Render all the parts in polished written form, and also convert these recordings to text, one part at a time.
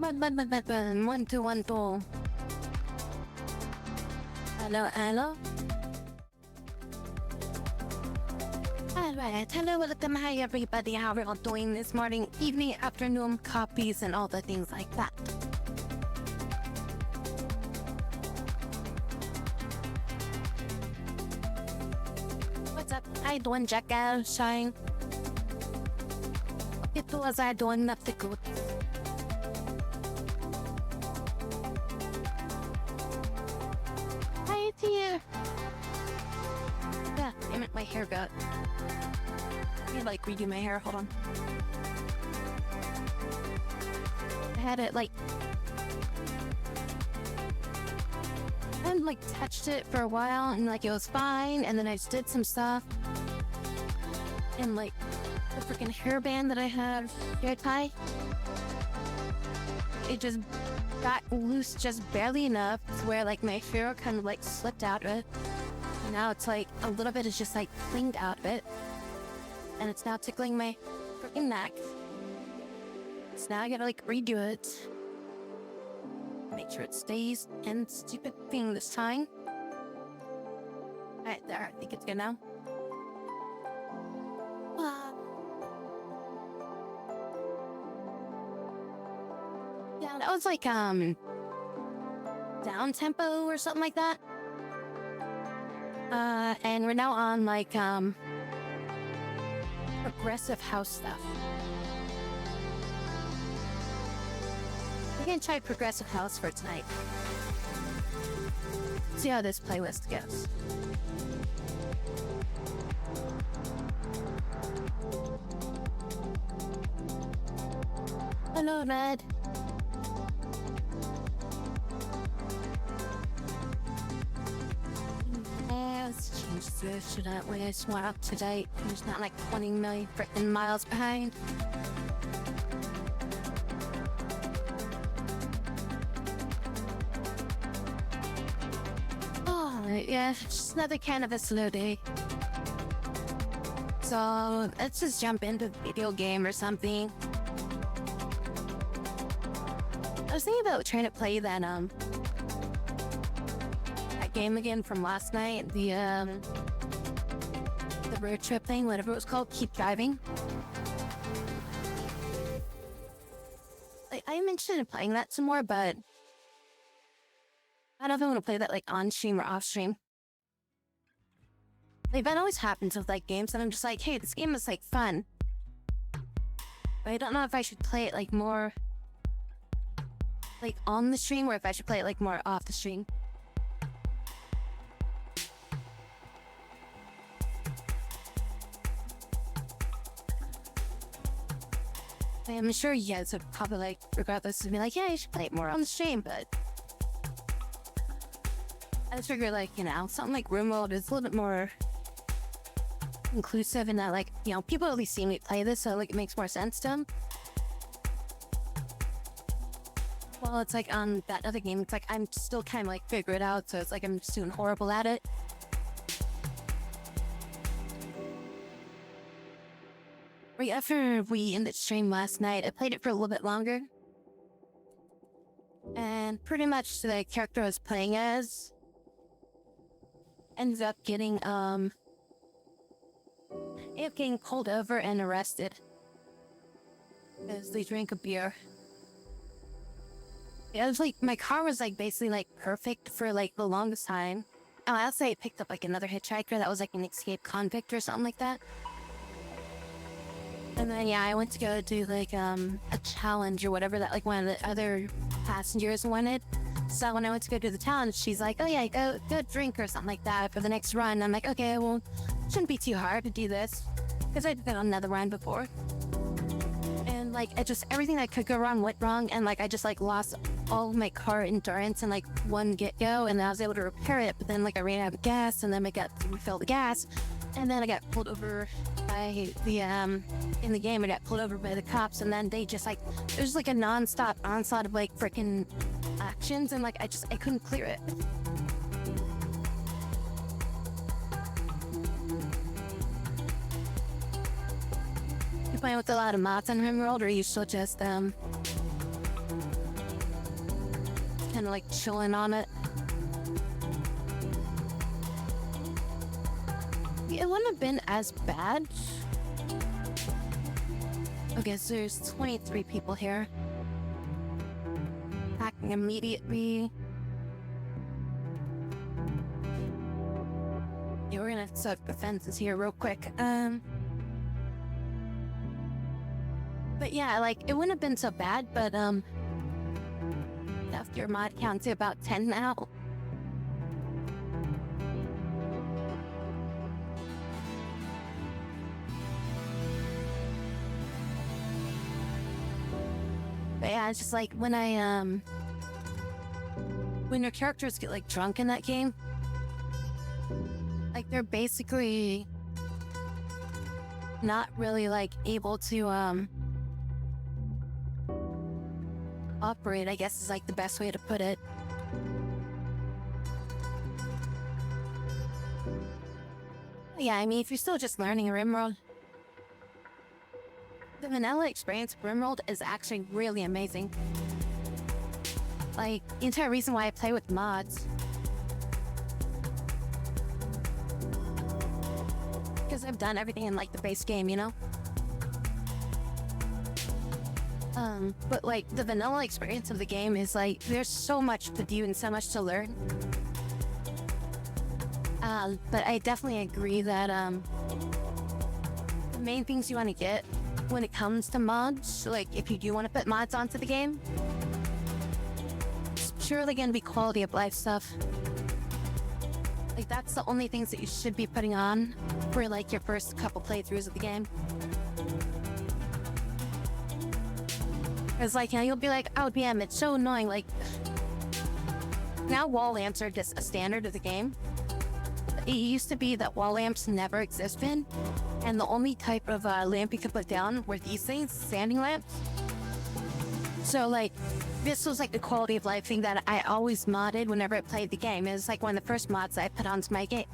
One, two, one, two. Hello, hello. Alright, hello, welcome, hi everybody. How are you all doing this morning, evening, afternoon, copies, and all the things like that? What's up? How you doing, Jackal? Shine? It was I doing nothing good. Hi, dear. Yeah, damn it, my hair got. Let me like redo my hair. Hold on. I had it like. I hadn't like touched it for a while and like it was fine, and then I just did some stuff. And like the freaking hairband that I have hair tie, it just got loose just barely enough to where like my hair kind of like slipped out of it. And now it's like a little bit is just like clinged out of it. And it's now tickling my freaking neck. So now I gotta like redo it. Make sure it stays and stupid thing this time. Alright, there, I think it's good now. Yeah, that was like down tempo or something like that. And we're now on like progressive house stuff. We're gonna try progressive house for tonight. See how this playlist goes. Hello, Red. Let's change this so that way it's more up to date. It's not like 20 million freaking miles behind. Oh, yeah, just another kind of a slow day. So let's just jump into a video game or something. I was thinking about trying to play that game again from last night, the road trip thing, whatever it was called, Keep Driving. Like, I'm interested in playing that some more, but I don't know if I want to play that like on stream or off stream. Like that always happens with like games, and I'm just like, hey, this game is like fun, but I don't know if I should play it like more like on the stream or if I should play it like more off the stream. I'm sure you guys would probably like regardless and be like, yeah, you should play it more on the stream, but I just figure like, you know, something like RimWorld is a little bit more inclusive in that, like, you know, people at least see me play this, so like it makes more sense to them. Well, it's like on that other game, it's like I'm still kind of like figure it out, so it's like I'm just doing horrible at it. Right after we ended stream last night, I played it for a little bit longer. And pretty much the character I was playing as ends up getting pulled over and arrested because they drank a beer. Yeah, it was like my car was like basically like perfect for like the longest time. Oh, I'll say I picked up like another hitchhiker that was like an escaped convict or something like that. And then yeah, I went to go do like a challenge or whatever that like one of the other passengers wanted. So when I went to go do the challenge, she's like, oh yeah, go drink or something like that for the next run. I'm like, okay, well, shouldn't be too hard to do this because I did that on another run before. And like it just everything that could go wrong went wrong, and like I just like lost all of my car endurance in like one get-go, and I was able to repair it, but then like I ran out of gas, and then I got to refill the gas, and then I got pulled over by the in the game I got pulled over by the cops, and then they just like there's like a non-stop onslaught of like freaking actions, and like I couldn't clear it. You playing with a lot of mods on RimWorld, or are you still just kind of like chilling on it. It wouldn't have been as bad. Okay, so there's 23 people here. Hacking immediately. Yeah, we're gonna set up defenses here real quick. But yeah, like, it wouldn't have been so bad, but, after your mod count to about 10 now. But yeah, it's just like, when your characters get, like, drunk in that game, like, they're basically not really, like, able to, operate, I guess is like the best way to put it. Yeah, I mean, if you're still just learning RimWorld, the vanilla experience of RimWorld is actually really amazing. Like, the entire reason why I play with mods, because I've done everything in like the base game, you know? But like the vanilla experience of the game is like, there's so much to do and so much to learn. But I definitely agree that, the main things you want to get when it comes to mods, like if you do want to put mods onto the game, it's purely going to be quality of life stuff. Like that's the only things that you should be putting on for like your first couple playthroughs of the game. Because, like, you know, you'll be like, oh, damn, it's so annoying. Like, now wall lamps are just a standard of the game. It used to be that wall lamps never existed, and the only type of lamp you could put down were these things, standing lamps. So, like, this was, like, the quality of life thing that I always modded whenever I played the game. It was, like, one of the first mods I put onto my game.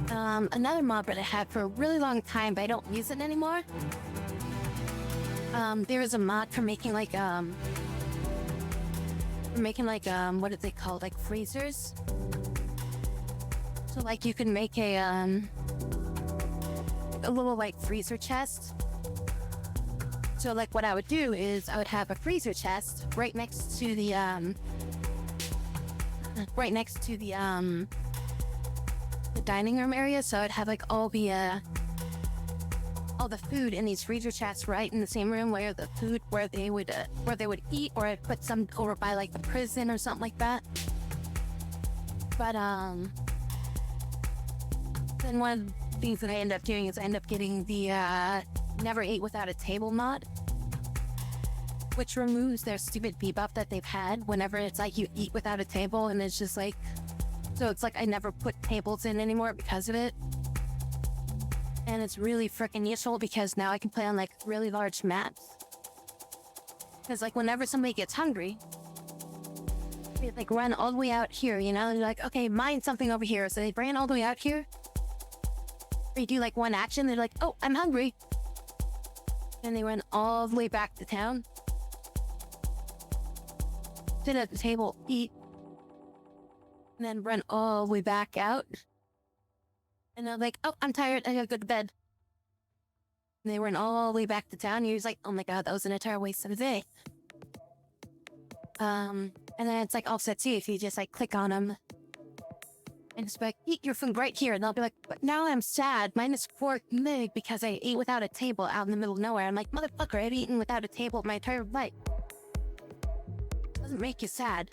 Another mod that I had for a really long time, but I don't use it anymore. There was a mod for making like, what did they call it? Like freezers? So like you can make a little like freezer chest. So like what I would do is I would have a freezer chest right next to the, the dining room area. So I'd have like all the food in these freezer chests right in the same room where the food where they would eat, or I'd put some over by like the prison or something like that. But then one of the things that I end up doing is I end up getting the never ate without a table mod, which removes their stupid debuff that they've had whenever it's like you eat without a table, and it's just like, so it's like I never put tables in anymore because of it. And it's really freaking useful because now I can play on like really large maps. Because like whenever somebody gets hungry, they like run all the way out here, you know? They're like, okay, mine something over here. So they ran all the way out here. They do like one action, they're like, oh, I'm hungry. And they run all the way back to town. Sit at the table, eat. And then run all the way back out. And they're like, oh, I'm tired, I gotta go to bed. And they went all the way back to town, and he was like, oh my god, that was an entire waste of a day. And then it's like offset too, if you just like click on them. And it's like, eat your food right here. And they'll be like, but now I'm sad, -4 meg because I ate without a table out in the middle of nowhere. I'm like, motherfucker, I've eaten without a table my entire life. Doesn't make you sad.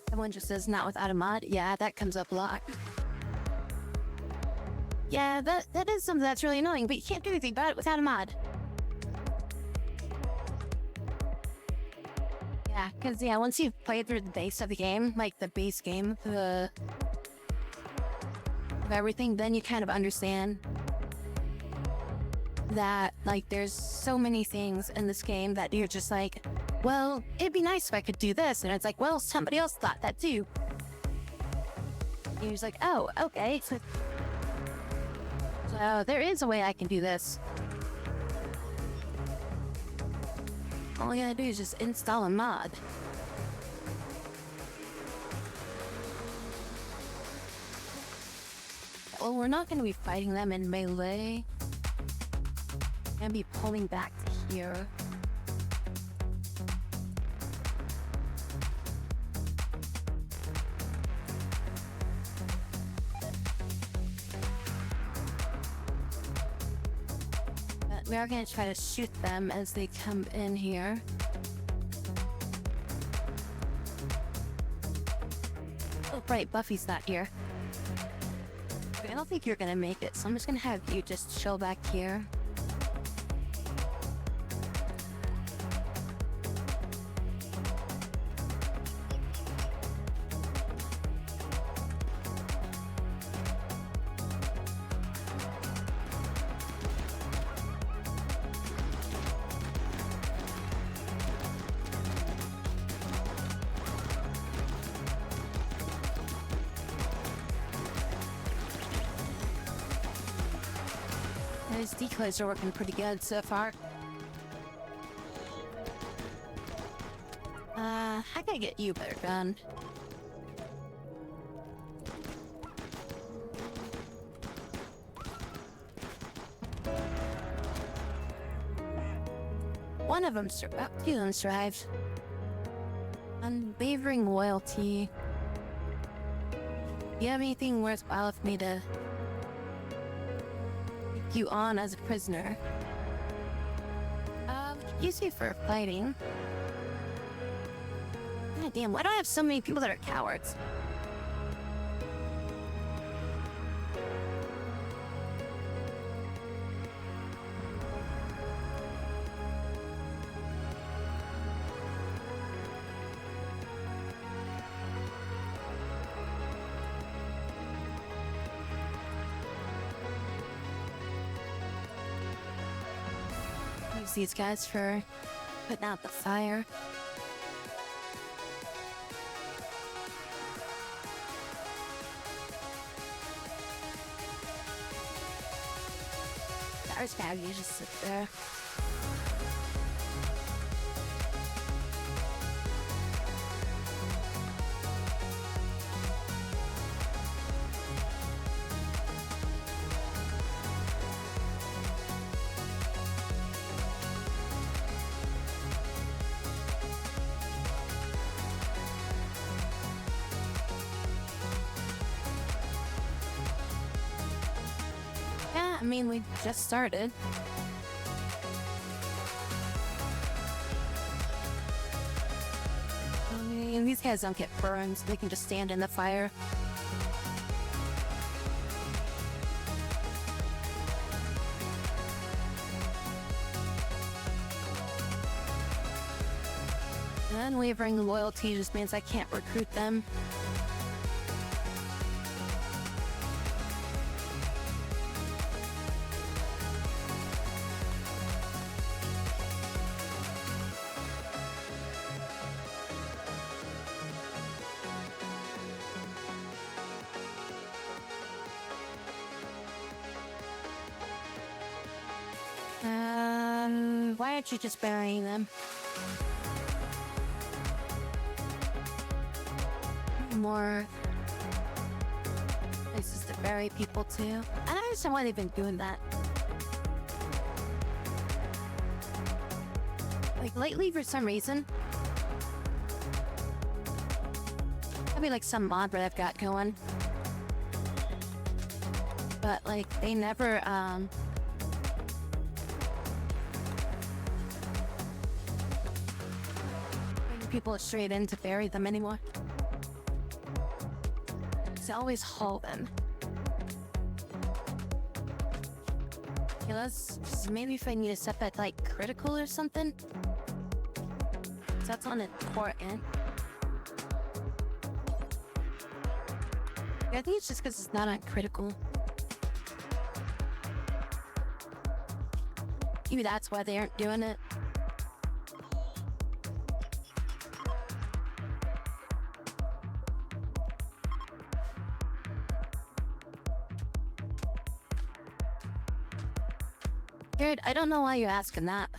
Someone just says not without a mod. Yeah, that comes up a lot. Yeah, that is something that's really annoying, but you can't do anything about it without a mod. Yeah, because yeah, once you've played through the base of the game, like the base game of everything, then you kind of understand that like there's so many things in this game that you're just like, well, it'd be nice if I could do this. And it's like, well, somebody else thought that too. And you're just like, oh, okay. So Oh, there is a way I can do this. All I gotta do is just install a mod. Well, we're not gonna be fighting them in melee. I'm gonna be pulling back to here. We are going to try to shoot them as they come in here. Oh, right, Buffy's not here. I don't think you're going to make it, so I'm just going to have you just chill back here. Those decoys are working pretty good so far. I gotta get you a better gun. One of them survived. Two of them survived. Unwavering loyalty. Do you have anything worthwhile for me to take you on as a prisoner? Use you for fighting. God damn, why do I have so many people that are cowards? Use these guys for putting out the fire. There's gotta be just sit there. Yeah, I mean, we just started. I mean, these guys don't get burned, so they can just stand in the fire. Unwavering loyalty just means I can't recruit them. Why aren't you just burying them? More places to bury people too. I don't understand why they've been doing that. Like lately, for some reason, probably like some mod that I've got going, but like they never bring people straight in to bury them anymore. They always haul them. Okay, let's maybe if I need to set that like critical or something. That's on important. I think it's just because it's not on critical. Maybe that's why they aren't doing it. Jared, I don't know why you're asking that.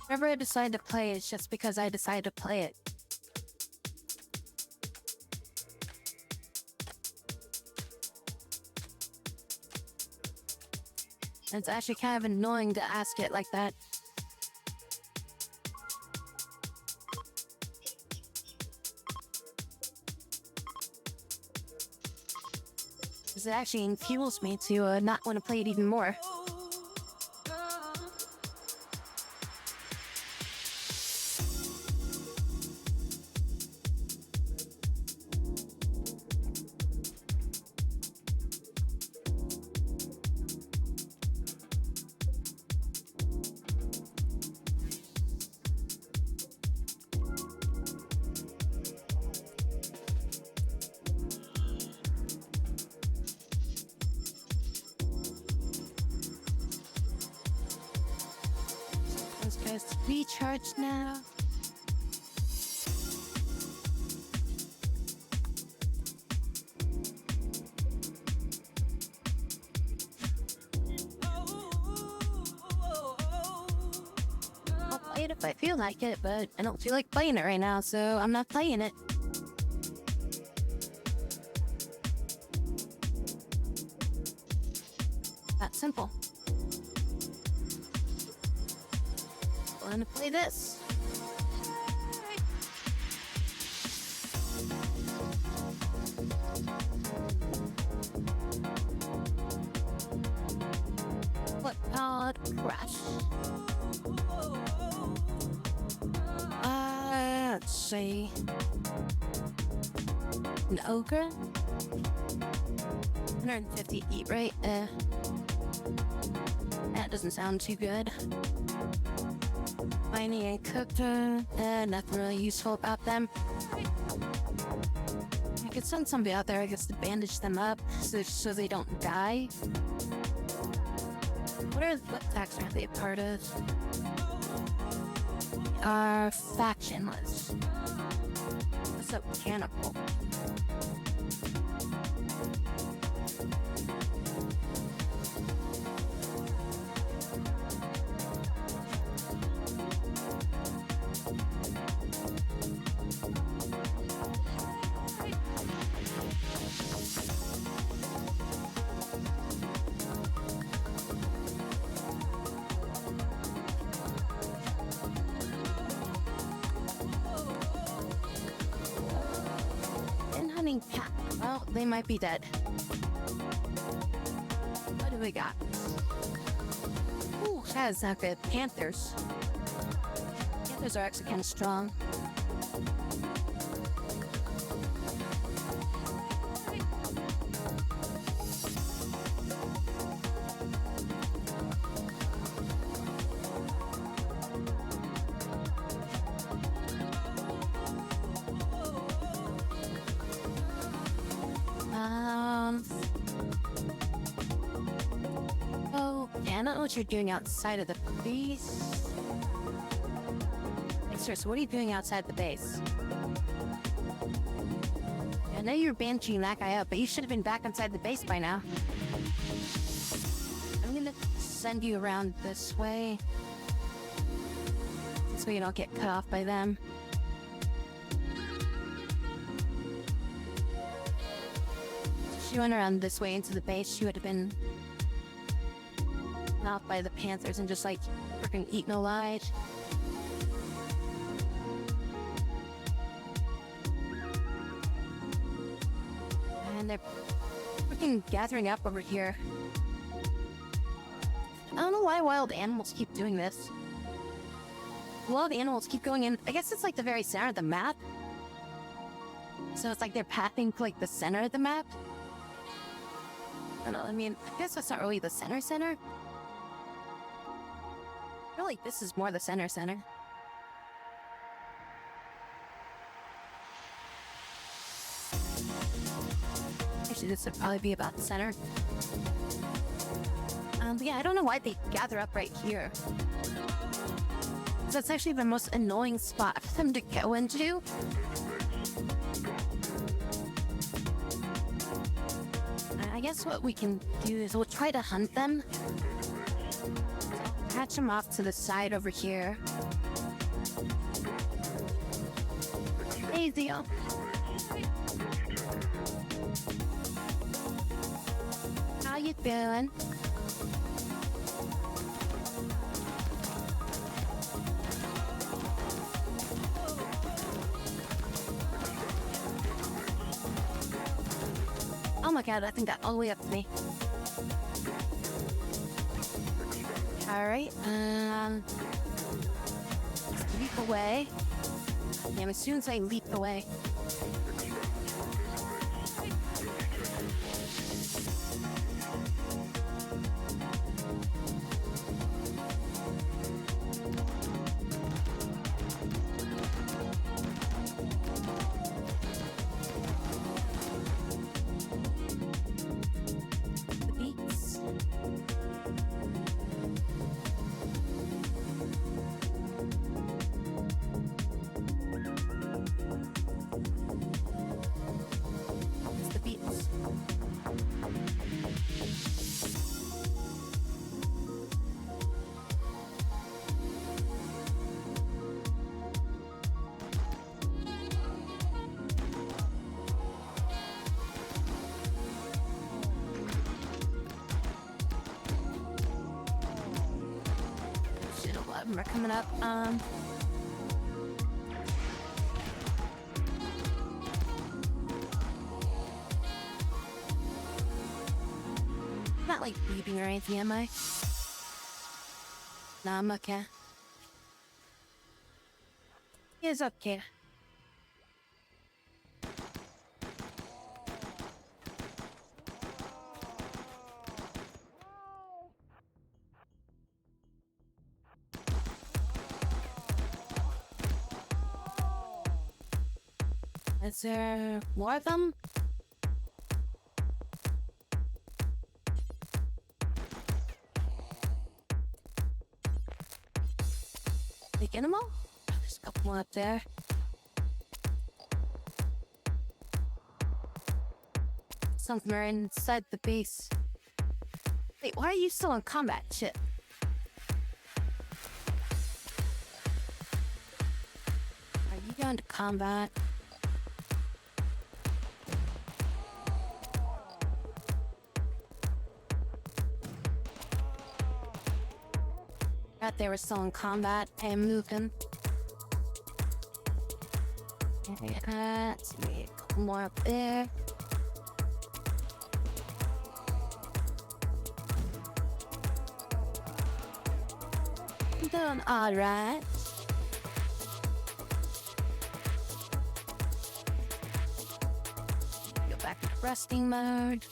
Whenever I decide to play, it's just because I decide to play it. And it's actually kind of annoying to ask it like that. Because it actually fuels me to not want to play it even more. Just recharge now. I'll play it if I feel like it, but I don't feel like playing it right now, so I'm not playing it. That simple. Want to play this? What called Crash? Let's see. An ogre? 150 eat rate. That doesn't sound too good. Finding and cooked, nothing really useful about them. I could send somebody out there, I guess, to bandage them up so they don't die. What attacks are they a part of? Are factionless. What's up, cannibal? Cat. Well, they might be dead. What do we got? Ooh, that is not good. Panthers. Panthers are actually kind of strong. I don't know what you're doing outside of the base. Hey, sir, so what are you doing outside the base? I know you're banishing that guy up, but you should have been back inside the base by now. I'm gonna send you around this way, so you don't get cut off by them. If she went around this way into the base, she would have been off by the Panthers and just like freaking eaten alive. And they're freaking gathering up over here. I don't know why wild animals keep doing this. Wild animals keep going in. I guess it's like the very center of the map. So it's like they're pathing to like the center of the map. I don't know, I mean, I guess that's not really the center. I feel like this is more the center. Actually, this would probably be about the center. Yeah, I don't know why they gather up right here. That's actually the most annoying spot for them to go into. I guess what we can do is we'll try to hunt them. Catch them off to the side over here. Hey, Theo. How you doing? Oh my god, I think that all the way up to me. Alright, leap away. Damn, as soon as I leap away. The beats. It's the beats. Shit, a lot of them are coming up. Not like beeping or anything, am I? Nah, I'm okay. It's okay. Is there more of them? Did we get them all? There's a couple more up there. Something are inside the base. Wait, why are you still in combat? Shit. Are you going to combat? They were still in combat. I am moving. Let's see, a couple more up there. I'm doing alright. Go back to resting mode.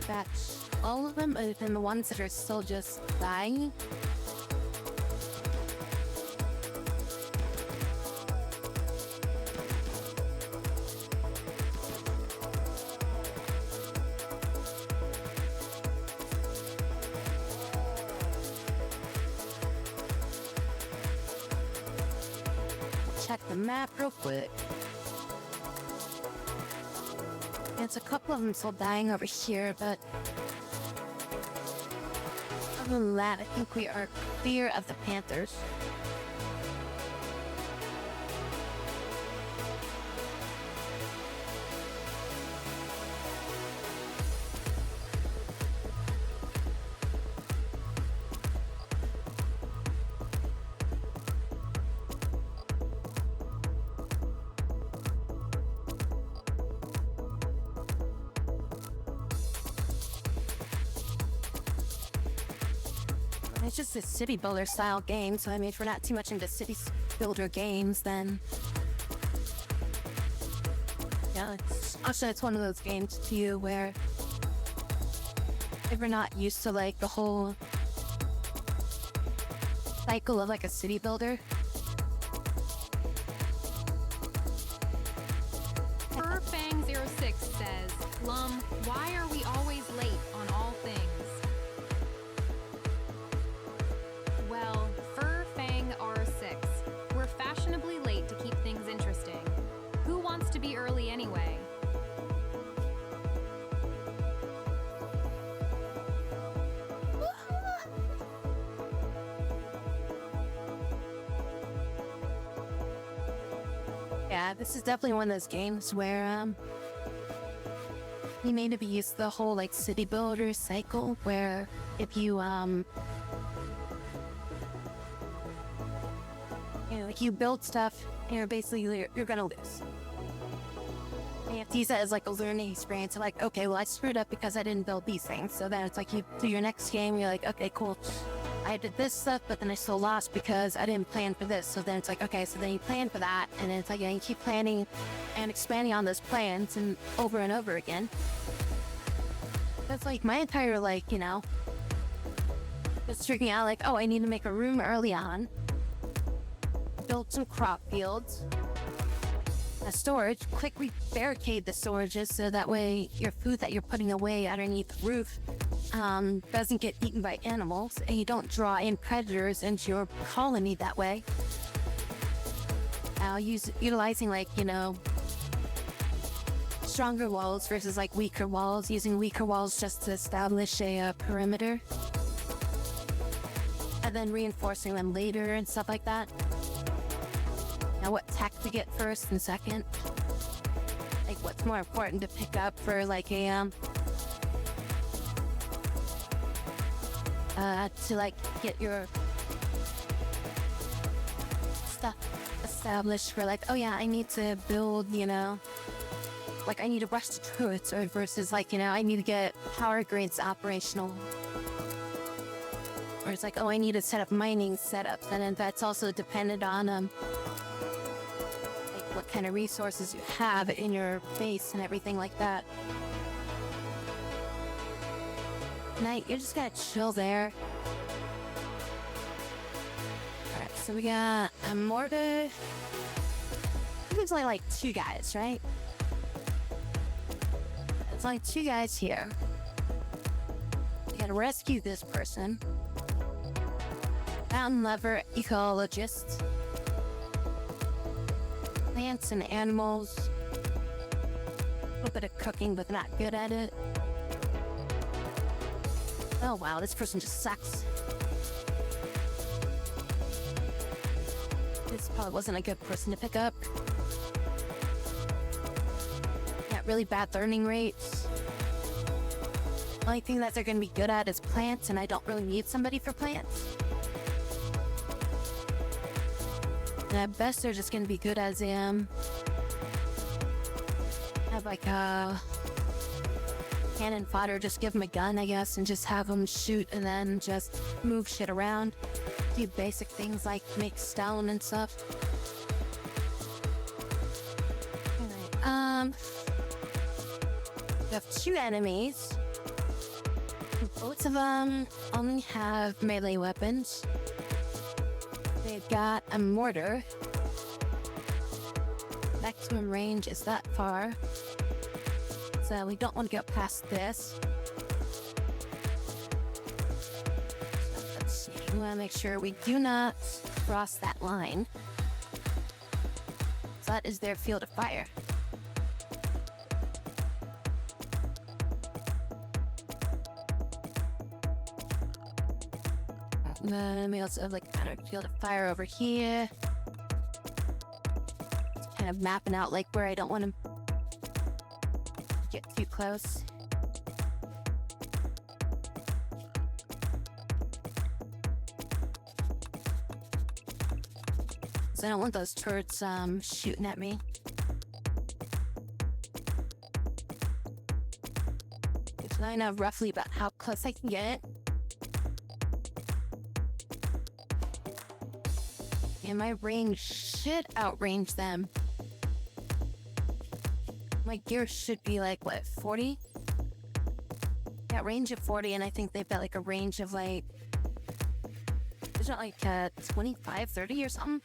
That's all of them, other than the ones that are still just dying. Check the map real quick. It's a couple of them still dying over here, but other than that, I think we are clear of the Panthers. It's just a city builder style game, so I mean, if we're not too much into city builder games, then yeah, it's one of those games too where if we're not used to like the whole cycle of like a city builder. Furfang06 says, Lum, why are we always late on all things? Well, Furfang R6, we're fashionably late to keep things interesting. Yeah, this is definitely one of those games where you may to be used to the whole like city builder cycle where if like you build stuff and you're gonna lose. And you have to use that as like a learning experience. So like, okay, well I screwed up because I didn't build these things. So then it's like you do your next game, you're like, okay, cool. I did this stuff, but then I still lost because I didn't plan for this. So then it's like, okay, so then you plan for that, and then it's like, yeah, you keep planning and expanding on those plans and over again. That's like my entire, like, just freaking out, like, oh, I need to make a room early on, build some crop fields, a storage, quickly barricade the storages so that way your food that you're putting away underneath the roof doesn't get eaten by animals, and you don't draw in predators into your colony that way. Utilizing like, stronger walls versus like weaker walls, using weaker walls just to establish a perimeter, and then reinforcing them later and stuff like that. Now what tech to get first and second, like what's more important to pick up for like a to like get your stuff established for like, oh yeah, I need to build, like I need to rush the turrets, or versus like, I need to get power grids operational. Or it's like, oh, I need to set up mining setups, and then that's also dependent on like what kind of resources you have in your base and everything like that. Night, you're just gonna chill there. Alright, so we got a mortar. I think there's only like 2 guys, right? There's only 2 guys here. You gotta rescue this person. Mountain lover, ecologist. Plants and animals. A little bit of cooking, but not good at it. Oh wow, this person just sucks. This probably wasn't a good person to pick up. Got really bad learning rates. Only thing that they're gonna be good at is plants, and I don't really need somebody for plants. And at best, they're just gonna be good as have like a cannon fodder, just give them a gun, I guess, and just have them shoot and then just move shit around. Do basic things like make stone and stuff. Alright, we have 2 enemies. Both of them only have melee weapons. They've got a mortar. Maximum range is that far. So we don't want to go past this. Let's see. We want to make sure we do not cross that line. So that is their field of fire. Then we also have like kind of field of fire over here. It's kind of mapping out like where I don't want to get too close. So I don't want those turrets shooting at me. So I know roughly about how close I can get. And my range should outrange them. My gear should be like, what, 40? Yeah, range of 40, and I think they've got like a range of like, is it like 25, 30 or something?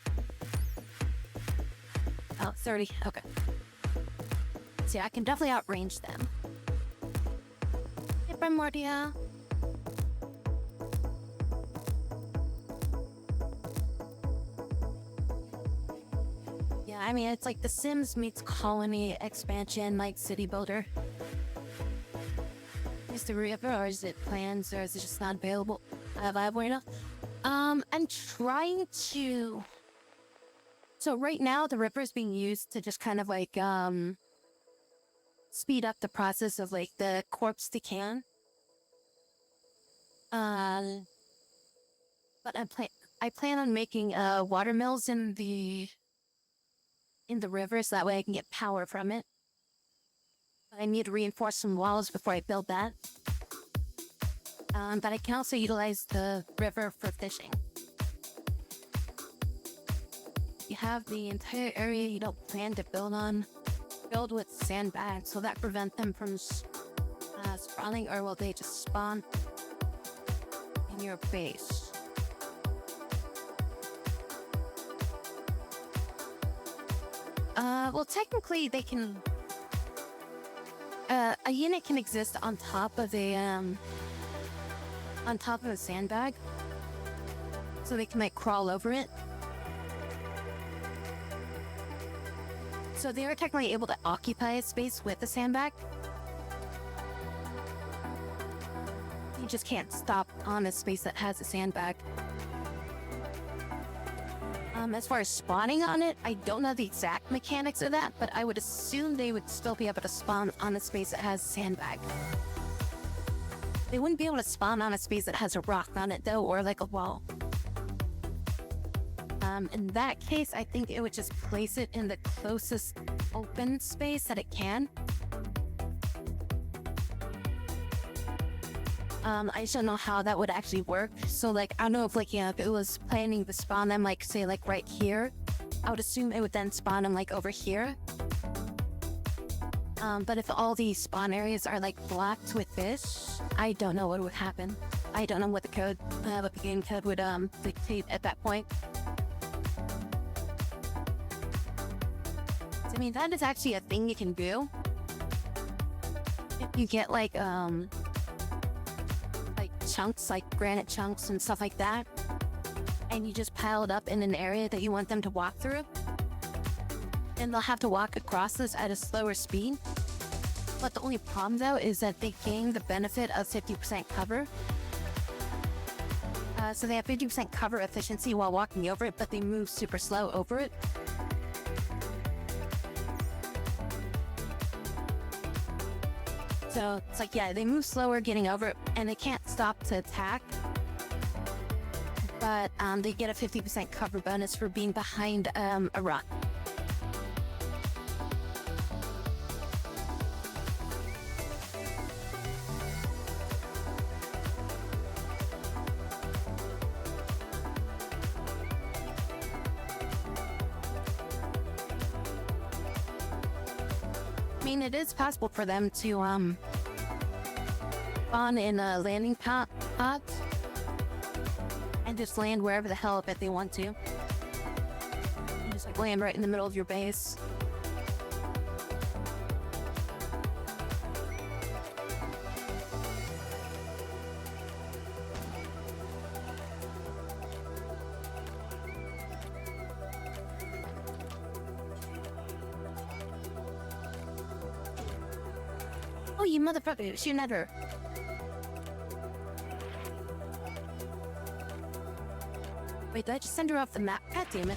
Oh, 30, okay. See, I can definitely outrange them. Hey, Primordia. Yeah, I mean, it's like The Sims meets Colony expansion, like City Builder. Is the river, or is it plans, or is it just not available? Viable enough? I'm trying to So right now, the river is being used to just kind of like speed up the process of like the corpse decay. But I plan on making water mills in the river so that way I can get power from it. I need to reinforce some walls before I build that. But I can also utilize the river for fishing. You have the entire area you don't plan to build on, filled with sandbags, so that prevent them from spawning, or will they just spawn in your base? Well, technically they can. A unit can exist on top of a sandbag, so they can like crawl over it. So they are technically able to occupy a space with a sandbag. You just can't stop on a space that has a sandbag. As far as spawning on it, I don't know the exact mechanics of that, but I would assume they would still be able to spawn on a space that has a sandbag. They wouldn't be able to spawn on a space that has a rock on it though, or like a wall. In that case, I think it would just place it in the closest open space that it can. I just don't know how that would actually work. So like, I don't know if like, yeah, if it was planning to spawn them like, say like right here, I would assume it would then spawn them like over here. But if all these spawn areas are like blocked with fish, I don't know what would happen. I don't know what the game code would dictate at that point. So, I mean, that is actually a thing you can do. If you get like chunks, like granite chunks and stuff like that, and you just pile it up in an area that you want them to walk through, and they'll have to walk across this at a slower speed. But the only problem though is that they gain the benefit of 50% cover. So they have 50% cover efficiency while walking over it, but they move super slow over it. So it's like, yeah, they move slower getting over it, and they can't stop to attack. But they get a 50% cover bonus for being behind a rock. I mean, it is possible for them to spawn in a landing pod and just land wherever the hell that they want to. And just like land right in the middle of your base. Oh, you motherfucker, shoot at her. Wait, did I just send her off the map? God damn it.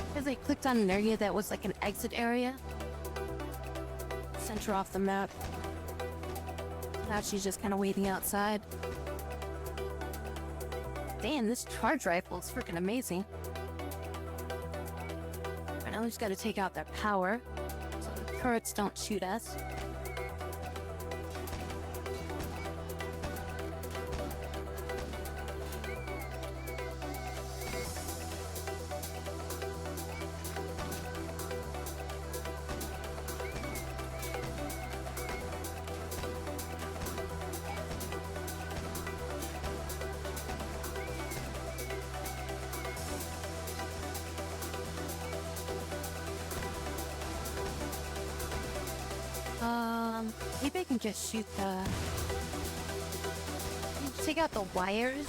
Because I clicked on an area that was like an exit area. Sent her off the map. Now she's just kind of waiting outside. Damn, this charge rifle is freaking amazing. Right now we just gotta take out their power so the turrets don't shoot us. Maybe I can just shoot take out the wires.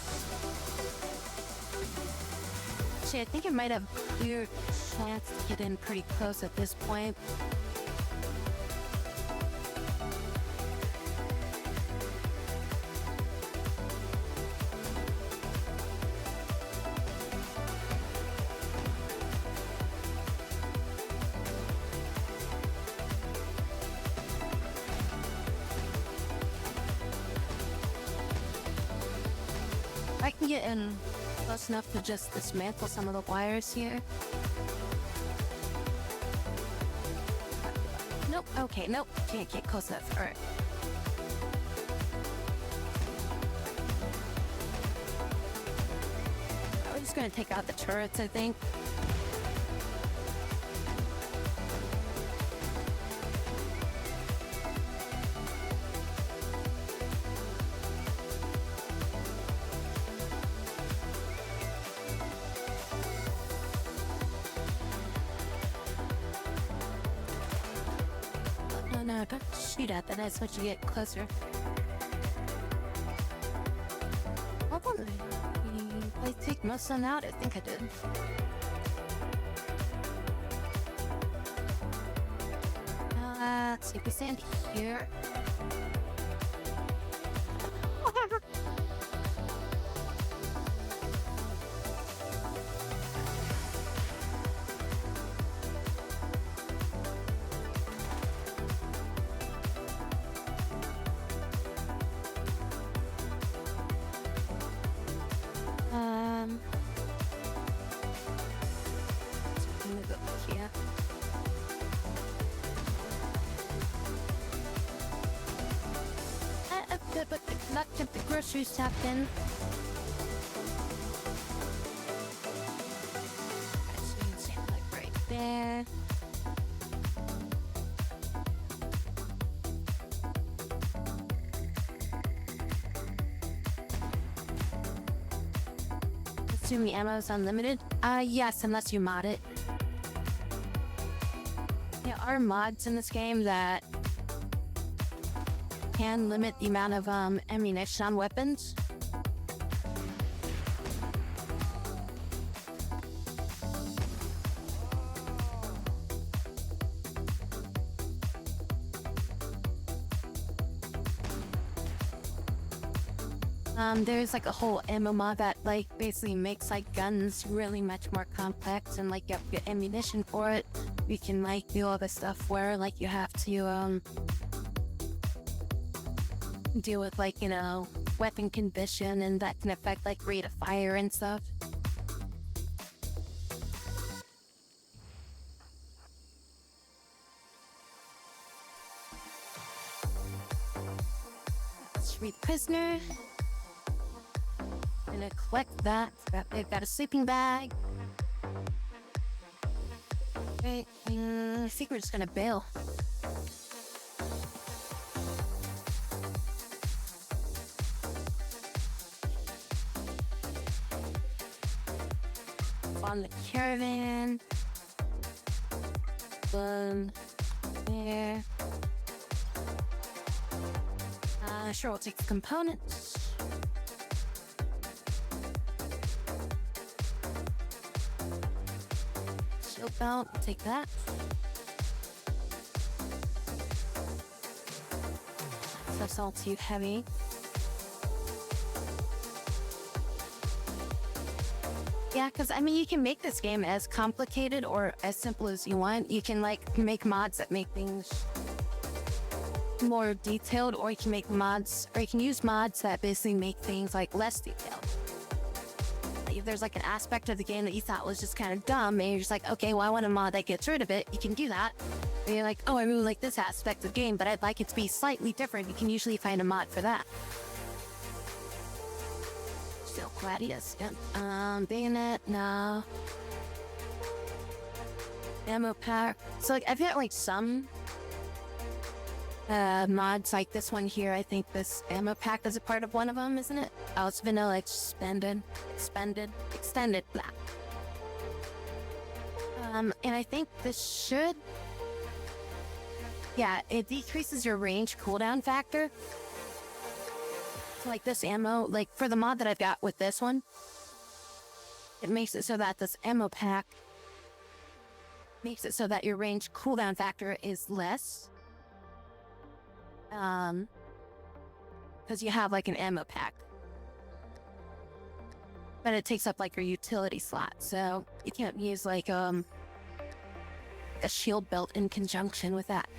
Actually, I think it might have a clear chance to get in pretty close at this point. get in close enough to just dismantle some of the wires here. Nope. Okay, nope. Can't get close enough. Alright. We're just gonna take out the turrets, I think. No, don't shoot at that. That's what you get closer. Hopefully, I take most of them out. I think I did. Let's see if we stand here. Move up here. Good, but not get the groceries tapped in. Like right there. Assume the ammo is unlimited? Yes, unless you mod it. There are mods in this game that can limit the amount of ammunition on weapons. There's like a whole ammo mod that like basically makes like guns really much more complex, and like you have to get ammunition for it. You can like do all this stuff where like you have to deal with like, you know, weapon condition, and that can affect like rate of fire and stuff. Let's free the prisoner. Gonna collect that. They've got a sleeping bag. Okay, I think we're just gonna bail. On the caravan. Boom. There. Sure, we'll take the components. Shield belt, take that. That's all too heavy. Yeah, because I mean, you can make this game as complicated or as simple as you want. You can like make mods that make things more detailed, or you can make mods, or you can use mods that basically make things like less detailed. Like, if there's like an aspect of the game that you thought was just kind of dumb, and you're just like, okay, well, I want a mod that gets rid of it, you can do that. And you're like, oh, I really like this aspect of the game, but I'd like it to be slightly different. You can usually find a mod for that. Still Gladius, yep. Bayonet, no. Ammo pack. So like, I've got like some mods like this one here. I think this ammo pack is a part of one of them, isn't it? Oh, it's vanilla extended, blah. And I think this should, yeah, it decreases your range cooldown factor. So like this ammo, like for the mod that I've got with this one, it makes it so that this ammo pack makes it so that your range cooldown factor is less. Because you have like an ammo pack, but it takes up like your utility slot, so you can't use like a shield belt in conjunction with that.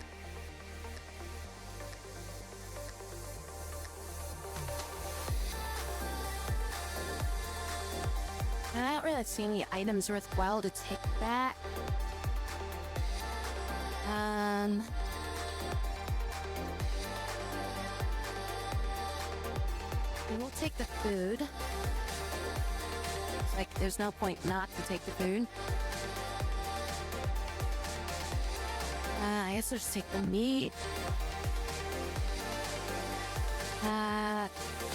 I don't really see any items worthwhile to take back. We will take the food. It's like, there's no point not to take the food. I guess we'll just take the meat.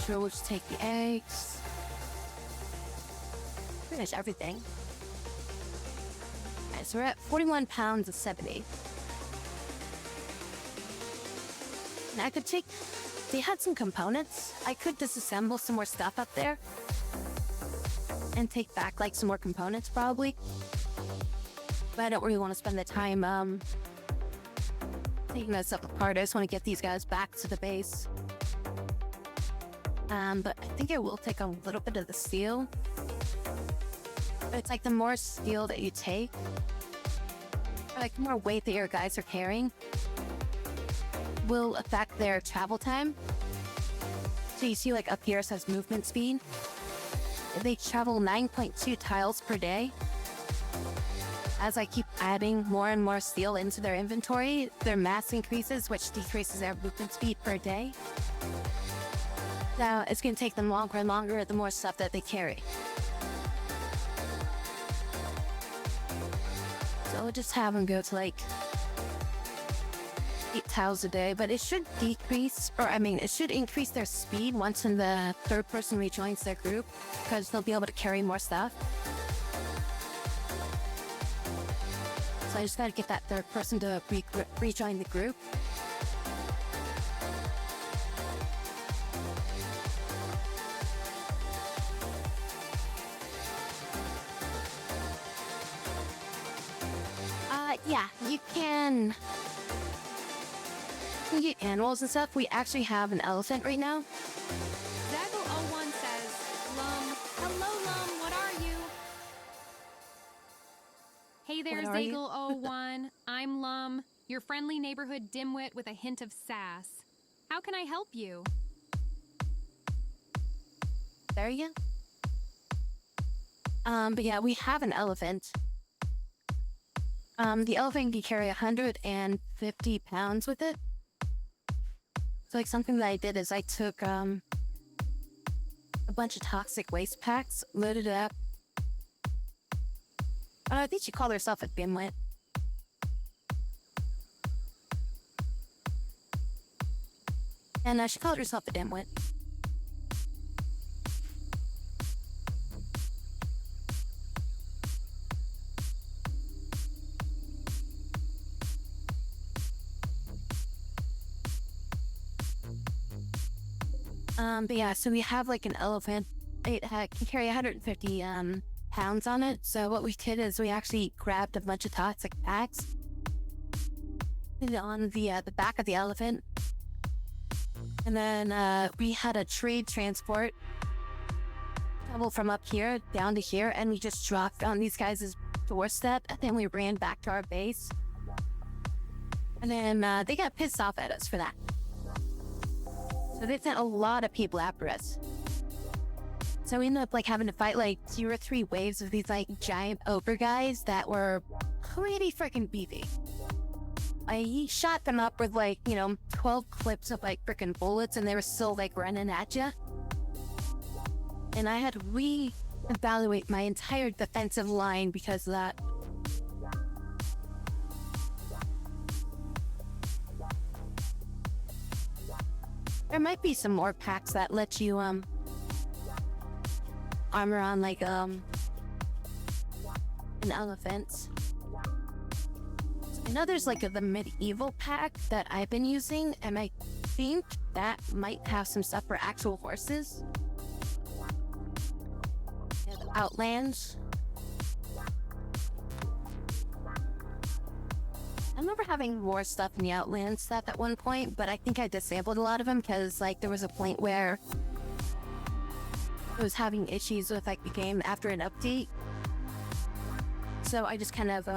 Sure, we'll just take the eggs. Pretty much everything. Alright, so we're at 41 pounds of 70. And I could take... They had some components. I could disassemble some more stuff up there. And take back, like, some more components, probably. But I don't really want to spend the time, taking that stuff apart. I just want to get these guys back to the base. But I think I will take a little bit of the steel. But it's like the more steel that you take, or like the more weight that your guys are carrying, will affect their travel time. So you see, like up here it says movement speed. They travel 9.2 tiles per day. As I keep adding more and more steel into their inventory, their mass increases, which decreases their movement speed per day. Now, it's going to take them longer and longer the more stuff that they carry. So we'll just have them go to like 8 tiles a day, but it should decrease, or I mean, it should increase their speed once the third person rejoins their group, because they'll be able to carry more stuff. So I just gotta get that third person to rejoin the group. Yeah, you can get animals and stuff. We actually have an elephant right now. Zaggle01 says, Lum, hello Lum, what are you? Hey there, What are you? Zaggle01. I'm Lum, your friendly neighborhood dimwit with a hint of sass. How can I help you? There you go. But yeah, we have an elephant. The elephant can carry 150 pounds with it. So like something that I did is I took a bunch of toxic waste packs, loaded it up. I think she called herself a dimwit. And she called herself a dimwit. But yeah, so we have like an elephant. It can carry 150 pounds on it. So what we did is we actually grabbed a bunch of toxic packs, put it on the back of the elephant, and then we had a trade transport travel from up here down to here, and we just dropped on these guys' doorstep, and then we ran back to our base. And then they got pissed off at us for that. So they sent a lot of people after us. So we ended up like having to fight like 2 or 3 waves of these like giant ogre guys that were pretty freaking beefy. I shot them up with like, 12 clips of like freaking bullets, and they were still like running at you. And I had to re-evaluate my entire defensive line because of that. There might be some more packs that let you armor on like an elephant. I know there's like the medieval pack that I've been using, and I think that might have some stuff for actual horses. Yeah, the Outlands. I remember having more stuff in the Outland stuff at one point, but I think I disabled a lot of them because like there was a point where I was having issues with like the game after an update. So I just kind of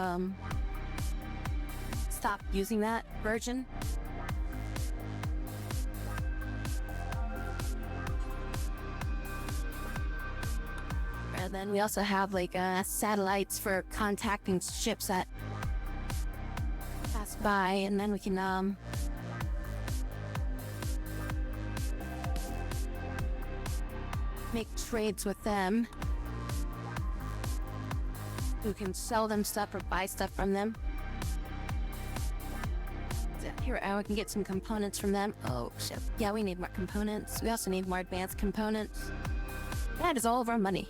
stopped using that version. then we also have like satellites for contacting ships that pass by, and then we can make trades with them. We can sell them stuff or buy stuff from them. Here, we can get some components from them. Oh, shit. Yeah, we need more components. We also need more advanced components. That is all of our money.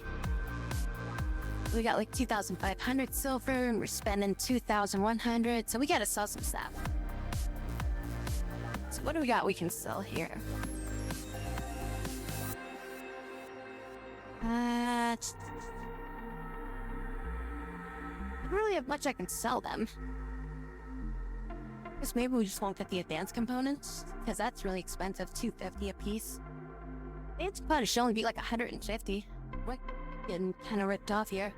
We got like 2,500 silver, and we're spending 2,100, so we gotta sell some stuff. So what do we got we can sell here? I don't really have much I can sell them. Guess maybe we just won't get the advanced components, because that's really expensive, $250 a piece. Advanced components should only be like 150. We're getting kind of ripped off here.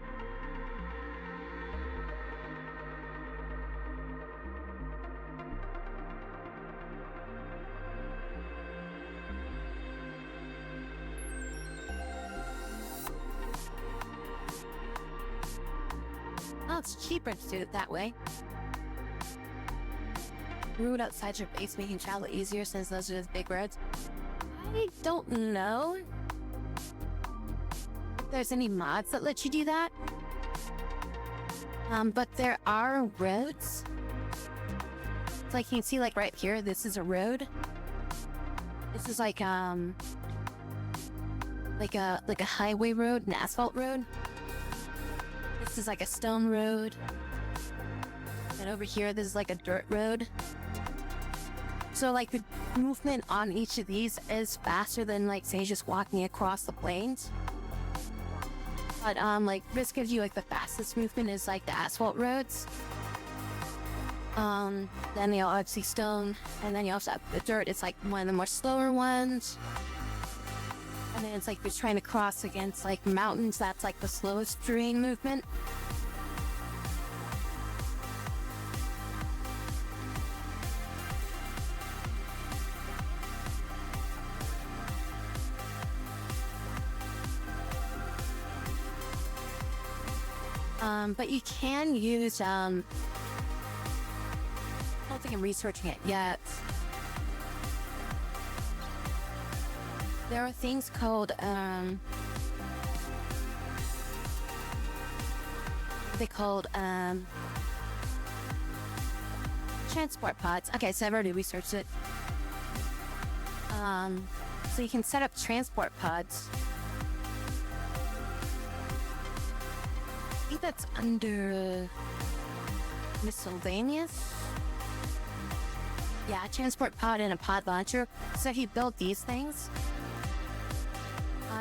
Oh, it's cheaper to do it that way. Route outside your base making travel easier since those are the big roads. I don't know if there's any mods that let you do that. But there are roads. It's like you can see like right here, this is a road. This is like a highway road, an asphalt road. This is like a stone road. And over here, this is like a dirt road. So like the movement on each of these is faster than like say just walking across the plains. But like this gives you like the fastest movement is like the asphalt roads. Then you obviously stone, and then you also have the dirt. It's like one of the more slower ones. And then it's like you're trying to cross against like mountains. That's like the slowest terrain movement. But you can use, I don't think I'm researching it yet. There are things called, transport pods. Okay, so I've already researched it. So you can set up transport pods. I think that's under miscellaneous. Yeah, a transport pod and a pod launcher. So if you build these things,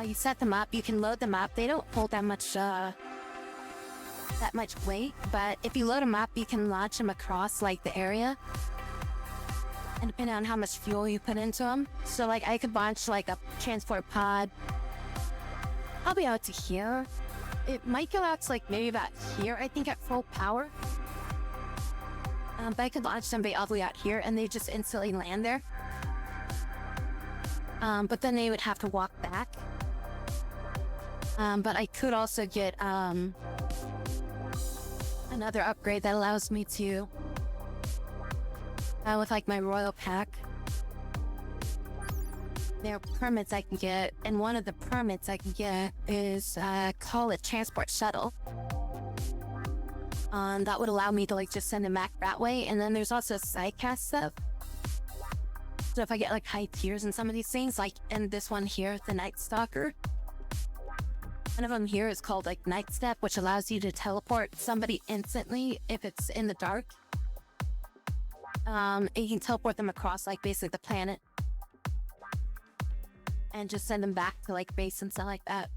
you set them up, you can load them up. They don't hold that much weight, but if you load them up, you can launch them across like the area. And depending on how much fuel you put into them. So like I could launch like a transport pod. I'll be out to here. It might go out to like maybe about here, I think, at full power. But I could launch somebody all the way out here and they just instantly land there. But then they would have to walk back. But I could also get another upgrade that allows me to, with like my royal pack, there are permits I can get, and one of the permits I can get is call it transport shuttle. That would allow me to like just send them back that way. And then there's also sidecast stuff. So if I get like high tiers in some of these things, like in this one here, the Night Stalker, one of them here is called like Night Step, which allows you to teleport somebody instantly if it's in the dark. And you can teleport them across like basically the planet and just send them back to like base and stuff like that.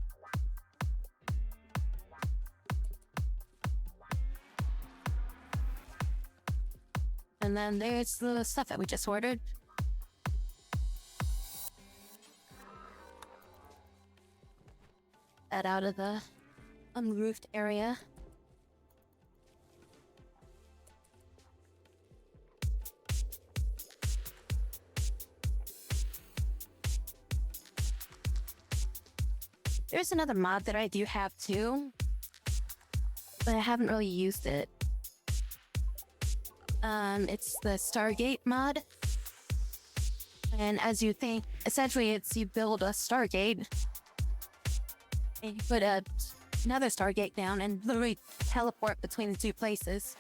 And then there's the stuff that we just ordered. That out of the unroofed area. There's another mod that I do have too, but I haven't really used it. It's the Stargate mod. And as you think, essentially it's you build a Stargate and you put another Stargate down and literally teleport between the two places.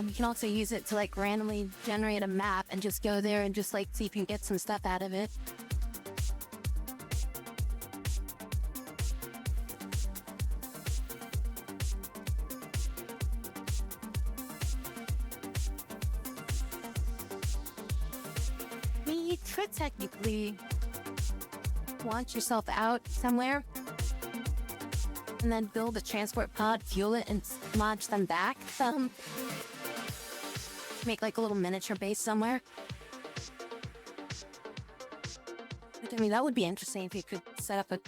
You can also use it to like randomly generate a map and just go there and just like see if you can get some stuff out of it. I mean, you could technically launch yourself out somewhere and then build a transport pod, fuel it, and launch them back. Make like a little miniature base somewhere. But, I mean, that would be interesting if you could set up a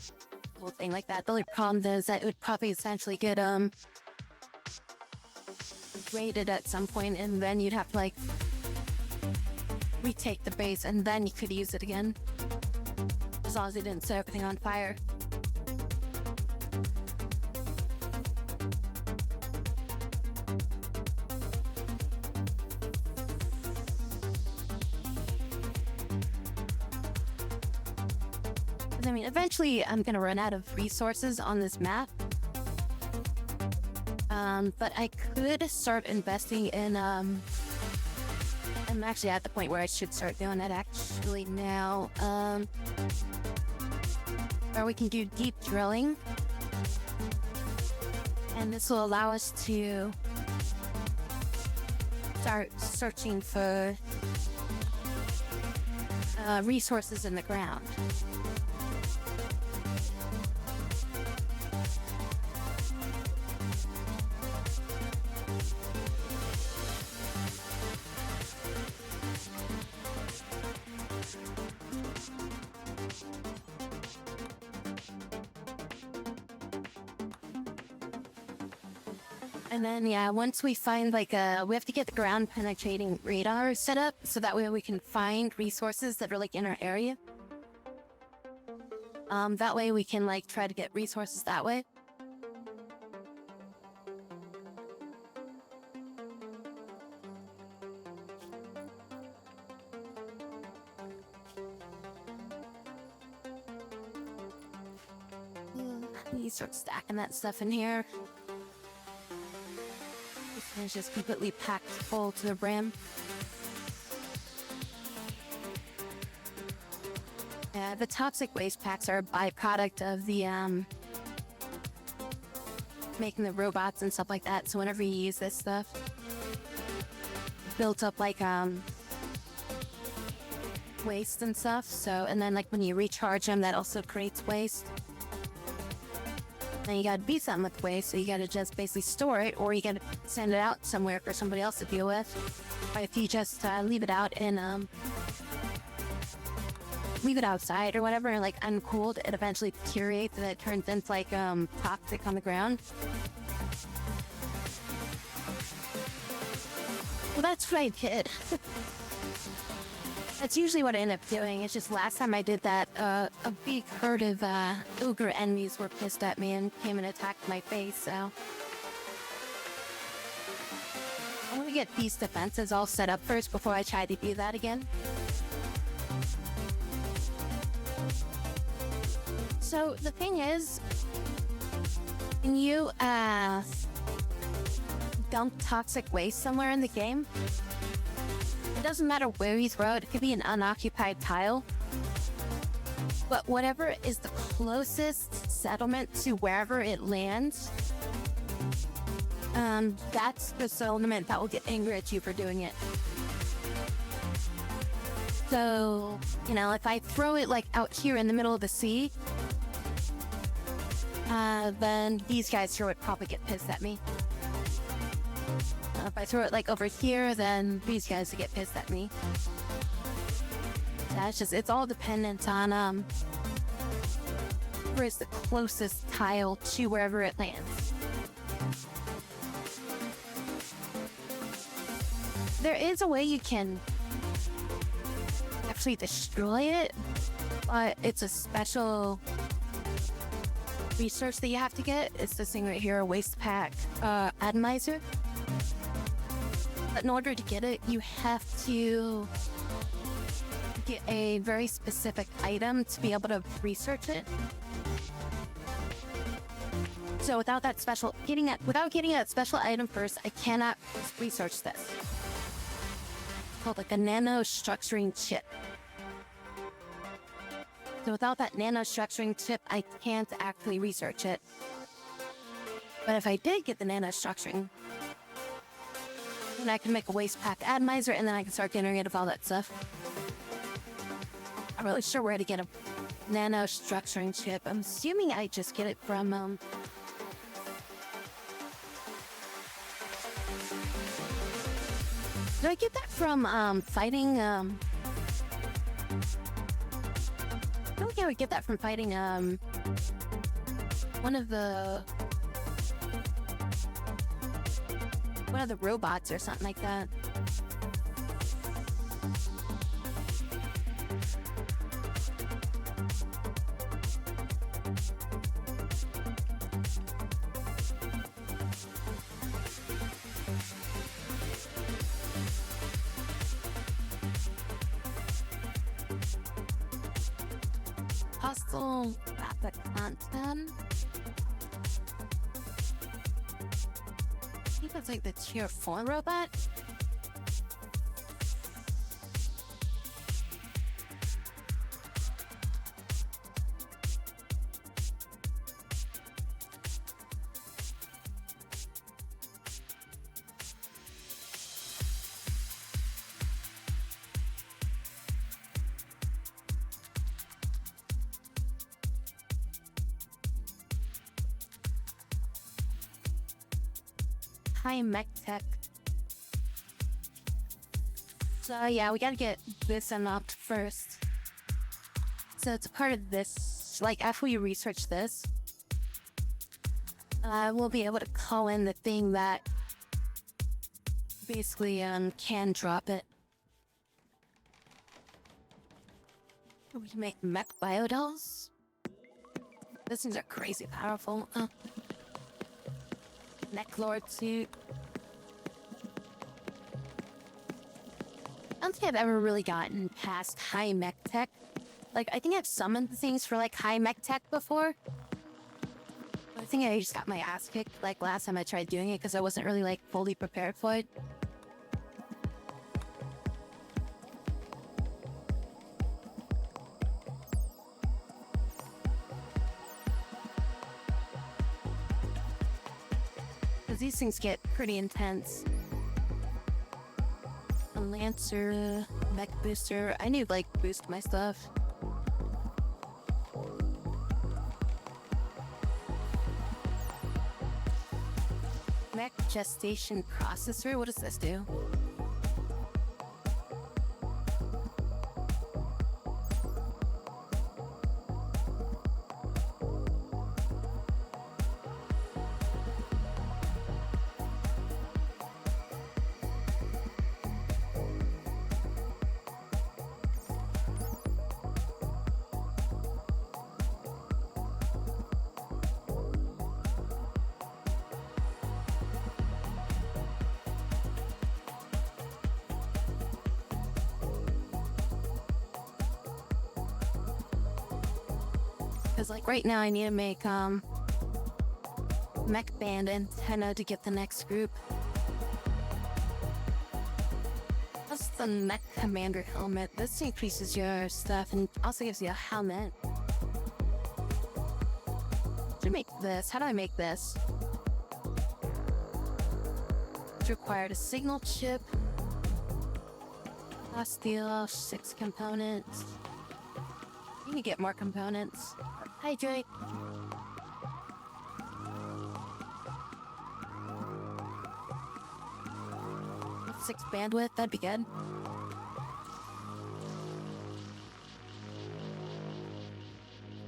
little thing like that. The only problem is that it would probably essentially get raided at some point, and then you'd have to like retake the base, and then you could use it again, as long as you didn't set everything on fire. I mean, eventually I'm gonna run out of resources on this map. But I could start investing in, I'm actually at the point where I should start doing that actually now. Or we can do deep drilling. And this will allow us to start searching for resources in the ground. And then, yeah, once we find we have to get the ground penetrating radar set up so that way we can find resources that are like in our area. That way we can like try to get resources that way. You start stacking that stuff in here. It's just completely packed full to the brim. Yeah, the toxic waste packs are a byproduct of the making the robots and stuff like that. So whenever you use this stuff, built up like waste and stuff. So and then like when you recharge them, that also creates waste. And you gotta do something with waste, so you gotta just basically store it, or you gotta send it out somewhere for somebody else to deal with. Or if you just leave it out and leave it outside or whatever, like uncooled, it eventually deteriorates and it turns into like toxic on the ground. Well, that's what I did. That's usually what I end up doing. It's just last time I did that, a big herd of ogre enemies were pissed at me and came and attacked my face, so. I want to get these defenses all set up first before I try to do that again. So the thing is, when you dump toxic waste somewhere in the game, it doesn't matter where you throw it. It could be an unoccupied tile. But whatever is the closest settlement to wherever it lands, that's the settlement that will get angry at you for doing it. So, you know, if I throw it like out here in the middle of the sea, then these guys here would probably get pissed at me. If I throw it like over here, then these guys would get pissed at me. That's just, it's all dependent on where is the closest tile to wherever it lands. There is a way you can actually destroy it but it's a special research that you have to get. It's this thing right here, a waist pack atomizer. But in order to get it, you have to get a very specific item to be able to research it. So without that special, without getting that special item first, I cannot research this. It's called like a nanostructuring chip. So without that nanostructuring chip, I can't actually research it. But if I did get the nanostructuring, then I can make a waist pack atomizer, and then I can start getting rid of all that stuff. I'm really sure where to get a nanostructuring chip. I'm assuming I just get it from do I get that from fighting I don't think I would get that from fighting one of the robots or something like that. Hostile graphic content. I think that's like the tier 4 robot. High mech tech. So yeah, we gotta get this unlocked first. So it's a part of this. Like after we research this, we'll be able to call in the thing that basically can drop it. We can make mech biodolls. Those things are crazy powerful. Necklord suit. I don't think I've ever really gotten past high mech tech. Like, I think I've summoned things for, like, high mech tech before. But I think I just got my ass kicked, like, last time I tried doing it because I wasn't really, like, fully prepared for it. These things get pretty intense. A Lancer, mech booster. I need like boost my stuff. Mech gestation processor. What does this do? Because like right now I need to make mech band antenna to get the next group. That's the mech commander helmet. This increases your stuff and also gives you a helmet. To make this, how do I make this? It's required a signal chip. Steel, 6 components. You can get more components. Hydrate. With 6 bandwidth, that'd be good.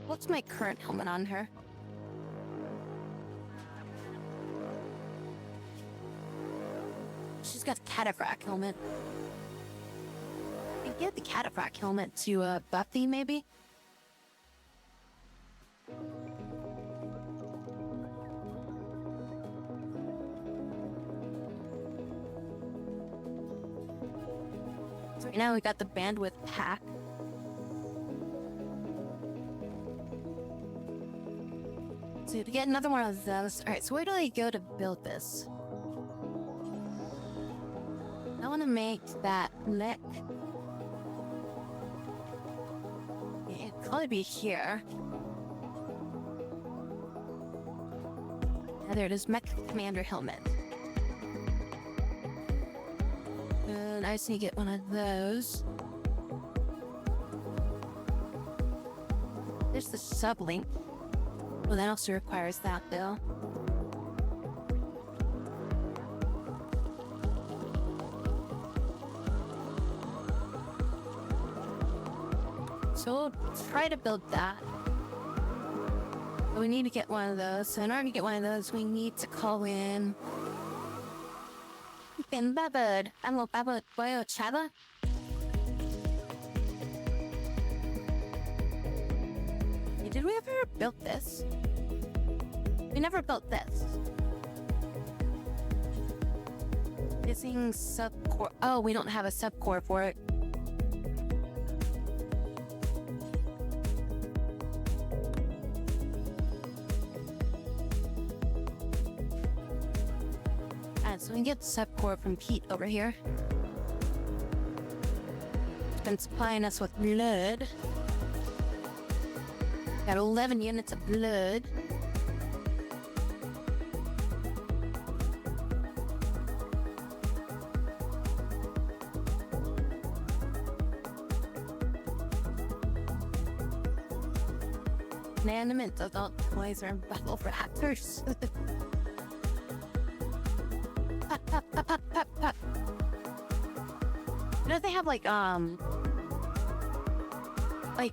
What's my current helmet on her? She's got a cataphract helmet. I can get the cataphract helmet to Buffy, maybe? So right now we got the bandwidth pack. So to get another one of those, alright, so where do I go to build this? I want to make that neck. It'd probably be here. Yeah, there it is, Mech Commander helmet. And I just need to get one of those. There's the sublink. Well, that also requires that, though. So we'll try to build that. But we need to get one of those. So in order to get one of those, we need to call in... Ben Babad. I'm a Babad Boyo Chava. Did we ever build this? We never built this. Missing subcore. Oh, we don't have a subcore for it. Alright, so we can get the subcore from Pete over here. He's been supplying us with blood. Got 11 units of blood. Inanimate adult toys are in battle for actors. Pop, pop, pop, pop, pop, pop. You know, they have like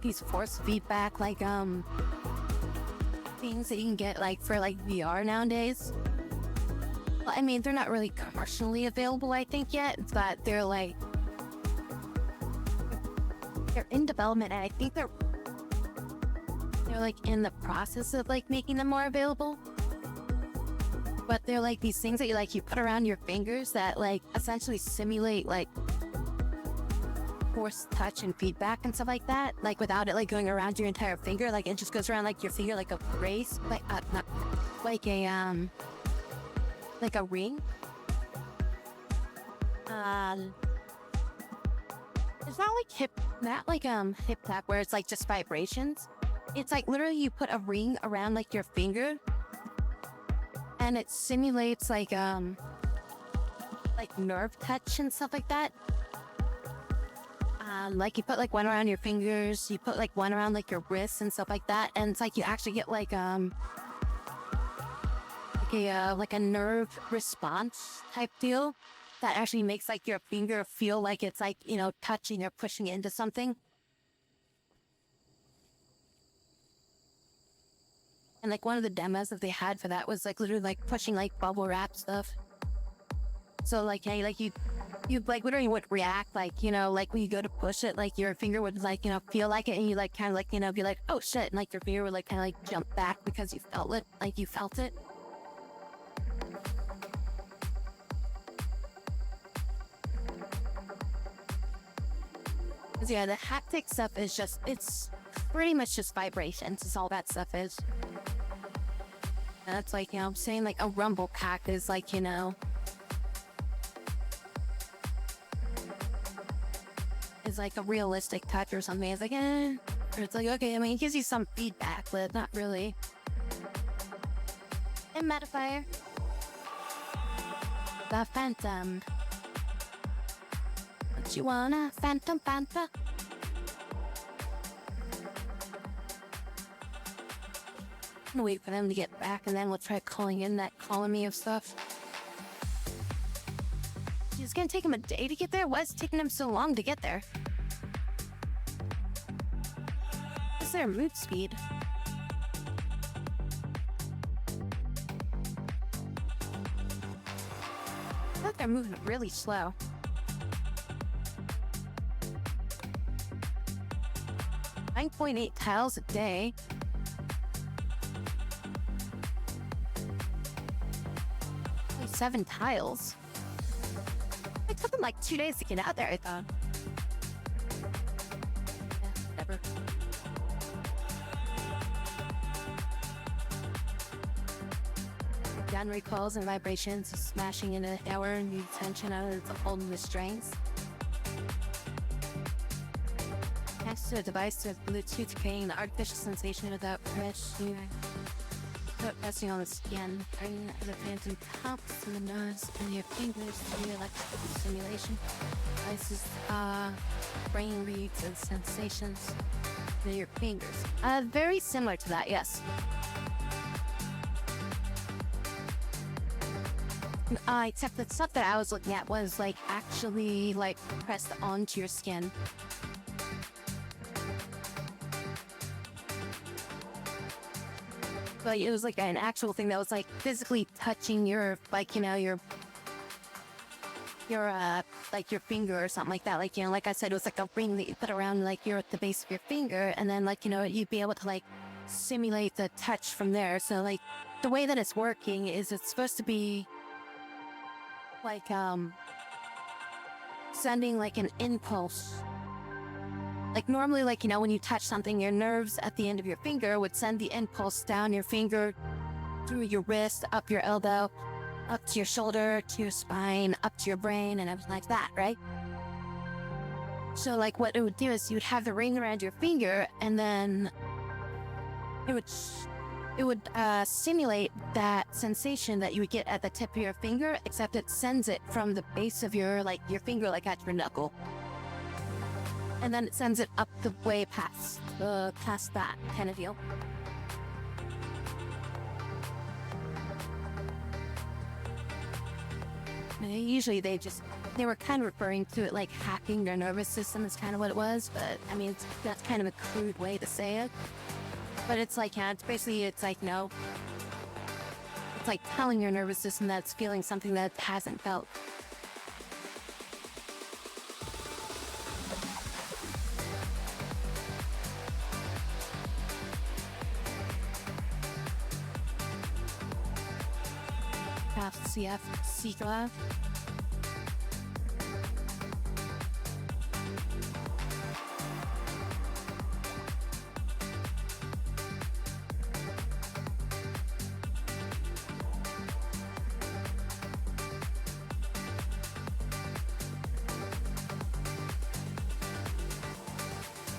these force feedback, like things that you can get like for like VR nowadays. Well, I mean, they're not really commercially available, I think, yet, but they're in development, and I think they're like in the process of like making them more available. But they're like these things that you put around your fingers that like essentially simulate like force touch and feedback and stuff like that, like without it like going around your entire finger. Like it just goes around like your finger like a brace, like not like a ring. It's not like hip tap where it's like just vibrations. It's like literally you put a ring around like your finger and it simulates like nerve touch and stuff like that. Like you put like one around your fingers, you put like one around like your wrists and stuff like that, and it's like you actually get like a nerve response type deal that actually makes like your finger feel like it's like, you know, touching or pushing into something. And like one of the demos that they had for that was like literally like pushing like bubble wrap stuff. So like, hey, like you like literally would react like, you know, like when you go to push it, like your finger would like, you know, feel like it, and you like kind of like, you know, be like, oh shit, and like your finger would like kind of like jump back because you felt it, like you felt it. Cause yeah, the haptic stuff is just, it's pretty much just vibrations is all that stuff is. And that's like, you know, I'm saying like a rumble pack is like, you know, is like a realistic touch or something. It's like, or it's like, okay, I mean, it gives you some feedback, but not really. And Metaphire. The Phantom. What you wanna, Phantom Panther? I'm gonna wait for them to get back, and then we'll try calling in that colony of stuff. It's gonna take him a day to get there? Why is it taking him so long to get there? What's their move speed? I thought they're moving really slow. .8 tiles a day. Only 7 tiles. It took them like 2 days to get out there, I thought. whatever. Gun recalls and vibrations, smashing in an hour and the tension out of holding the strings. Next to the device with Bluetooth creating the artificial sensation without pressure. Pressing on the skin, bringing the phantom pumps in the nose and your fingers through the electrical stimulation. Devices, brain reads and sensations through your fingers. Very similar to that, yes. Except the stuff that I was looking at was like actually like pressed onto your skin. But it was like an actual thing that was like physically touching your, like, you know, your like your finger or something like that. Like, you know, like I said, it was like a ring that you put around like you're at the base of your finger, and then like, you know, you'd be able to like simulate the touch from there. So like the way that it's working is it's supposed to be like sending like an impulse. Like normally, like, you know, when you touch something, your nerves at the end of your finger would send the impulse down your finger, through your wrist, up your elbow, up to your shoulder, to your spine, up to your brain, and everything like that, right? So like what it would do is you would have the ring around your finger, and then it would simulate that sensation that you would get at the tip of your finger, except it sends it from the base of your finger, like at your knuckle. And then it sends it up the way past that kind of deal. And usually they were kind of referring to it like hacking their nervous system is kind of what it was, but I mean, that's kind of a crude way to say it. But it's like, yeah, it's basically, it's like, no, it's like telling your nervous system that it's feeling something that it hasn't felt. CF C-Glove.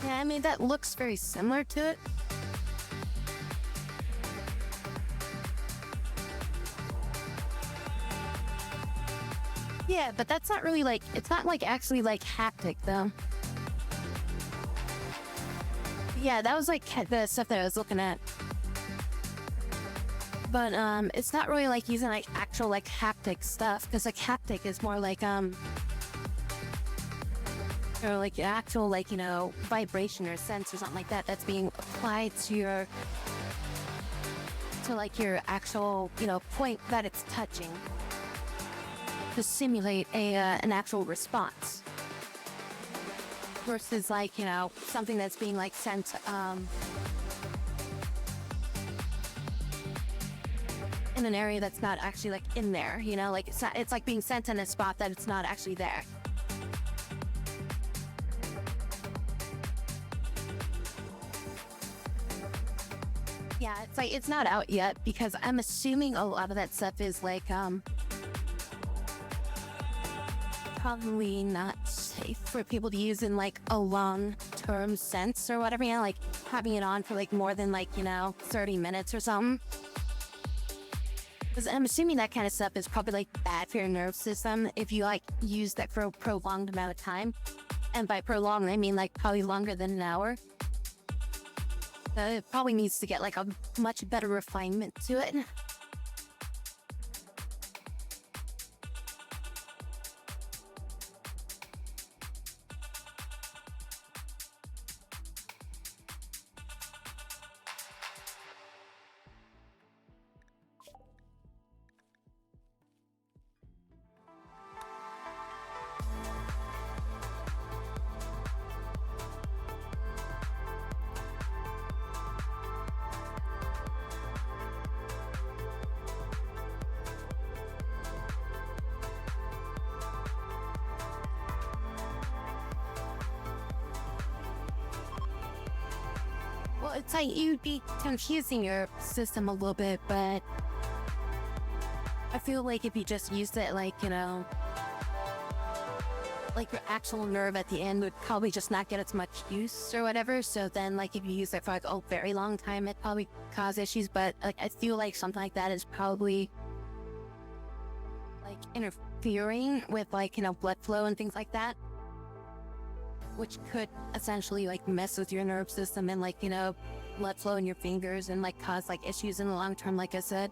Yeah, I mean, that looks very similar to it. Yeah, but that's not really like, it's not like actually like haptic though. Yeah, that was like the stuff that I was looking at. But it's not really like using like actual like haptic stuff, because like haptic is more like or like actual like, you know, vibration or sense or something like that that's being applied to your like your actual, you know, point that it's touching, to simulate an actual response, versus like, you know, something that's being like sent in an area that's not actually like in there, you know, like it's like being sent in a spot that it's not actually there. Yeah, it's like it's not out yet, because I'm assuming a lot of that stuff is like probably not safe for people to use in like a long-term sense or whatever, you know, like having it on for like more than like, you know, 30 minutes or something. Because I'm assuming that kind of stuff is probably like bad for your nerve system if you like use that for a prolonged amount of time. And by prolonged, I mean like probably longer than an hour. So it probably needs to get like a much better refinement to it. Well, it's like you'd be confusing your system a little bit, but I feel like if you just used it, like, you know, like your actual nerve at the end would probably just not get as much use or whatever. So then, like, if you use it for like a very long time, it probably cause issues. But like, I feel like something like that is probably like interfering with, like, you know, blood flow and things like that, which could essentially like mess with your nerve system and, like, you know, blood flow in your fingers and like cause like issues in the long term, like I said.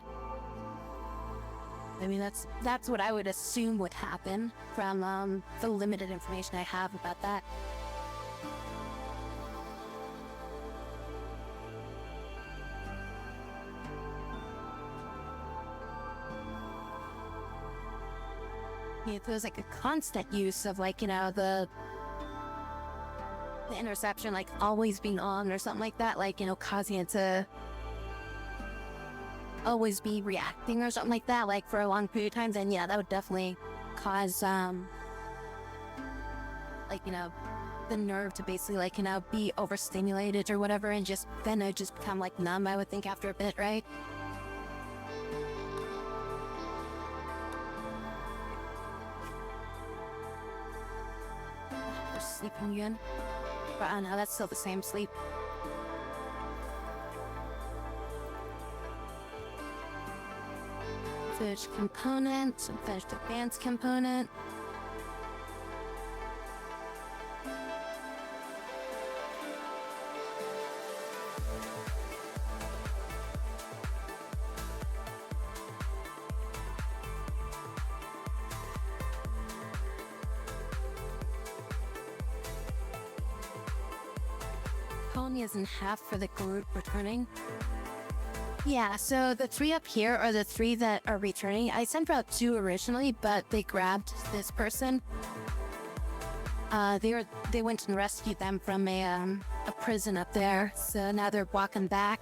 I mean, that's what I would assume would happen from the limited information I have about that. If there's like a constant use of, like, you know, the interception like always being on or something like that, like, you know, causing it to always be reacting or something like that, like for a long period of time, then yeah, that would definitely cause like, you know, the nerve to basically, like, you know, be overstimulated or whatever, and just then it just become like numb, I would think, after a bit, right? We're sleeping again, but I don't know, that's still the same sleep. Finished component, finished advanced component. Colony is in half for the group returning. Yeah, so the 3 up here are the 3 that are returning. I sent out 2 originally, but they grabbed this person. They went and rescued them from a prison up there. So now they're walking back.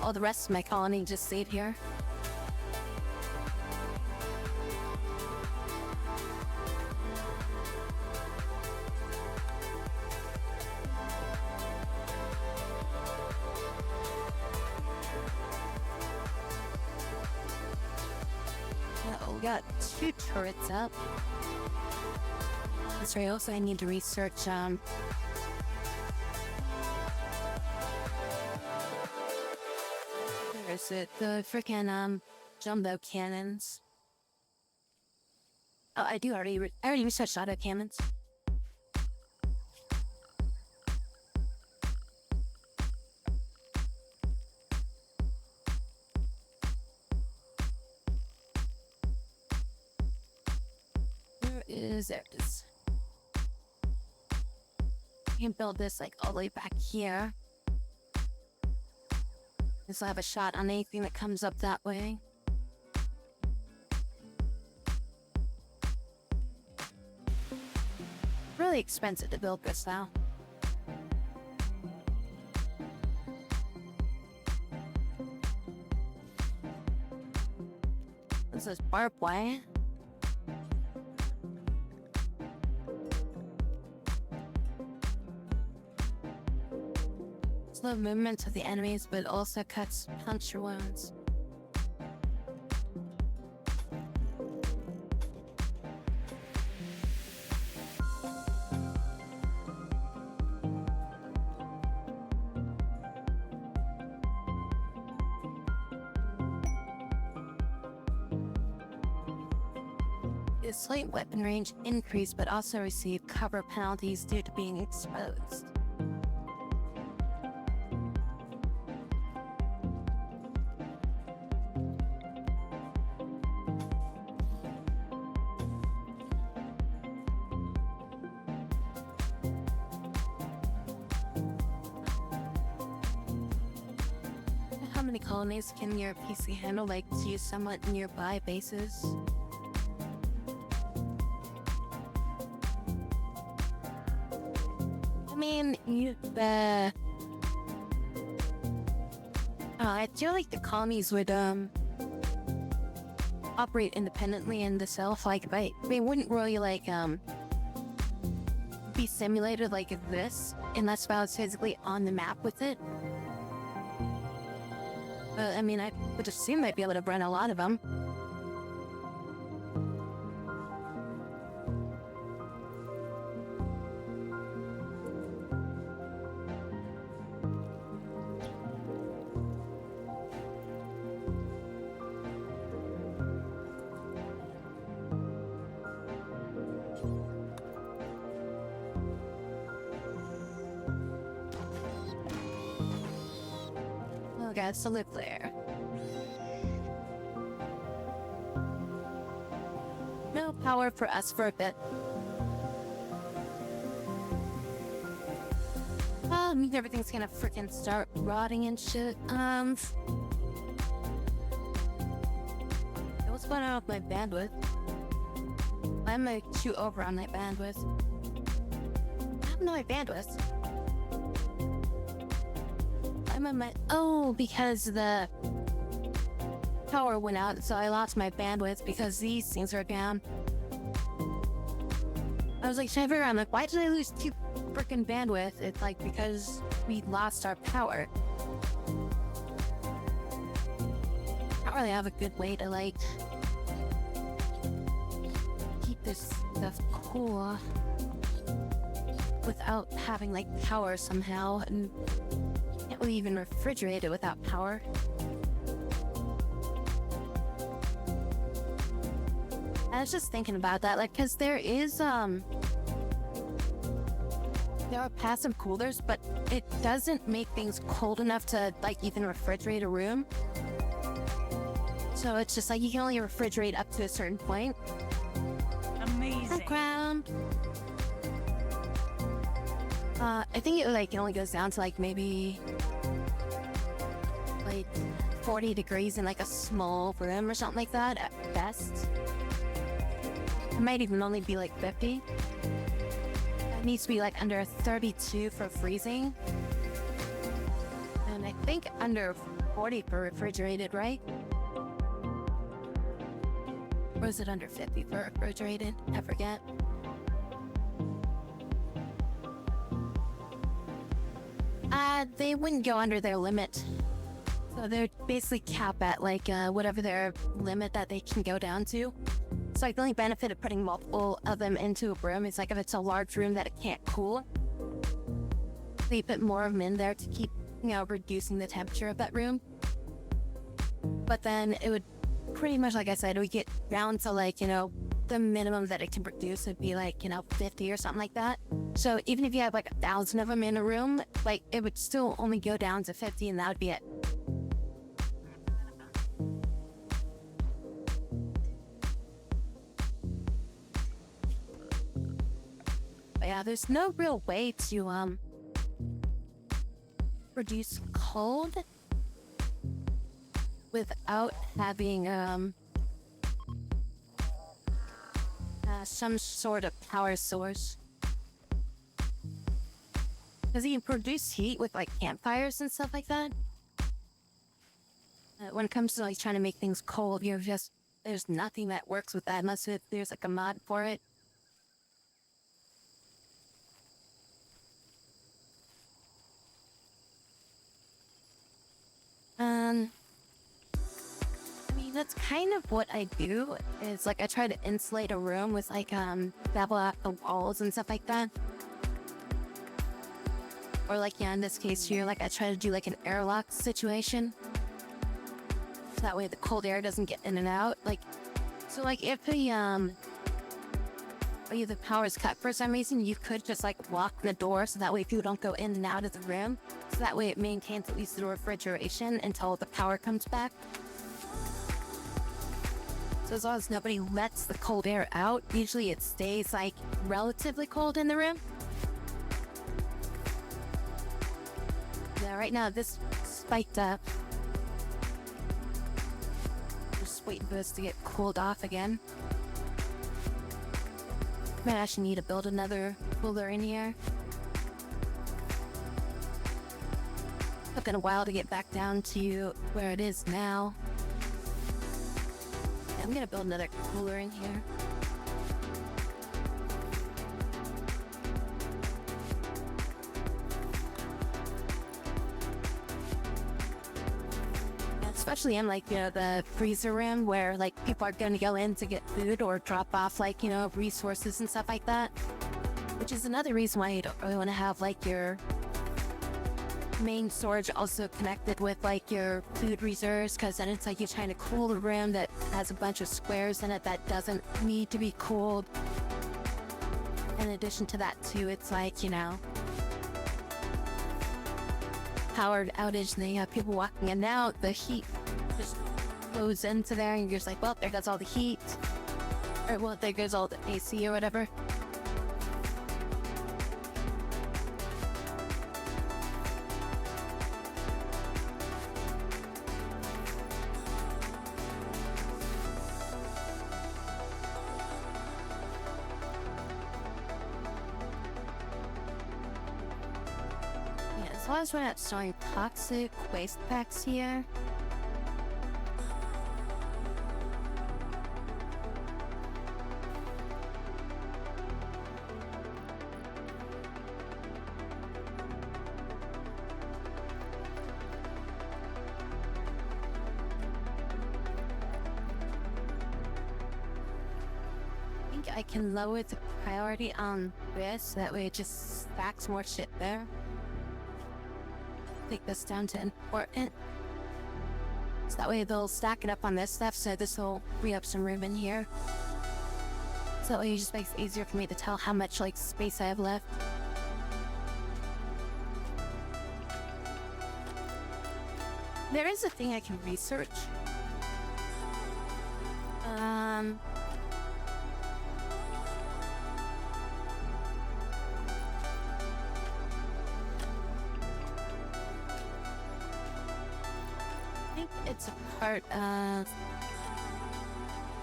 All the rest of my colony just stayed here. We got 2 turrets up. That's right, also I need to research, where is it? The frickin', jumbo cannons. Oh, I already researched auto cannons. There it is. You can build this like all the way back here. This will have a shot on anything that comes up that way. Really expensive to build this now. This is barbed wire. Slow movement of the enemies, but also cuts puncture wounds. The slight weapon range increased, but also received cover penalties due to being exposed. How many colonies can your PC handle, like, to use somewhat nearby bases? I mean, I feel like the colonies would, operate independently in the self, like, they wouldn't really, like, be simulated like this unless if I was physically on the map with it. But I mean, I would assume I'd be able to run a lot of them. Oh, God, to live there. No power for us for a bit. I mean, everything's gonna freaking start rotting and shit. What's going on with my bandwidth? Why am I too over on my bandwidth? I have no bandwidth. I'm on my... Oh, because the power went out, so I lost my bandwidth because these things are down. I was like, should I figure out, I'm like, why did I lose 2 freaking bandwidth? It's like, because we lost our power. I don't really have a good way to, like, keep this stuff cool without having, like, power somehow, and can't really even refrigerate it without power. I was just thinking about that, like, because there are passive coolers, but it doesn't make things cold enough to, like, even refrigerate a room. So it's just like you can only refrigerate up to a certain point. Amazing. Background. I think it like it only goes down to like maybe like 40 degrees in like a small room or something like that at best. It might even only be like 50. It needs to be like under 32 for freezing. And I think under 40 for refrigerated, right? Or is it under 50 for refrigerated? I forget. They wouldn't go under their limit. So they're basically capped at like whatever their limit that they can go down to. So like the only benefit of putting multiple of them into a room is like if it's a large room that it can't cool, so you put more of them in there to keep, you know, reducing the temperature of that room. But then it would pretty much, like I said, it would get down to like, you know, the minimum that it can produce would be like, you know, 50 or something like that. So even if you have like 1,000 of them in a room, like it would still only go down to 50 and that would be it. But yeah, there's no real way to produce cold without having some sort of power source. Because you can produce heat with like campfires and stuff like that. When it comes to like trying to make things cold, you know, just there's nothing that works with that unless there's like a mod for it. I mean, that's kind of what I do, is like I try to insulate a room with like bevel out the walls and stuff like that. Or like, yeah, in this case here, like I try to do like an airlock situation. So that way the cold air doesn't get in and out. Like, so like if the power is cut for some reason, you could just like lock the door so that way people don't go in and out of the room. So that way it maintains at least the refrigeration until the power comes back. So as long as nobody lets the cold air out, usually it stays like relatively cold in the room. Yeah, right now this spiked up. Just waiting for this to get cooled off again. Might actually need to build another cooler in here. Took it a while to get back down to where it is now. Yeah, I'm gonna build another cooler in here. especially in like, you know, the freezer room where like people are gonna go in to get food or drop off like, you know, resources and stuff like that. Which is another reason why you don't really want to have like your main storage also connected with like your food reserves, because then it's like you're trying to cool the room that has a bunch of squares in it that doesn't need to be cooled. In addition to that too, it's like, you know, power outage and then you have people walking in and out, the heat just goes into there and you're just like, well, there goes all the heat, or well, there goes all the AC or whatever. As long as we're not storing toxic waste packs here. I think I can lower the priority on this, so that way it just stacks more shit there. Take this down to important. So that way they'll stack it up on this stuff, so this will free up some room in here. So that way it just makes it easier for me to tell how much like space I have left. There is a thing I can research. I think it's a part of,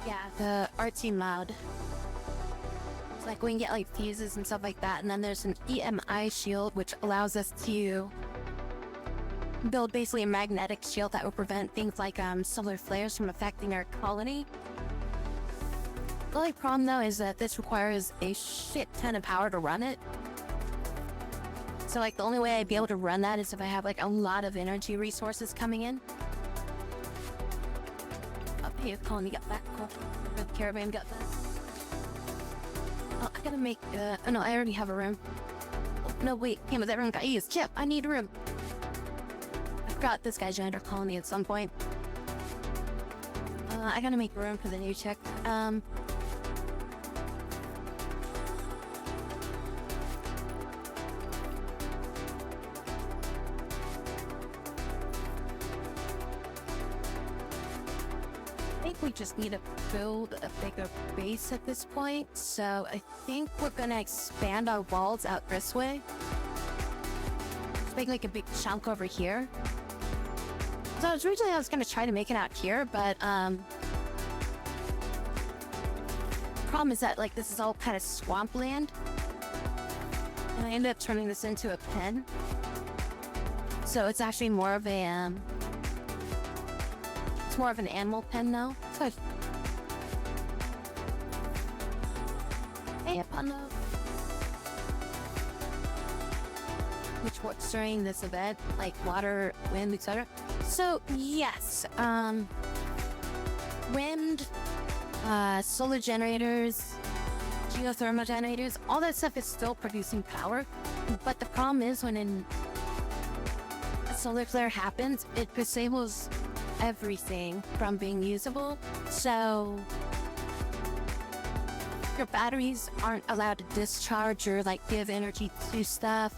yeah, the artsy mod. It's like we can get like fuses and stuff like that, and then there's an EMI shield which allows us to build basically a magnetic shield that will prevent things like solar flares from affecting our colony. The only problem though is that this requires a shit ton of power to run it. So like the only way I'd be able to run that is if I have like a lot of energy resources coming in. Hey, the colony got back. Cool. Or the caravan got back. Oh, I gotta make, oh no, I already have a room. Oh, no, wait, damn it, that room got used. Chip, I need a room. I forgot this guy joined our colony at some point. I gotta make room for the new chick. I think we just need to build a bigger base at this point, so I think we're gonna expand our walls out this way. Let's make like a big chunk over here. So originally I was gonna try to make it out here, but problem is that like this is all kind of swampland, and I ended up turning this into a pen. So it's actually more of a it's more of an animal pen now. So hey, Panda. Which works during this event, like water, wind, etc. So yes, wind, solar generators, geothermal generators, all that stuff is still producing power. But the problem is when a solar flare happens, it disables everything from being usable. So your batteries aren't allowed to discharge or like give energy to stuff.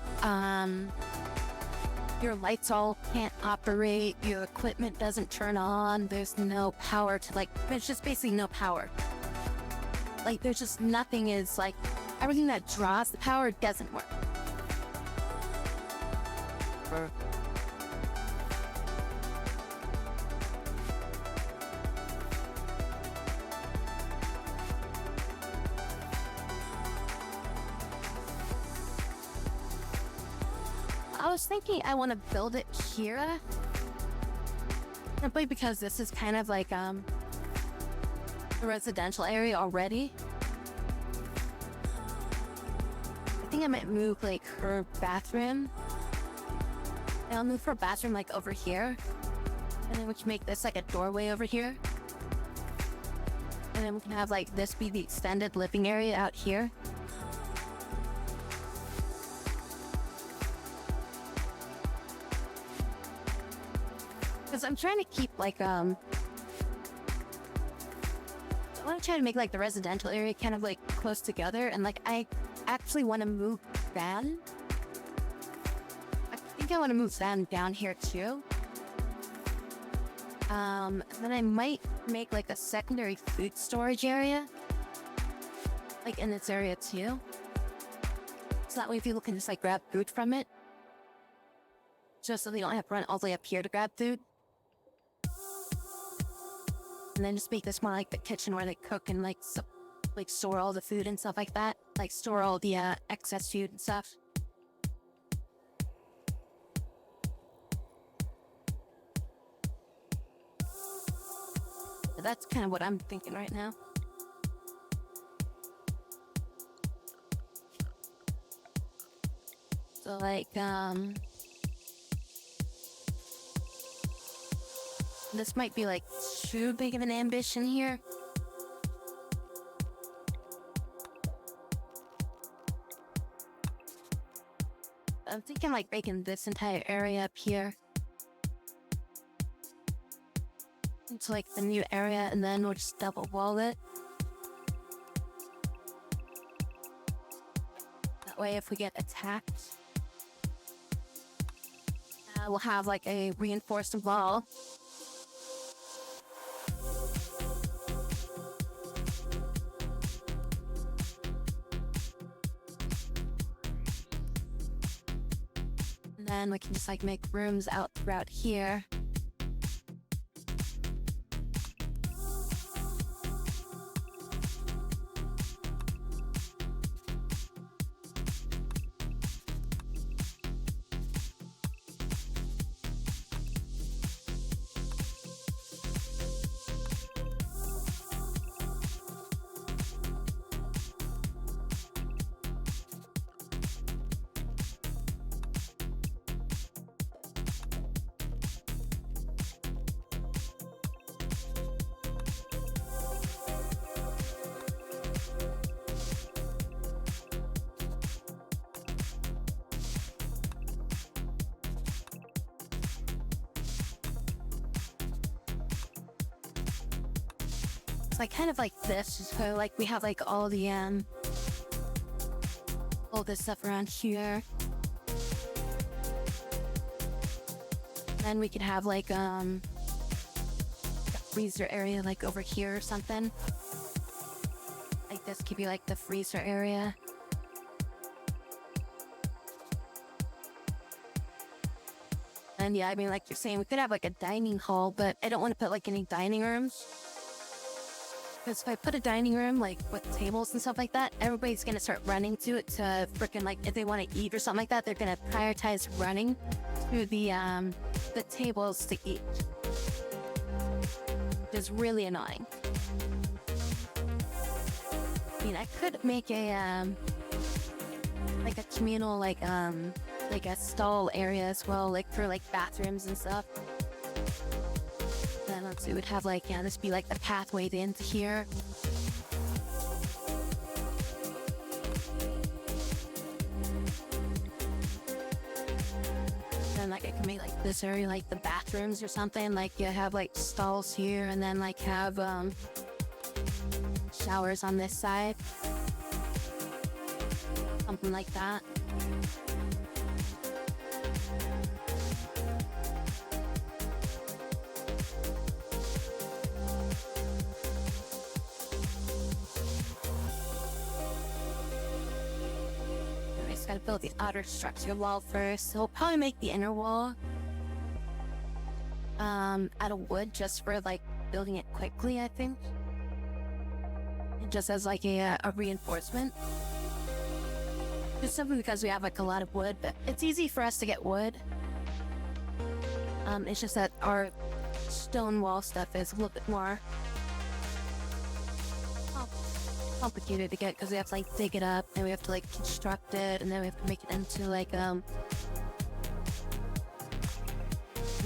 Your lights all can't operate, your equipment doesn't turn on, there's no power to like, there's just basically no power. Like there's just nothing, is like everything that draws the power doesn't work. I was thinking I want to build it here, simply because this is kind of like a residential area already. I think I might move like her bathroom. And I'll move her bathroom like over here. And then we can make this like a doorway over here. And then we can have like this be the extended living area out here. Because I'm trying to keep like I want to try to make like the residential area kind of like close together, and like I actually want to move Van. I think I want to move Van down here too. Then I might make like a secondary food storage area, like in this area too. So that way people can just like grab food from it. Just so they don't have to run all the way up here to grab food. And then just make this more like the kitchen where they cook and like store all the food and stuff like that. Like store all the excess food and stuff. But that's kind of what I'm thinking right now. So like this might be like too big of an ambition here. I'm thinking like making this entire area up here into like the new area, and then we'll just double wall it. That way if we get attacked, we'll have like a reinforced wall. And then we can just like make rooms out throughout here. It's like kind of like this, just kind of like we have like all the all this stuff around here. Then we could have like a freezer area like over here or something. Like this could be like the freezer area. And yeah, I mean, like you're saying, we could have like a dining hall, but I don't want to put like any dining rooms. Because if I put a dining room, like with tables and stuff like that, everybody's going to start running to it to frickin' like, if they want to eat or something like that, they're going to prioritize running to the tables to eat. Which is really annoying. I mean, I could make a, like a communal, like a stall area as well, like for like bathrooms and stuff. Then let's see, we'd have like, yeah, this be like the pathway into here. Then like I can make like this area like the bathrooms or something. Like you have like stalls here, and then like have showers on this side. Something like that. Gotta build the outer structure wall first. So we'll probably make the inner wall out of wood just for like building it quickly, I think. Just as like a reinforcement. Just simply because we have like a lot of wood, but it's easy for us to get wood. It's just that our stone wall stuff is a little bit more complicated to get, because we have to like dig it up and we have to like construct it, and then we have to make it into like an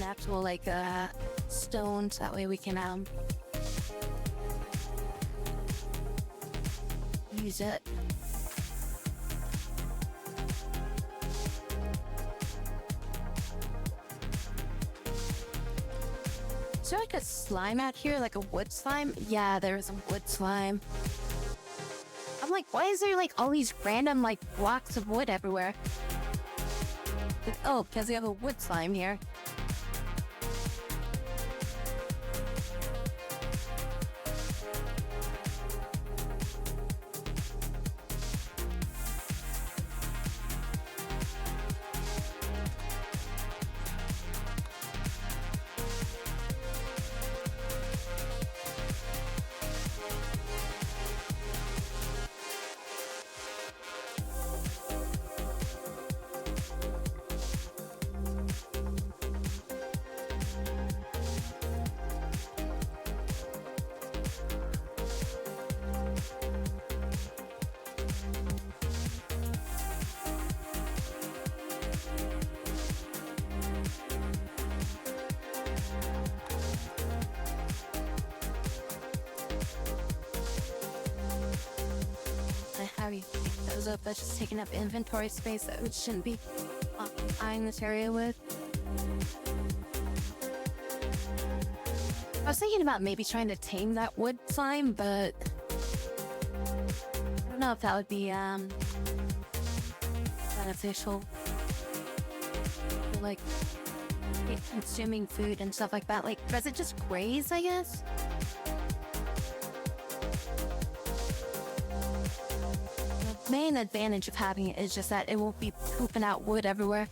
actual like stones. That way we can use it. Is there like a slime out here, like a wood slime? Yeah, there is a wood slime. I'm like, why is there like all these random like blocks of wood everywhere? Oh, because we have a wood slime here. How you pick those up? That's just taking up inventory space that we shouldn't be occupying this area with. I was thinking about maybe trying to tame that wood slime, but I don't know if that would be beneficial. Like consuming food and stuff like that. Like, does it just graze, I guess? The main advantage of having it is just that it won't be pooping out wood everywhere.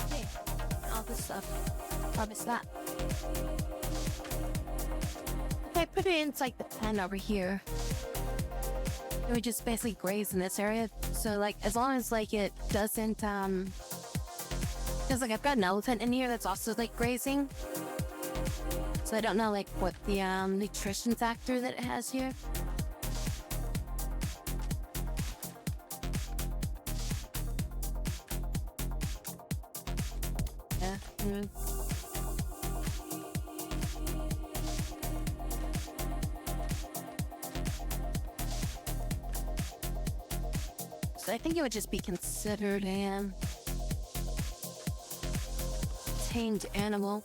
Okay, all this stuff. Harvest that. Okay, put it inside the pen over here. It would just basically graze in this area. So like, as long as like it doesn't, because like I've got an elephant in here that's also like grazing. So I don't know like what the nutrition factor that it has here. Yeah. So I think it would just be considered an tamed animal.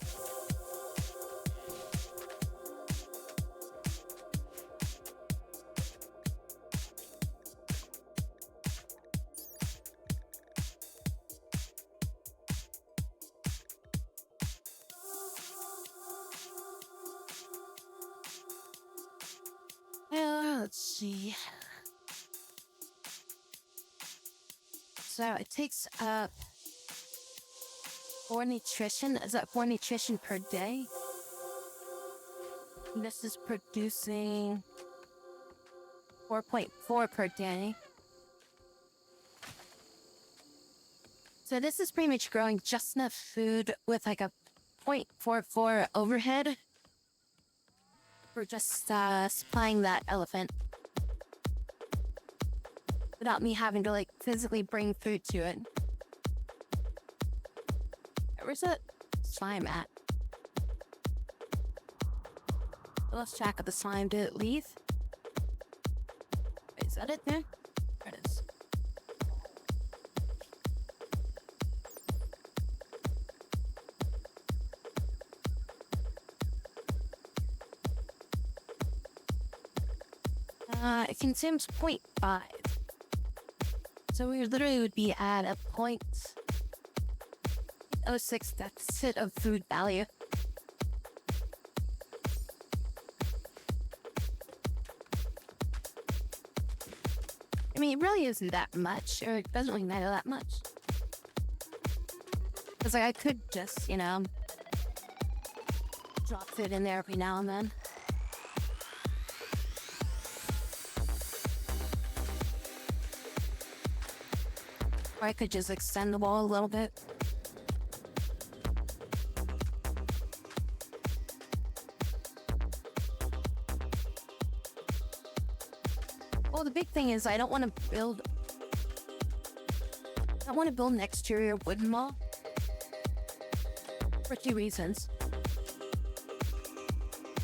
Let's see. So it takes up 4 nutrition. Is that 4 nutrition per day? And this is producing 4.4 per day. So this is pretty much growing just enough food with like a 0.44 overhead for just supplying that elephant without me having to like physically bring food to it. Where's that slime at? I lost track of the slime. Did it leave? Wait, is that it there? There it is. It consumes 0.5. So we literally would be at a 0.06 deficit of food value. I mean, it really isn't that much, or it doesn't really matter that much. Because like, I could just, you know, drop food in there every now and then. Or I could just extend the wall a little bit. Well, the big thing is I don't want to build an exterior wooden wall for two reasons.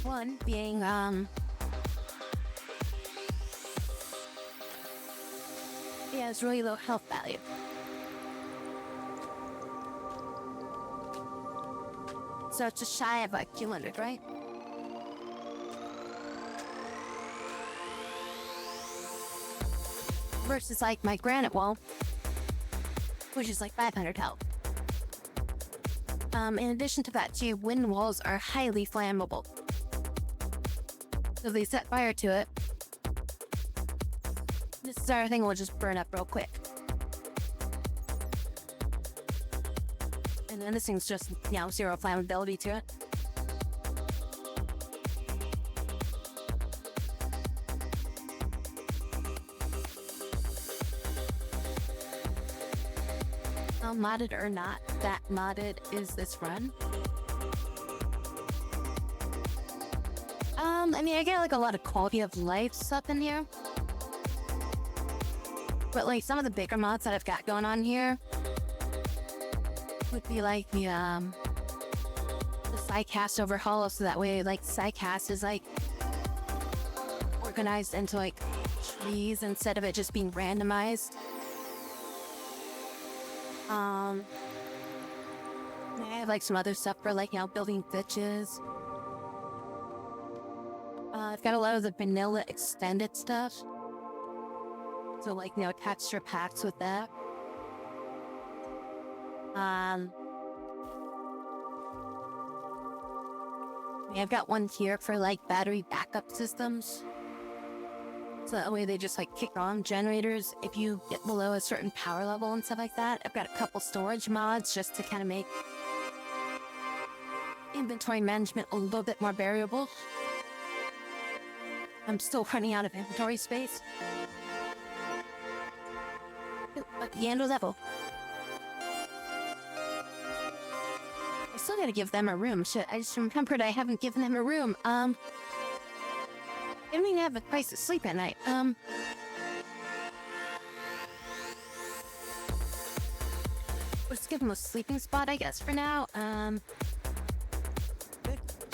One being, it has really low health value. So it's just shy of like 200, right? Versus like my granite wall, which is like 500 health. In addition to that too, wooden walls are highly flammable. So if they set fire to it, this entire thing will just burn up real quick. And then this thing's just, zero flammability to it. Modded or not, that modded is this run. I get like a lot of quality of life stuff in here. But like some of the bigger mods that I've got going on here would be like the Psycast overhaul, so that way like Psycast is like organized into like trees instead of it just being randomized. I have like some other stuff for like, building bitches. I've got a lot of the vanilla extended stuff. So like, texture packs with that. I've got one here for like battery backup systems. So that way they just like kick on generators if you get below a certain power level and stuff like that. I've got a couple storage mods just to kind of make inventory management a little bit more variable. I'm still running out of inventory space. At the end of level. I still gotta give them a room. Shit, I just remembered I haven't given them a room. I don't even have a place to sleep at night. Let's give them a sleeping spot, I guess, for now.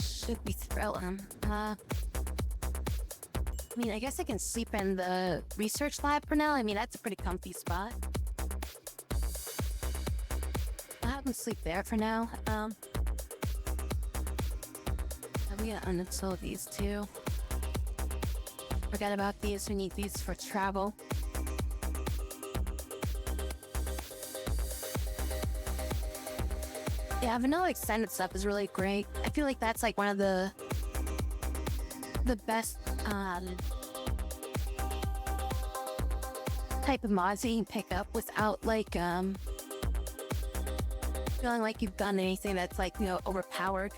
Should we throw them? I guess I can sleep in the research lab for now. That's a pretty comfy spot. I'll have them sleep there for now. We gotta uninstall these too. Forgot about these. We need these for travel. Yeah, vanilla extended stuff is really great. I feel like that's like one of the best type of mods that you can pick up without like feeling like you've done anything that's like overpowered.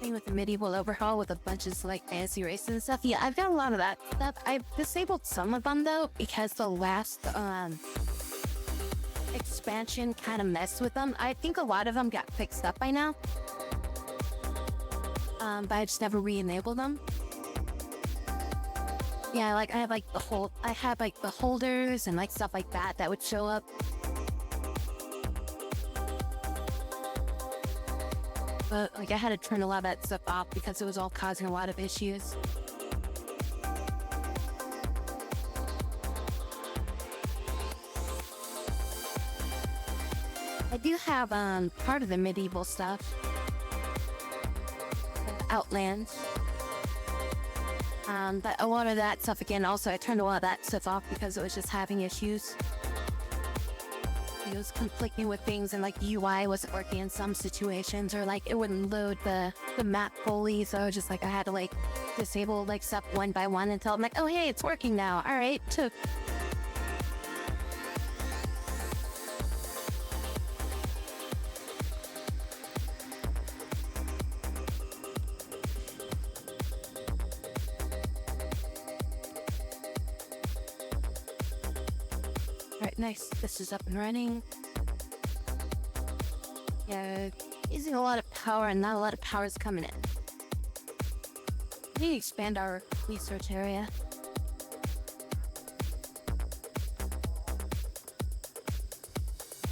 Same with the medieval overhaul with a bunch of like fancy races and stuff. Yeah, I've got a lot of that stuff. I've disabled some of them though because the last expansion kind of messed with them. I think a lot of them got fixed up by now. But I just never re-enabled them. Yeah, like I have like the holders and like stuff like that would show up. But like I had to turn a lot of that stuff off because it was all causing a lot of issues. I do have part of the medieval stuff. Outlands. But a lot of that stuff again, also I turned a lot of that stuff off because it was just having issues. It was conflicting with things and like UI wasn't working in some situations, or like it wouldn't load the map fully, so I was just like I had to like disable like stuff one by one until I'm like, oh hey, it's working now. Alright. Alright, nice. This is up and running. Yeah, using a lot of power and not a lot of power is coming in. We need to expand our research area.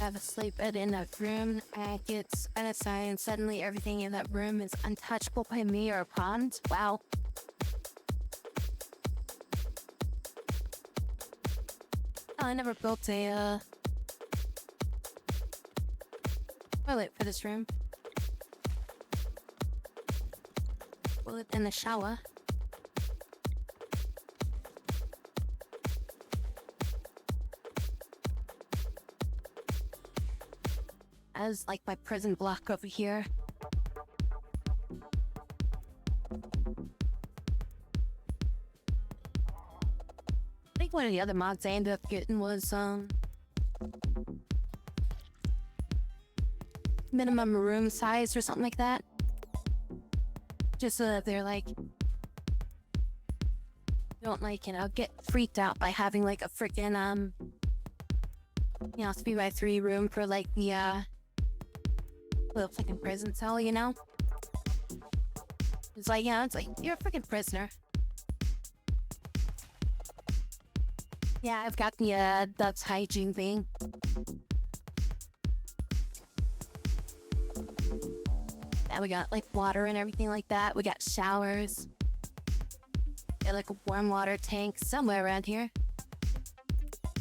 Have a sleep bed in that room, and gets unassigned, and suddenly everything in that room is untouchable by me or Pond. Wow. I never built a toilet for this room. Toilet in the shower. As like my prison block over here. I think one of the other mods I ended up getting was minimum room size or something like that. Just so that they're like don't like, you know, get freaked out by having like a freaking 3x3 room for like the little fucking prison cell, you know? It's like, yeah, it's like, you're a freaking prisoner. Yeah, I've got the Dutch hygiene thing. And we got like water and everything like that. We got showers. Got like a warm water tank somewhere around here.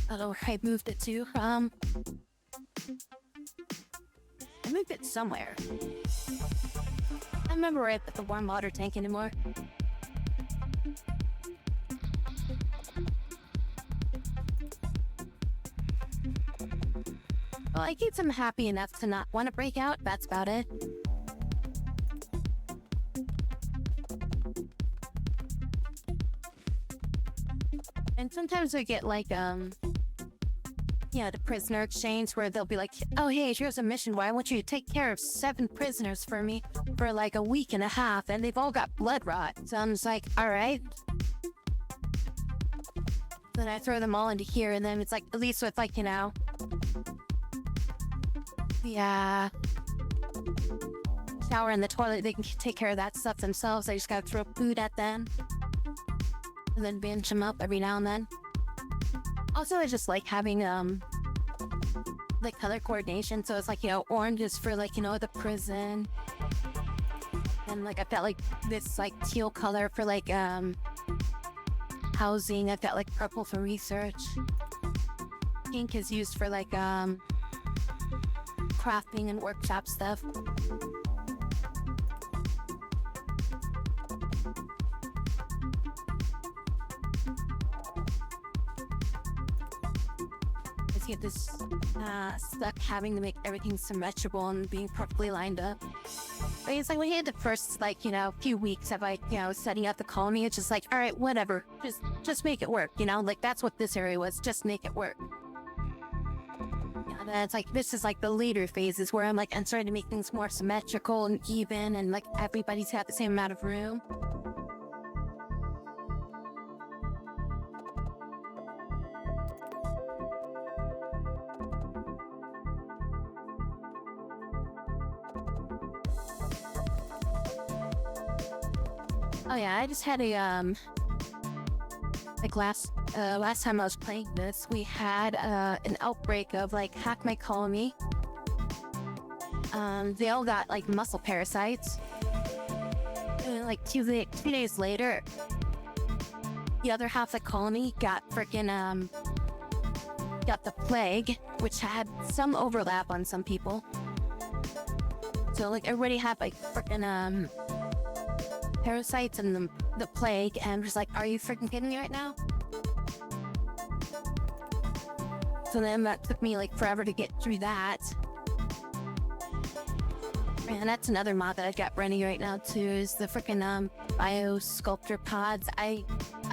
I don't know where I moved it to. I moved it somewhere. I don't remember where I put the warm water tank anymore. Well, I keep them happy enough to not want to break out. That's about it. And sometimes we get like, the prisoner exchange where they'll be like, oh, hey, here's a mission where I want you to take care of 7 prisoners for me for like a week and a half, and they've all got blood rot. So I'm just like, all right. Then I throw them all into here, and then it's like, at least with like, the shower and the toilet, they can take care of that stuff themselves. I just gotta throw food at them. And then binge them up every now and then. Also, I just like having like color coordination. So it's like, orange is for like, the prison. And like I felt like this like teal color for like housing. I felt like purple for research. Pink is used for like crafting and workshop stuff. Get this stuck having to make everything symmetrical and being perfectly lined up. But it's like when you had the first few weeks of like setting up the colony, it's just like, all right, whatever, just make it work, like that's what this area was, just make it work. And then it's like this is like the later phases where I'm starting to make things more symmetrical and even, and like everybody's had the same amount of room. Oh yeah, I just had a last time I was playing this, we had an outbreak of like Hack My Colony. They all got like muscle parasites. And like two days later, the other half of the colony got frickin' got the plague, which had some overlap on some people. So like everybody had like frickin' parasites and the plague, and I'm just like, are you freaking kidding me right now? So then that took me like forever to get through that. And that's another mod that I've got running right now too, is the freaking bio sculptor pods. I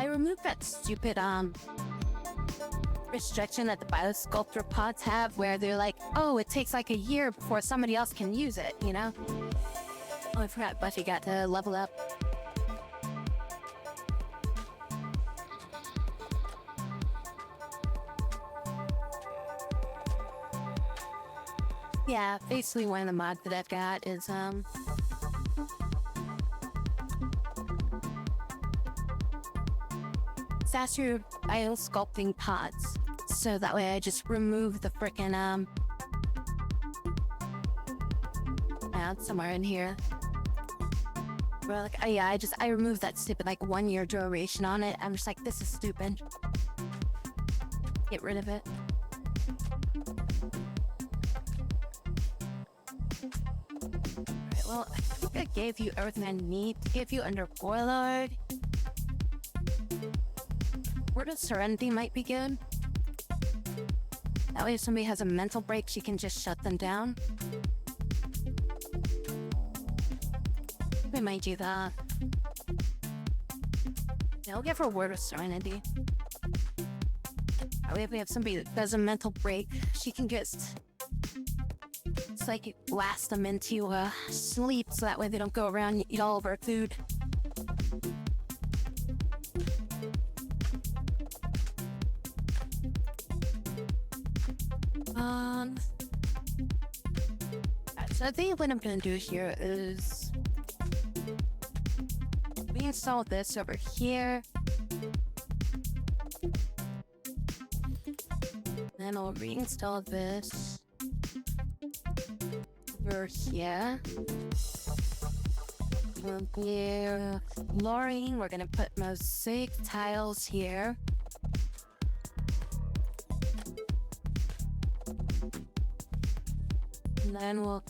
removed that stupid restriction that the bio sculptor pods have where they're like, oh, it takes like a year before somebody else can use it, Oh, I forgot Buffy got to level up. Yeah, basically one of the mods that I've got is Sassy bio sculpting pods. So that way I just remove the frickin' somewhere in here. Where like, I removed that stupid like 1 year duration on it. I'm just like, this is stupid. Get rid of it. Alright, well, I think I gave you everything I need to give you under Warlord. Word of Serenity might be good. That way if somebody has a mental break, she can just shut them down. We might do that. Yeah, I'll give her Word of Serenity. That way if we have somebody that does a mental break, she can just... It's like blast them into sleep so that way they don't go around and eat all of our food. So I think what I'm gonna do here is reinstall this over here. Then I'll reinstall this over here. Here, flooring. We're gonna put mosaic tiles here. And then we'll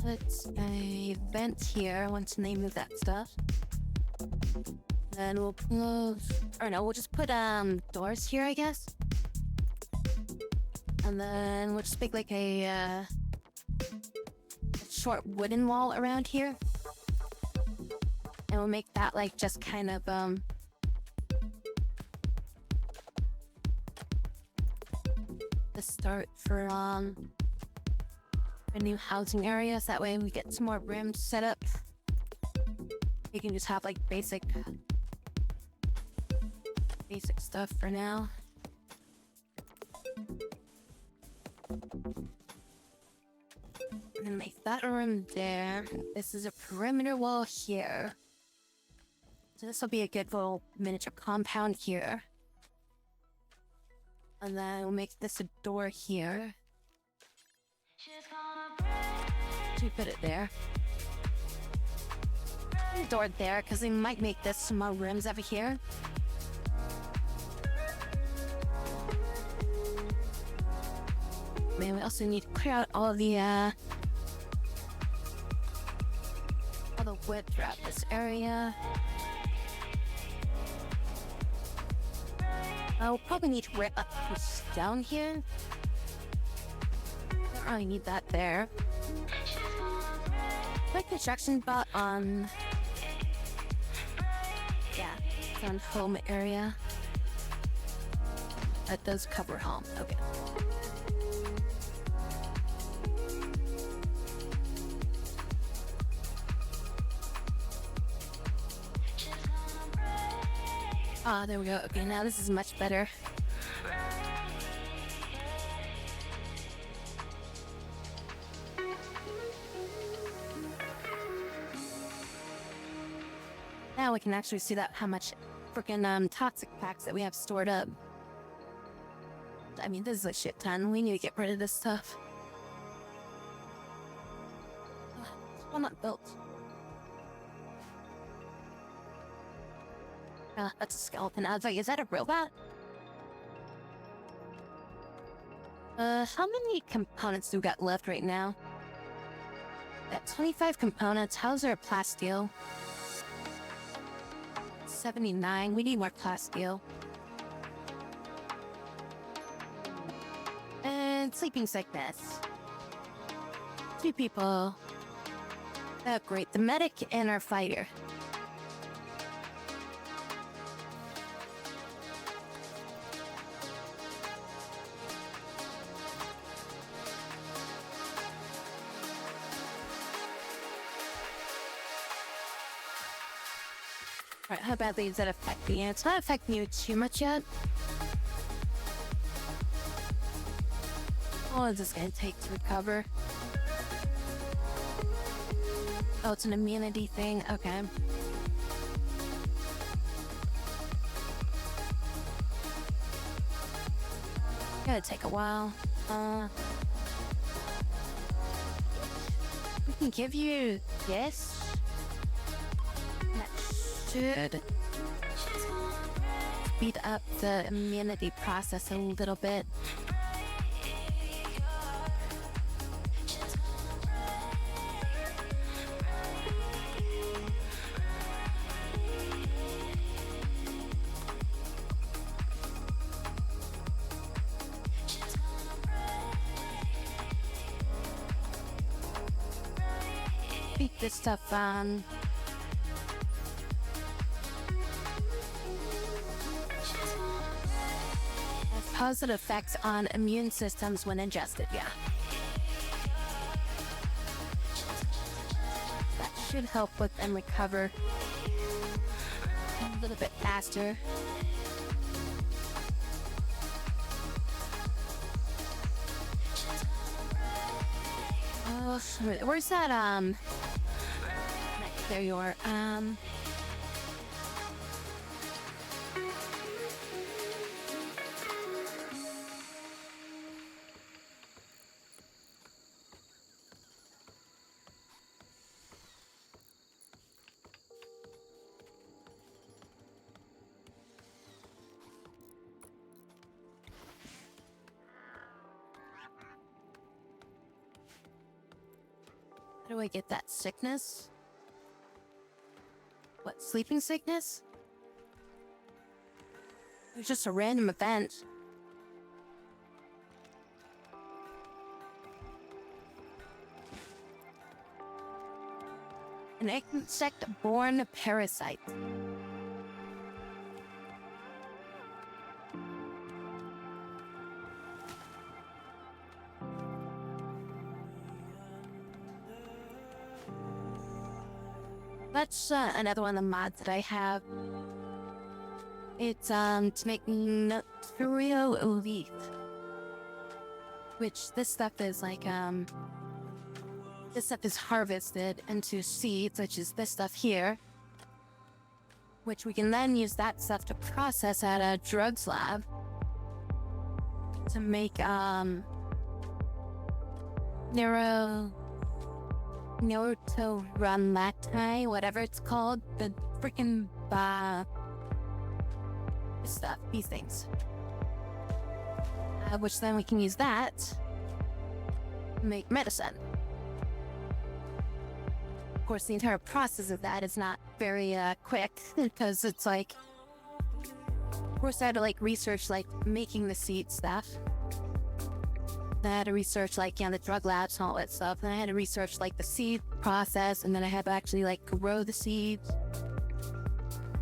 put a vent here once they move that stuff. Then we'll close, or no, we'll just put doors here, I guess. And then we'll just make like a short wooden wall around here. And we'll make that like just kind of the start for a new housing area, so that way we get some more rooms set up. You can just have like basic stuff for now. And then make that room there. This is a perimeter wall here. So this will be a good little miniature compound here. And then we'll make this a door here. To put it there. A door there, because we might make this some more rooms over here. Man, we also need to clear out all the wood throughout this area. We'll probably need to rip up this down here. Don't really need that there. Quick construction bot on... Yeah, it's on home area. That does cover home, okay. Ah, there we go. Okay, now this is much better. Now we can actually see that how much freaking toxic packs that we have stored up. I mean, this is a shit ton. We need to get rid of this stuff. Well, not built. That's a skeleton. I was like, is that a robot? How many components do we got left right now? Got 25 components. How's our plasteel? 79. We need more plasteel. And sleeping sickness. 2 people. Oh, great. The medic and our fighter. Alright, how badly does that affect me? It's not affecting you too much yet. How long is this gonna take to recover? Oh, it's an immunity thing? Okay. Gonna take a while. We can give you this. That should speed up the immunity process a little bit. Keep this stuff on. Has positive effects on immune systems when ingested, yeah. That should help with them recover a little bit faster. Oh, where's that, there you are, how do I get that sickness? What, sleeping sickness? It was just a random event. An insect-borne parasite. That's another one of the mods that I have. It's to make Nutrio Elite. Which this stuff is like this stuff is harvested into seeds, which is this stuff here. Which we can then use that stuff to process at a drugs lab to make Neurotoramati, whatever it's called, the freaking stuff, these things. Which then we can use that to make medicine. Of course, the entire process of that is not very quick because it's like, of course, I had to like research like making the seed stuff. I had to research like, the drug labs and all that stuff. And I had to research like the seed process, and then I had to actually like grow the seeds.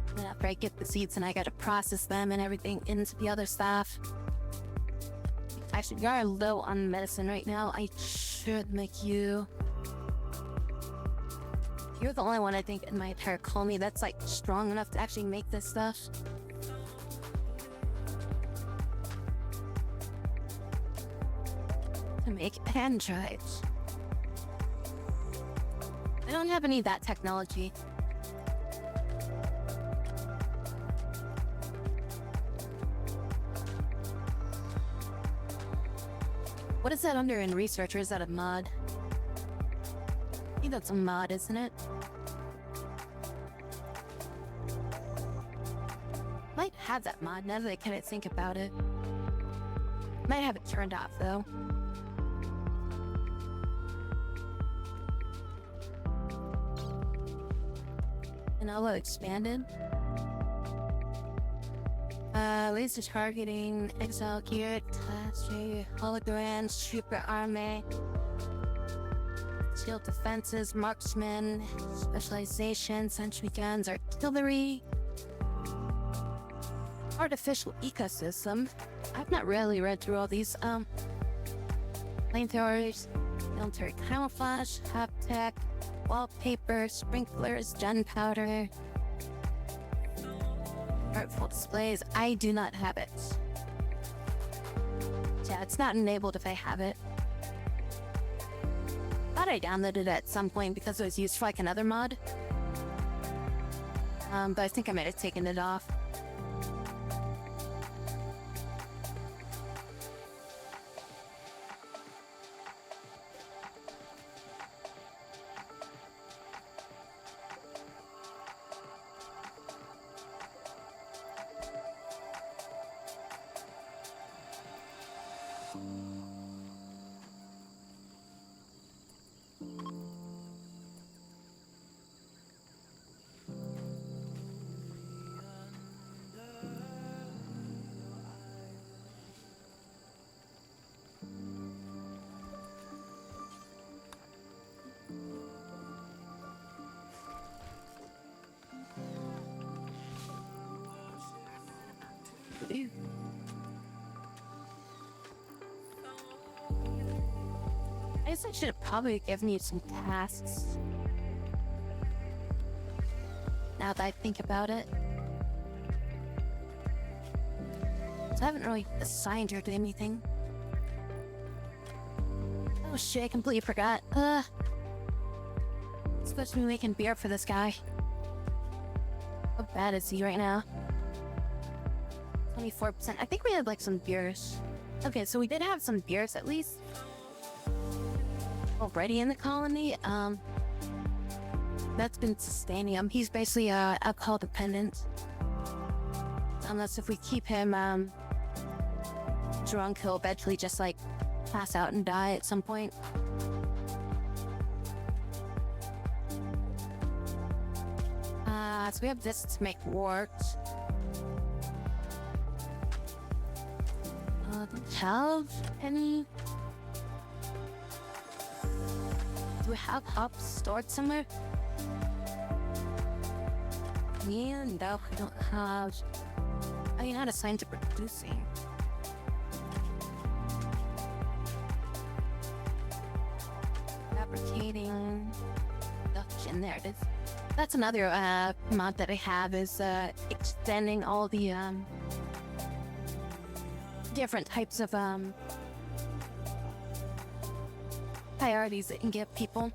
And then after I get the seeds, and I got to process them and everything into the other stuff. Actually, you are low on medicine right now. I should make you. You're the only one I think in my entire colony that's like strong enough to actually make this stuff. To make androids. I don't have any of that technology. What is that under in research, or is that a mod? I think that's a mod, isn't it? Might have that mod now that I kind of think about it. Might have it turned off though. And although expanded. Laser targeting, exile gear, Task, holograms, super army, shield defenses, marksman, specialization, sentry guns, artillery, artificial ecosystem. I've not really read through all these. Flamethrowers, military camouflage, haptech, wallpaper, sprinklers, gunpowder, artful displays. I do not have it. Yeah, it's not enabled if I have it. Thought I downloaded it at some point because it was used for like another mod. But I think I might have taken it off. guess I should have probably given you some tasks. Now that I think about it. So I haven't really assigned her to anything. Oh shit, I completely forgot. I'm supposed to be making beer for this guy. How bad is he right now? 24%. I think we had like some beers. Okay, so we did have some beers at least. Already in the colony. That's been sustaining him. He's basically alcohol dependent. Unless if we keep him drunk, he'll eventually just like pass out and die at some point. So we have this to make warts. Do we have any? Do we have hops stored somewhere? Yeah, no, we don't have. Oh, you're not assigned to producing. Fabricating. Production, there it is. That's another mod that I have is extending all the different types of priorities that you can give people.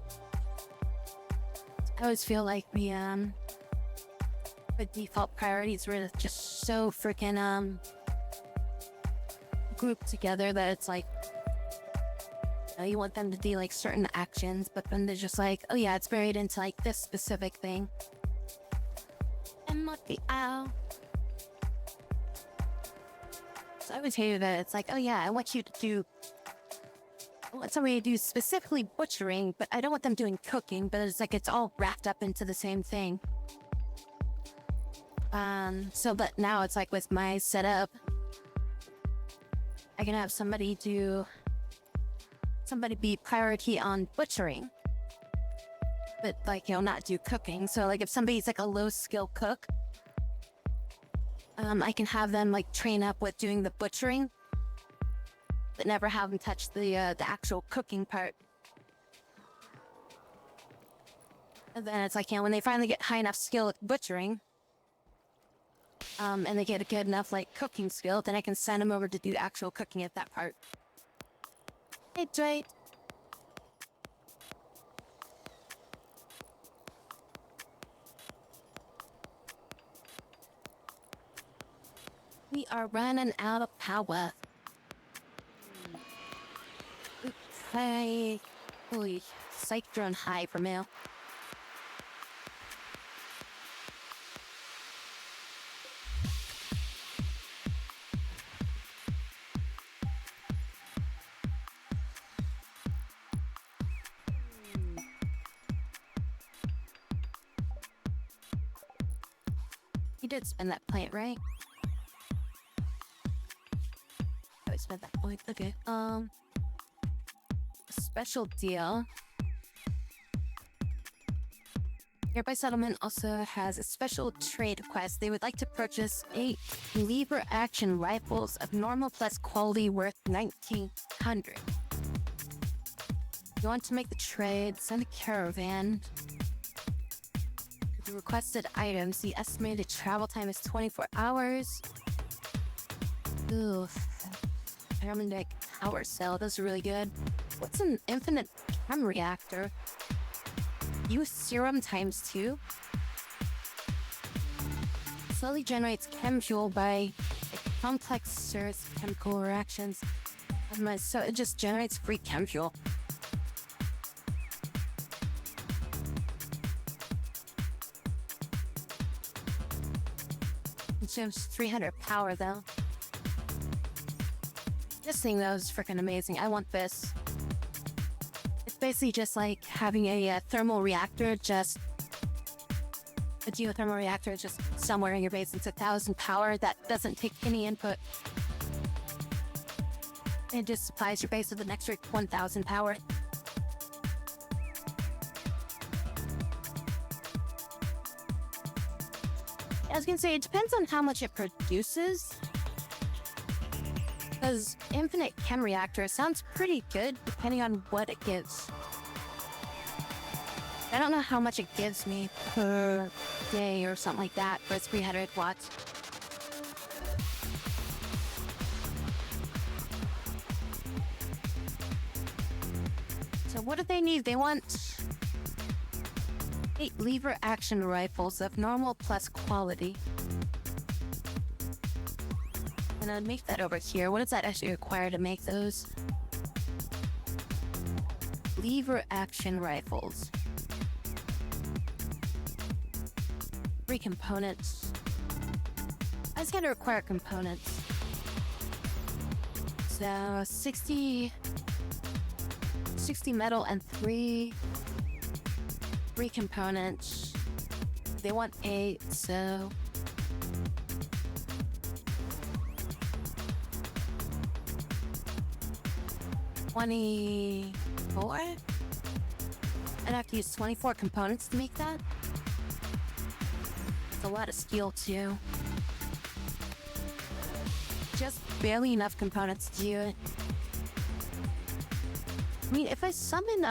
I always feel like the default priorities were just so freaking grouped together that it's like, you know, you want them to do like certain actions, but then they're just like, oh yeah, it's buried into like this specific thing. And not the ow. So I would tell you that it's like, oh yeah, I want somebody to do specifically butchering, but I don't want them doing cooking, but it's like it's all wrapped up into the same thing. But now it's like with my setup, I can have somebody be priority on butchering, but like, you know, not do cooking. So like if somebody's like a low skill cook, I can have them like train up with doing the butchering, but never have them touch the actual cooking part. And then it's like, you know, when they finally get high enough skill at butchering, and they get a good enough like cooking skill, then I can send them over to do actual cooking at that part. Hey, Dwight. We are running out of power. Hey, holy psych drone high for mail. You did spend that plant, right? I would spend that point. Okay. Special deal. Nearby Settlement also has a special trade request. They would like to purchase 8 lever action rifles of normal plus quality worth 1,900. You want to make the trade, send a caravan. The requested items, the estimated travel time is 24 hours. Oof. Paramedic power cell, that's really good. What's an infinite chem reactor? Use serum ×2. Slowly generates chem fuel by a complex series of chemical reactions. So it just generates free chem fuel. Consumes 300 power though. This thing though is freaking amazing. I want this. It's basically just like having a thermal reactor, just a geothermal reactor just somewhere in your base. It's 1,000 power that doesn't take any input. It just supplies your base with an extra 1,000 power. I was gonna say, it depends on how much it produces. Because infinite chem reactor sounds pretty good depending on what it gives. I don't know how much it gives me per day or something like that, but it's 300 watts. So what do they need? They want 8 lever action rifles of normal plus quality. And I'd make that over here. What does that actually require to make those? Lever action rifles. 3 components. I just gotta require components. So 60 metal and 3 components. They want 8, so 24? I'd have to use 24 components to make that. It's a lot of steel too. Just barely enough components to do it. I mean, if I summon,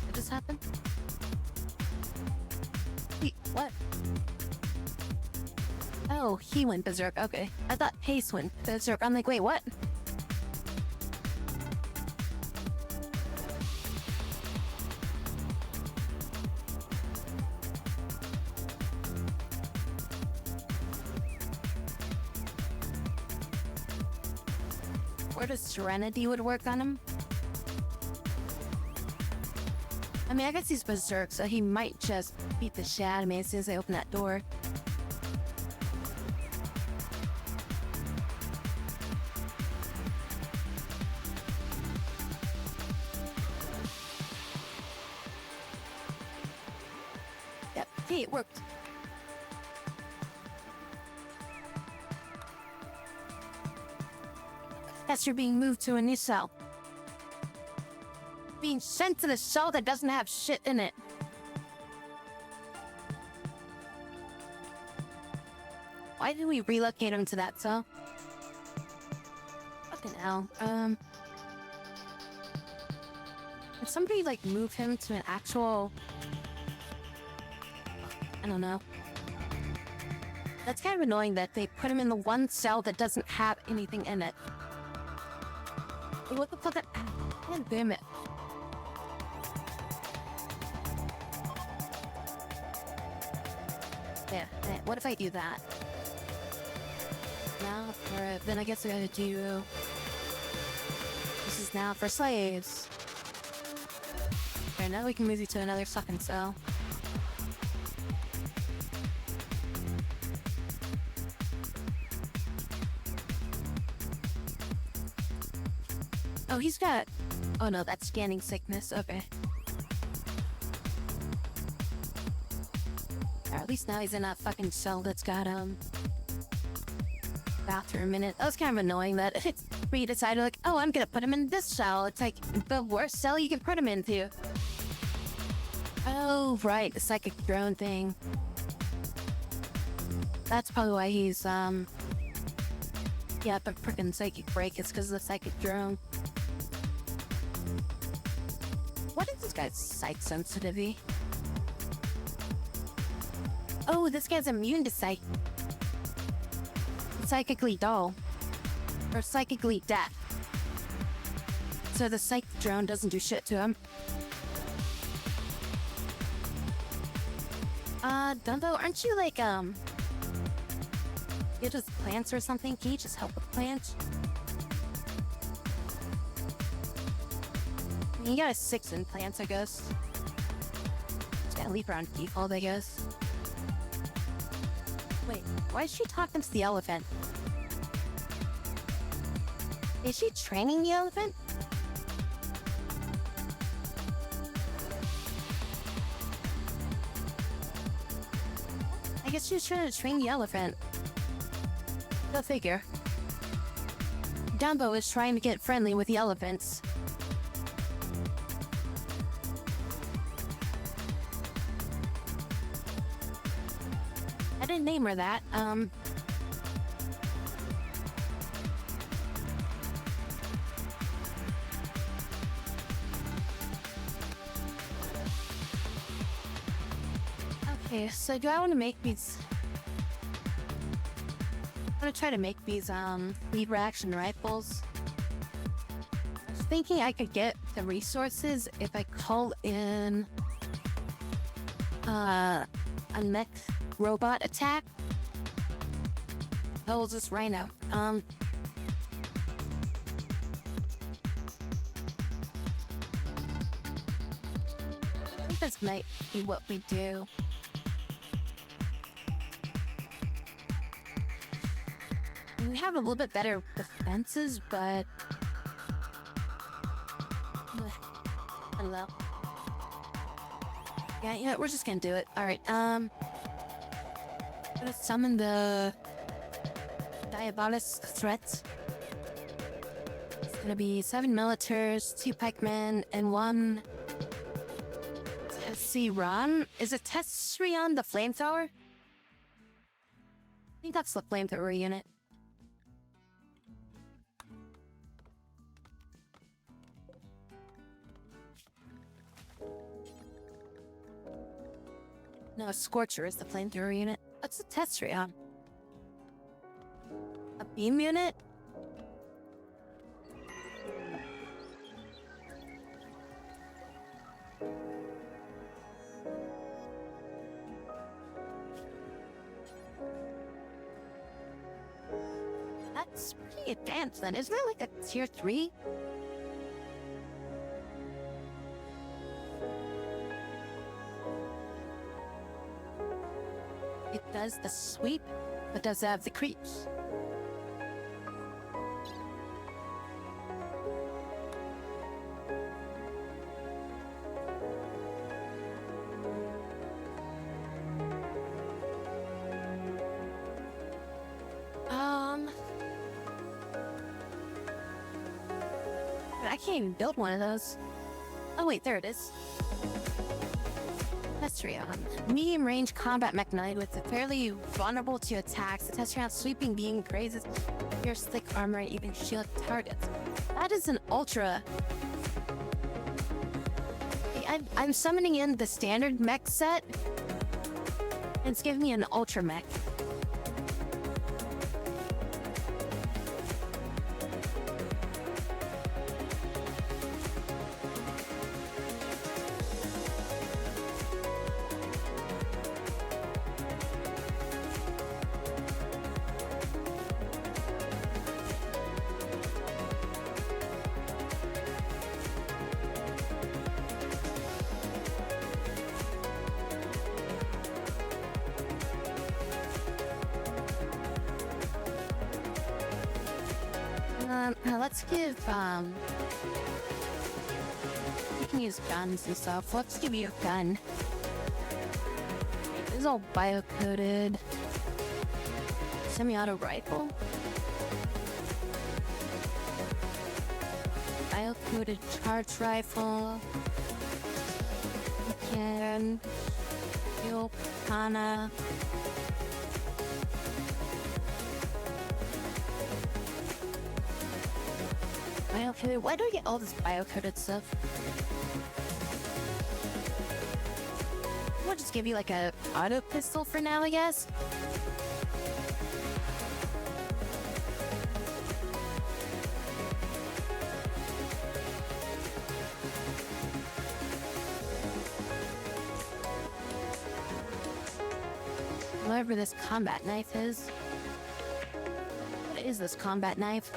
what just happened? Wait, what? Oh, he went berserk. Okay. I thought Pace went berserk. I'm like, wait, what? Where does Serenity would work on him? I mean, I guess he's berserk, so he might just beat the shit out of me as soon as I open that door. Yep, hey, it worked. Guess you're being moved to a new cell. Being sent to the cell that doesn't have shit in it. Why did we relocate him to that cell? Fucking hell. Did somebody like move him to an actual... I don't know. That's kind of annoying that they put him in the one cell that doesn't have anything in it. What the fuck? God damn it. Yeah, what if I do that? Now for then I guess I gotta do... This is now for slaves. Okay, now we can move you to another fucking cell. Oh, he's got... Oh no, that's scanning sickness. Okay. Or at least now he's in a fucking cell that's got, bathroom in it. That was kind of annoying that we decided, like, oh, I'm gonna put him in this cell. It's like the worst cell you can put him into. Oh, right, the psychic drone thing. That's probably why he's, yeah, the frickin' psychic break is because of the psychic drone. What is this guy's psych sensitivity? Oh, this guy's immune to psych. Psychically dull. Or psychically deaf. So the psych drone doesn't do shit to him. Dumbo, aren't you like, you're just plants or something? Can you just help with plants? You got a 6 in plants, I guess. Just gotta leave her on default, I guess. Wait, why is she talking to the elephant? Is she training the elephant? I guess she's trying to train the elephant. Go figure. Dumbo is trying to get friendly with the elephants. didn't name her that. Okay, so do I want to make these? I'm gonna try to make these lead reaction rifles. I was thinking I could get the resources if I call in a mech robot attack. Oh, this rhino. I think this might be what we do. We have a little bit better defenses, but I don't know. Yeah, we're just gonna do it. All right. I'm gonna summon the Diabolus threat. It's gonna be 7 militars, 2 pikemen, and 1 Tessiran. Is it Tessrion the flamethrower? I think that's the flamethrower unit. No, Scorcher is the flamethrower unit. What's a Tessrion? A beam unit? That's pretty advanced then. Isn't that like a tier 3? It does the sweep, but does it have the creeps? But I can't even build one of those. Oh wait, there it is. Tessrion. Medium range combat mechanoid with a fairly vulnerable to attacks. The Tessrion's sweeping beam grazes pierce thick armor and even shield targets. That is an ultra. I'm summoning in the standard mech set, and it's giving me an ultra mech. Let's give, you can use guns and stuff. Let's give you a gun. This is all bio-coded. Semi-auto rifle. Bio-coded charge rifle. You can... Fuel Katana. Bio-coded. Why do I get all this bio-coded stuff? We'll just give you like a auto pistol for now, I guess. Whatever this combat knife is. What is this combat knife?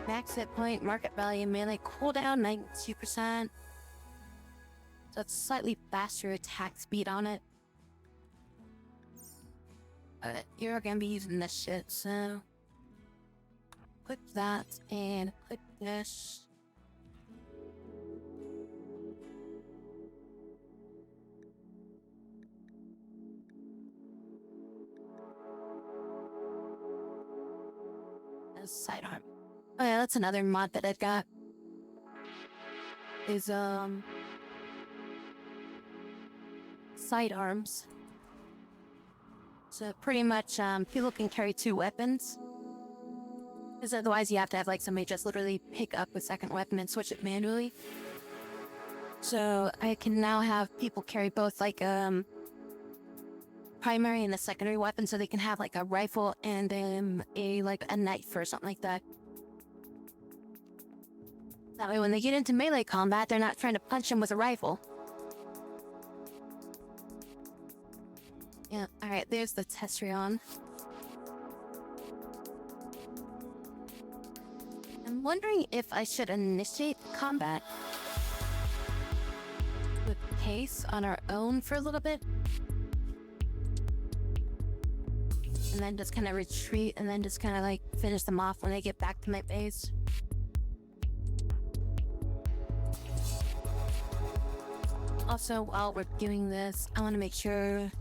Max hit point, market value, melee cooldown, 92%. So it's slightly faster attack speed on it. But you're gonna be using this shit, so... Put that and put this. As sidearm. Oh yeah, that's another mod that I've got. Is sidearms. So pretty much, people can carry 2 weapons. Because otherwise you have to have like somebody just literally pick up a second weapon and switch it manually. So I can now have people carry both like primary and a secondary weapon, so they can have like a rifle and a knife or something like that. That way when they get into melee combat, they're not trying to punch him with a rifle. Yeah, alright, there's the Testrion. I'm wondering if I should initiate combat with Pace on our own for a little bit. And then just kind of retreat and then just kind of like finish them off when they get back to my base. Also, while we're doing this, I want to make sure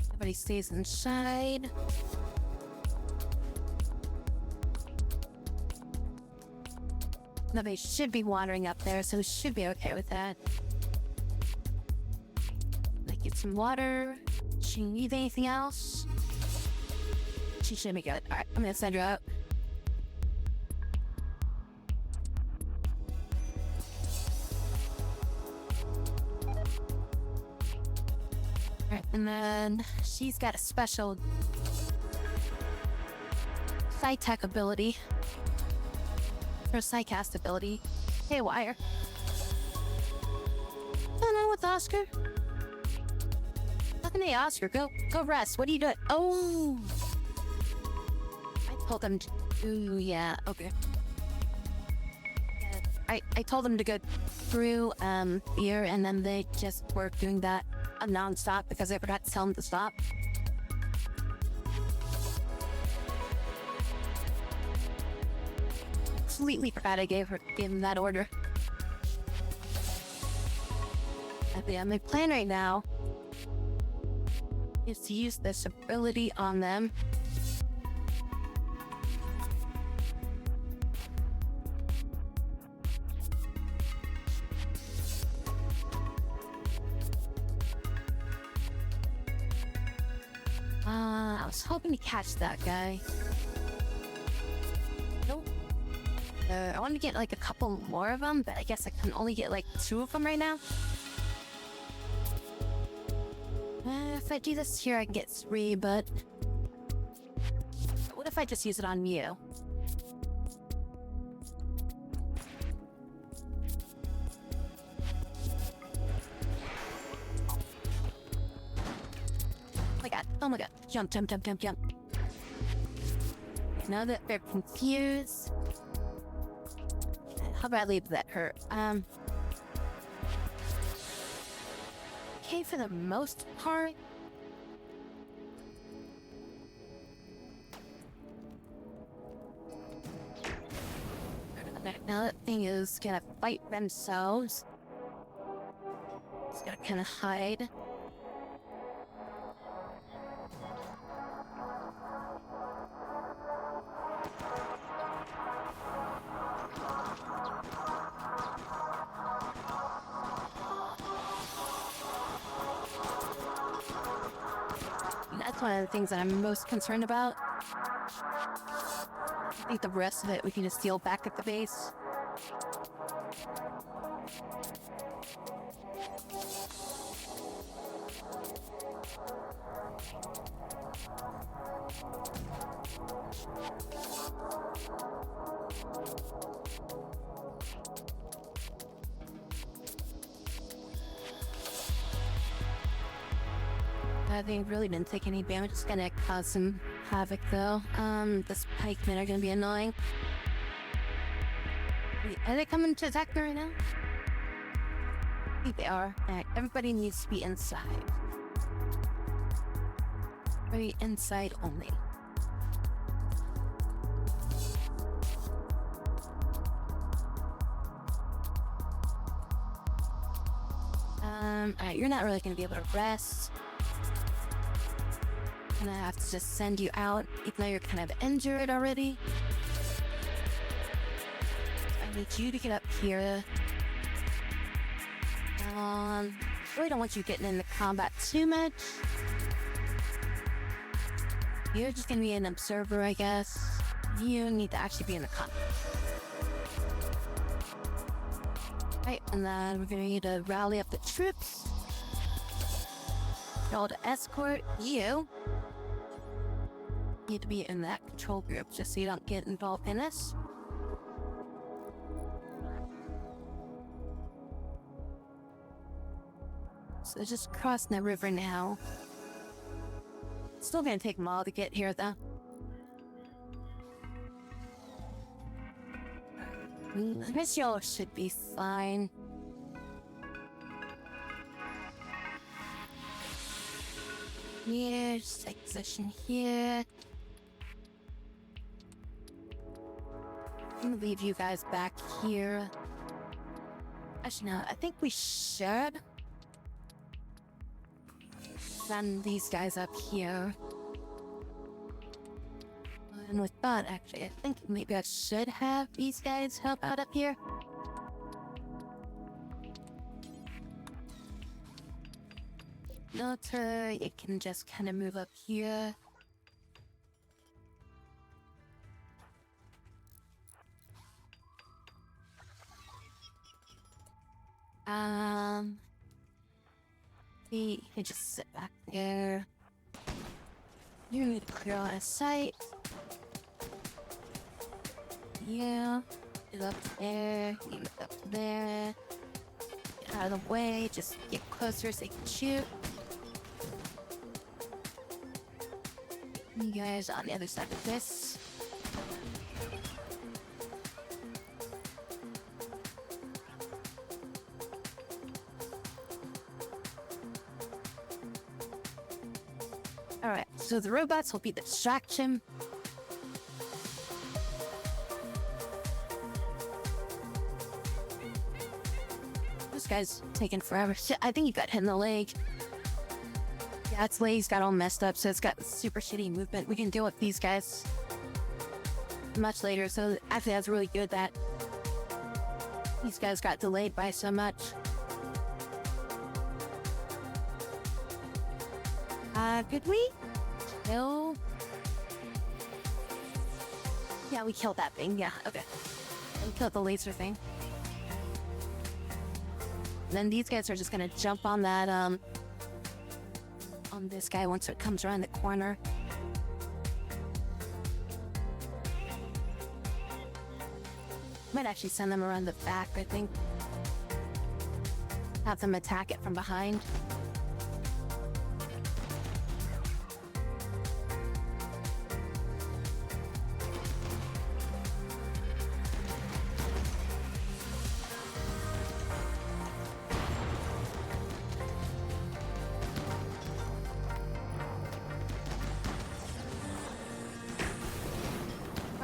everybody stays inside. Nobody should be wandering up there, so we should be okay with that. Like, get some water. She need anything else? She should be good. Alright, I'm gonna send her out. Alright, and then she's got a special Psytech ability. Her Psycast ability. Hey, Wire. Hello with Oscar. Fucking hey, Oscar, go rest. What are you doing? Oh! I told him to... Ooh, yeah, okay. Yeah, I told them to go through here, and then they just were doing that non-stop because I forgot to tell them to stop. Completely forgot I gave him that order. Yeah, my plan right now is to use this ability on them. I was hoping to catch that guy. Nope. I want to get like a couple more of them, but I guess I can only get like 2 of them right now. If I do this here, I can get 3, but what if I just use it on you? Oh my god, jump. Now that they're confused, how about I leave that hurt? Okay, for the most part. Now that thing is gonna fight themselves. It's gonna kind of hide. That's one of the things that I'm most concerned about. I think the rest of it we can just steal back at the base. They really didn't take any damage. It's gonna cause some havoc though. The pikemen are gonna be annoying. Wait, are they coming to attack me right now? I think they are. Alright, everybody needs to be inside. Very inside only. Alright, you're not really gonna be able to rest. I'm gonna have to just send you out, even though you're kind of injured already. I need you to get up here. Really don't want you getting into combat too much. You're just gonna be an observer, I guess. You need to actually be in the combat. Right, and then we're gonna need to rally up the troops. Roll to escort you. Need to be in that control group just so you don't get involved in this. So just crossing the river now. Still gonna take them all to get here though. I guess y'all should be fine. Here, just take position here. I'm gonna leave you guys back here. Actually, no, I think we should send these guys up here. And with that, actually, I think maybe I should have these guys help out up here. Military, it can just kind of move up here. You can just sit back there. You need to clear out of sight. Yeah, get up there, get up there. Get out of the way, just get closer so you can shoot. You guys on the other side of this. Alright, so the robots will be the distraction. This guy's taking forever. Shit, I think he got hit in the leg. Yeah, its leg's got all messed up, so it's got super shitty movement. We can deal with these guys much later, so actually that's really good that these guys got delayed by so much. Could we kill? Yeah, we killed that thing. Yeah, okay. We killed the laser thing. Then these guys are just gonna jump on that, on this guy once it comes around the corner. Might actually send them around the back, I think. Have them attack it from behind.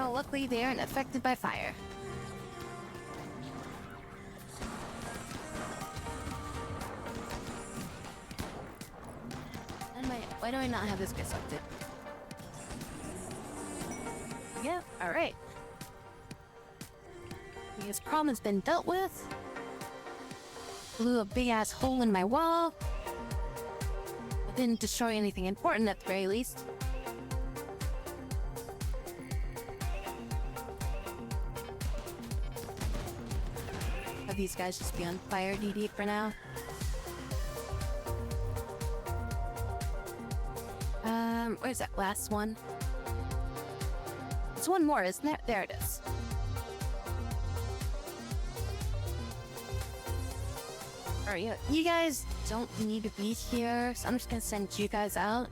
Oh, luckily they aren't affected by fire. Why do I not have this guy selected? Yeah, alright. This problem has been dealt with. Blew a big ass hole in my wall. I didn't destroy anything important at the very least. Have these guys just be on fire DD for now. Where's that last one? There's one more, isn't there? There it is. Alright, you guys don't need to be here, so I'm just gonna send you guys out.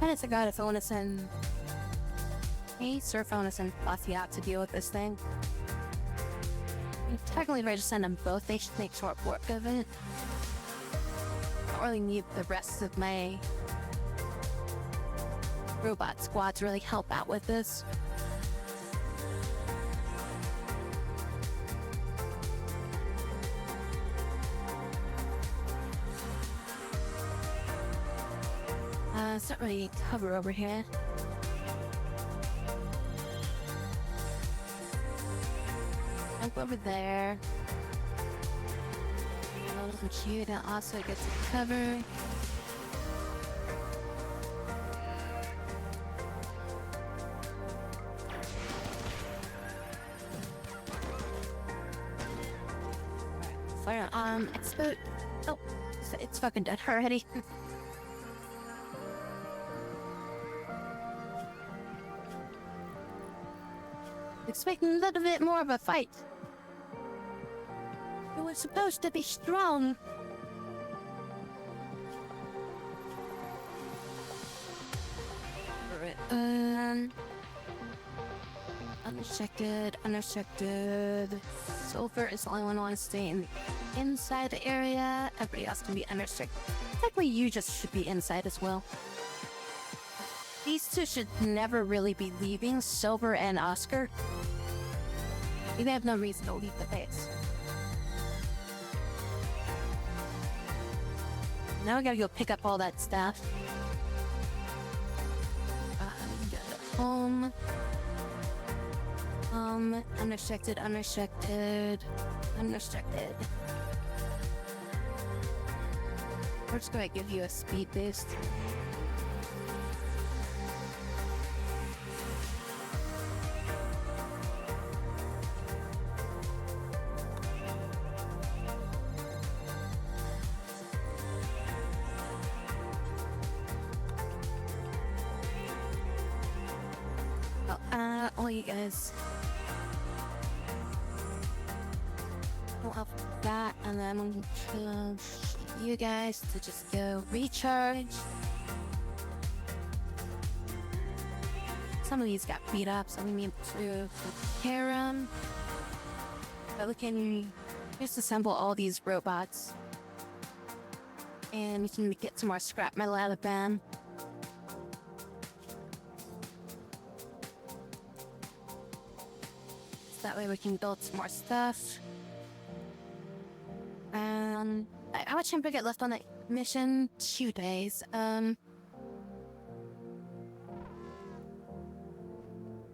And it's a god if I want to send Ace or if I want to send Buffy out to deal with this thing. Technically, if I just send them both, they should make short work of it. I don't really need the rest of my robot squad to really help out with this. It's not really cover over here. Jump over there. Cute, and also get to cover. Expo. Oh, it's fucking dead already. Expecting a little bit more of a fight. It was supposed to be strong. Alright, unrestricted. Sulfur is the only one who wants to stay inside the area. Everybody else can be unrestricted. Technically, you just should be inside as well. These two should never really be leaving, Silver and Oscar. They have no reason to leave the base. Now I gotta go pick up all that stuff. Home. Unrestricted. We're just gonna give you a speed boost. All you guys. I'll help with that, and then I'm gonna you guys to just go recharge. Some of these got beat up, so we need to repair them. But we can disassemble all these robots, and we can get some more scrap metal out of them. That way we can build some more stuff. How much time do I get left on that mission? 2 days. Do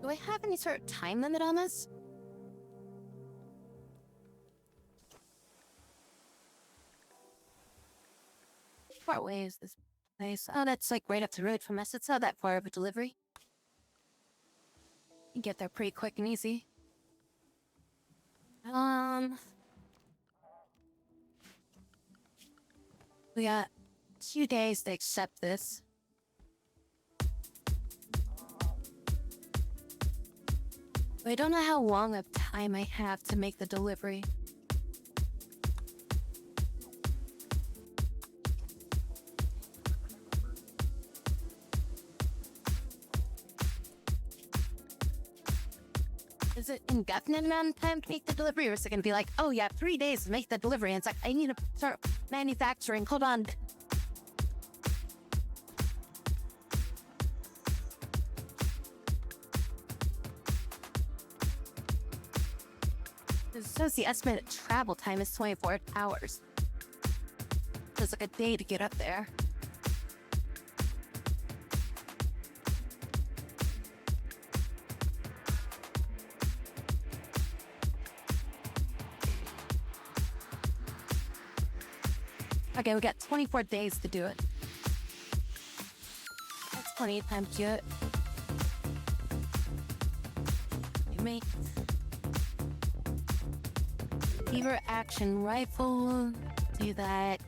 I have any sort of time limit on this? How far away is this place? Oh, that's like right up the road from us. It's not that far of a delivery. You get there pretty quick and easy. We got 2 days to accept this. But I don't know how long of time I have to make the delivery. Is it indefinite amount of time to make the delivery, or is it going to be like, oh yeah, 3 days to make the delivery? And it's like, I need to start manufacturing. Hold on. It says the estimated travel time is 24 hours. So it's like a day to get up there. Okay, we got 24 days to do it. That's plenty of time to do it. Me. Lever action rifle. Do that.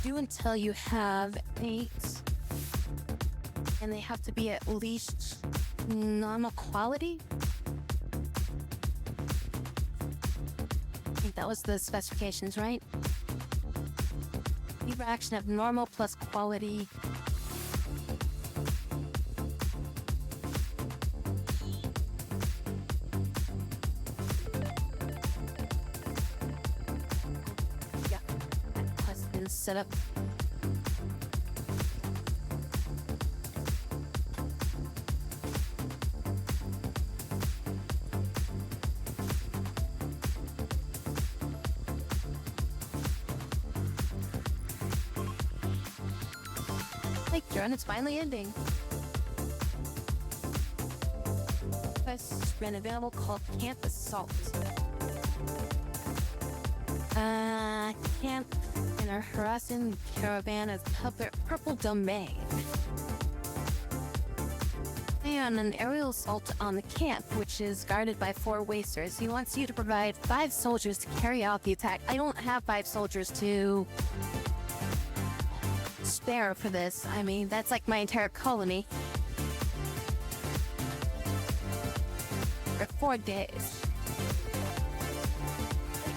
Do until you have 8. And they have to be at least normal quality. I think that was the specifications, right? Lever action of normal plus quality. Yeah, that quest is set up. And it's finally ending. Quest been available called Camp Assault. Camp in a harassing caravan of Purple Domain. and an aerial assault on the camp, which is guarded by 4 wasters. He wants you to provide 5 soldiers to carry out the attack. I don't have 5 soldiers to spare for this. I mean, that's like my entire colony. For 4 days.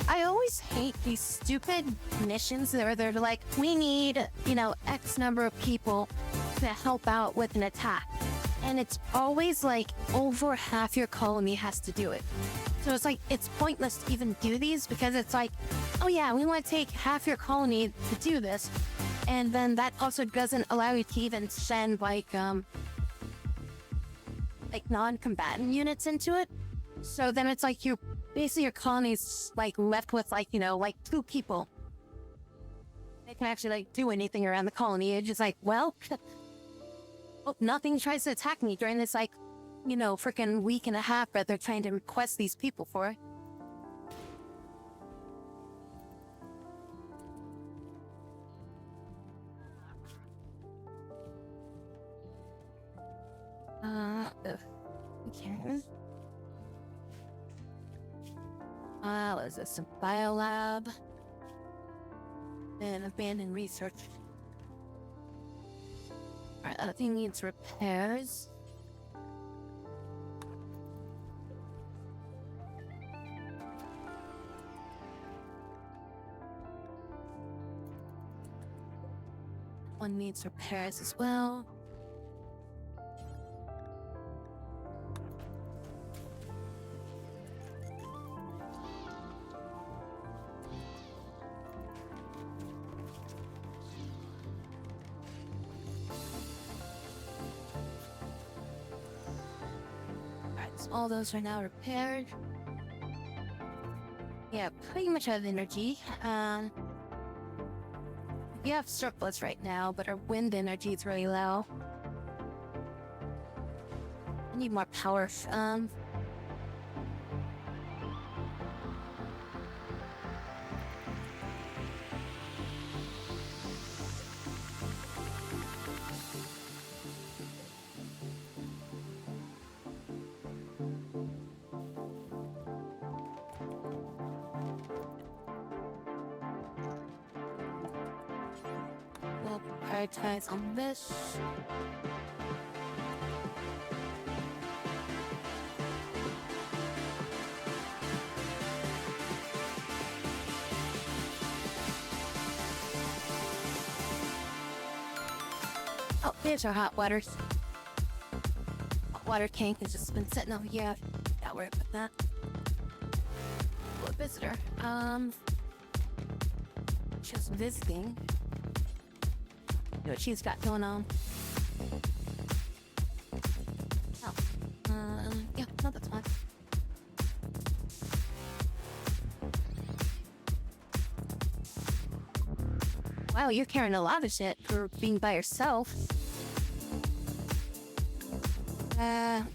I always hate these stupid missions where they're like, we need, X number of people to help out with an attack. And it's always like over half your colony has to do it. So it's like, it's pointless to even do these because it's like, oh yeah, we want to take half your colony to do this. And then that also doesn't allow you to even send like non-combatant units into it. So then it's like basically your colony's like left with like 2 people. They can actually like do anything around the colony. It's just like, well, nothing tries to attack me during this like, freaking week and a half that they're trying to request these people for. Okay. What is this? A biolab? And abandoned research. Alright, that thing needs repairs. One needs repairs as well. All those are now repaired. Yeah, pretty much out of energy. We have surplus right now, but our wind energy is really low. I need more power. We'll prioritize on this. Oh, there's our hot water. Hot water tank has just been sitting over here. Gotta worry about that. Oh, a visitor. Just visiting. See what she's got going on. Oh. Yeah, no, that's fine. Wow, you're carrying a lot of shit for being by yourself.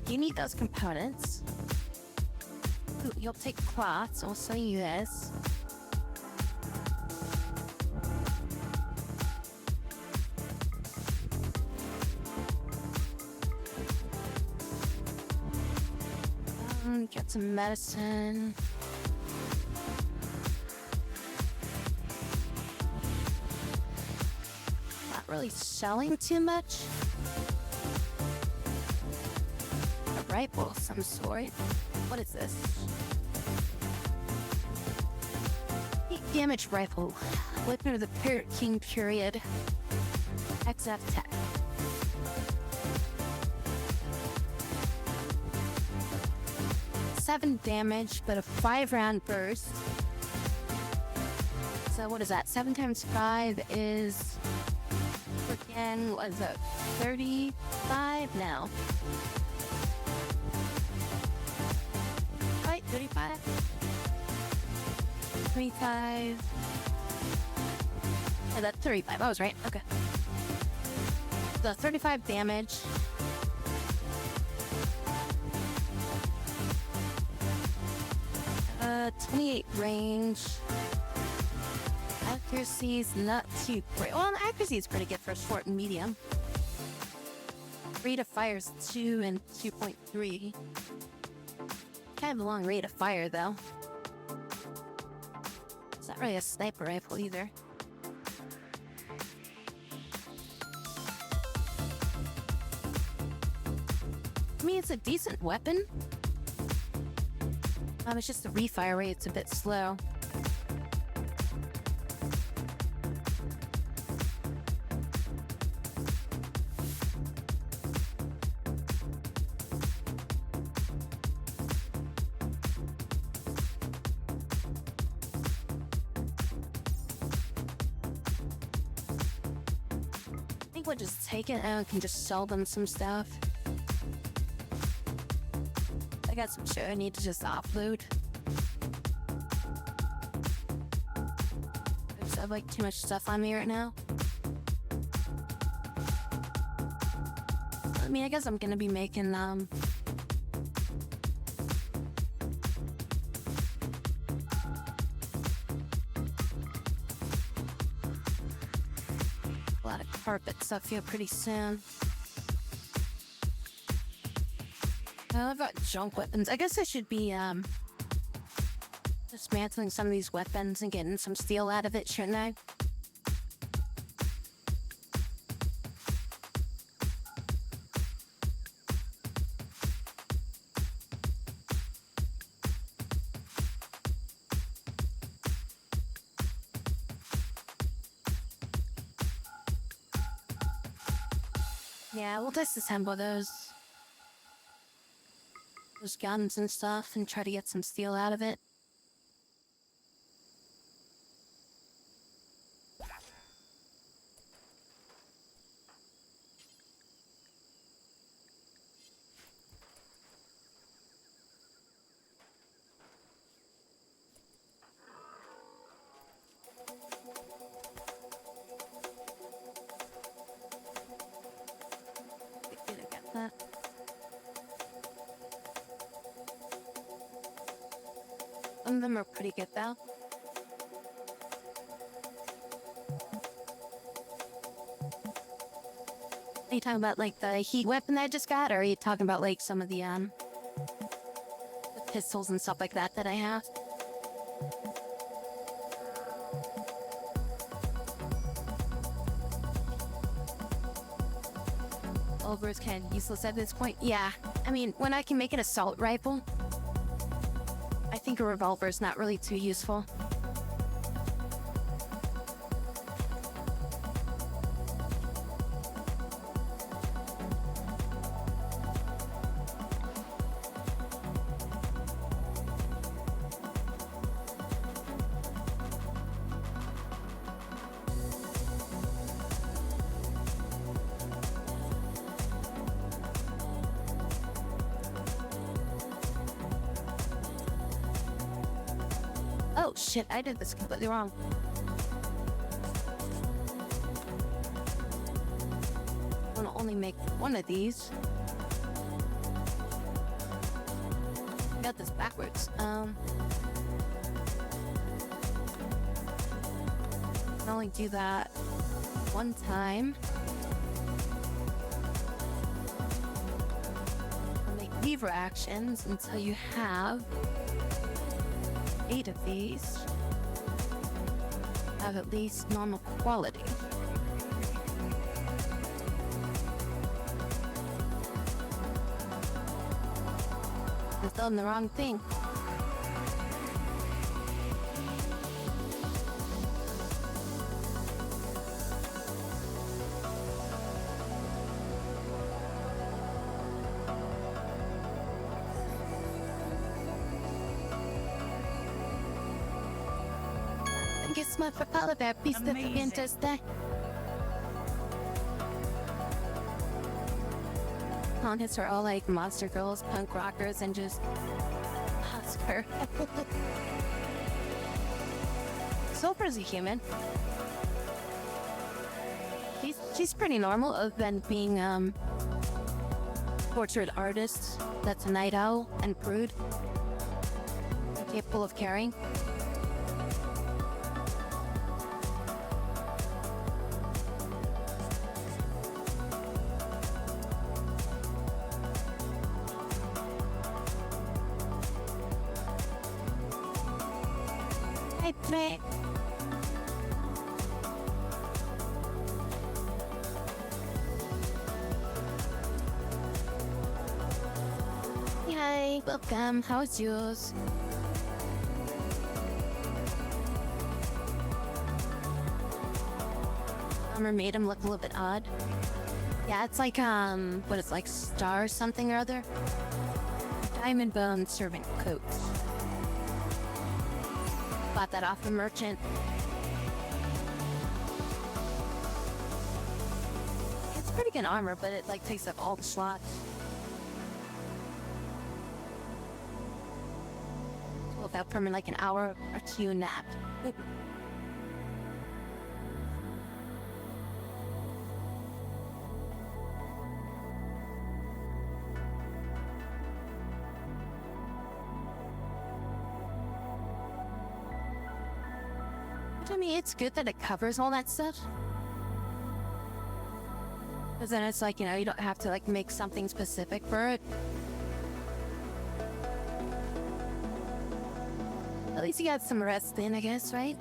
You need those components. Ooh, you'll take cloths. I'll sell you this. Get some medicine. Not really selling too much. A rifle of some sort. What is this? Damage rifle. Weapon of the King period. XF tech. Seven damage, but a 5-round burst. So what is that? 7 times 5 is freaking, what is it? 35 now. Right, 35. 25. Oh, that's 35. I was right. Okay. The 35 damage. 28 range. Accuracy's not too great. Well, accuracy is pretty good for short and medium. Rate of fire is 2 and 2.3. Kind of a long rate of fire, though. It's not really a sniper rifle either. I mean, it's a decent weapon. It's just the refire rate's a bit slow. I think we'll just take it and I can just sell them some stuff. I got some shit I need to just offload. Oops, I have like too much stuff on me right now. I mean, I guess I'm gonna be making a lot of carpet stuff here pretty soon. I've got junk weapons. I guess I should be dismantling some of these weapons and getting some steel out of it, shouldn't I? Yeah, we'll disassemble those guns and stuff and try to get some steel out of it. Did I get that? Some of them are pretty good though. Are you talking about like the heat weapon that I just got, or are you talking about like some of the pistols and stuff like that I have? Revolver is kind of useless at this point. Yeah, I mean, when I can make an assault rifle, I think a revolver is not really too useful. Oh shit, I did this completely wrong. I'm gonna only make one of these. Got this backwards. I can only do that one time. I'll make lever actions until you have 8 of these have at least normal quality. I've done the wrong thing. Guess my papala bear piece of Pinterest day. Contests are all like monster girls, punk rockers, and just Oscar. Sulfur's a human. She's pretty normal, other than being portrait artist. That's a night owl and prude, capable of caring. me. Hi, welcome. How's yours? Armor made him look a little bit odd. Yeah, it's like what is like star something or other. Diamond bone servant coat. Bought that off the merchant. It's pretty good armor, but it like takes up all the slots. Woke up from like an hour or two nap. I mean, it's good that it covers all that stuff. Because then it's like, you know, you don't have to like make something specific for it. At least you got some rest in, I guess, right?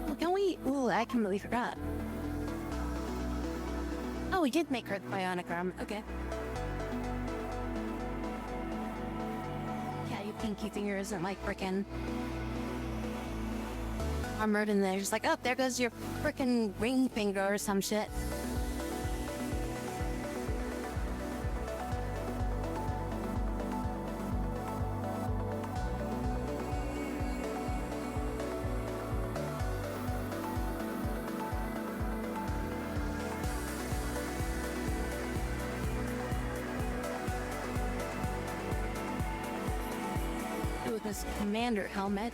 Well, can we... Ooh, I completely forgot. Oh, we did make her the bionic arm. Okay. Yeah, your pinky finger isn't like frickin' armored in there. Just like, oh, there goes your frickin' ring finger or some shit. With this commander helmet.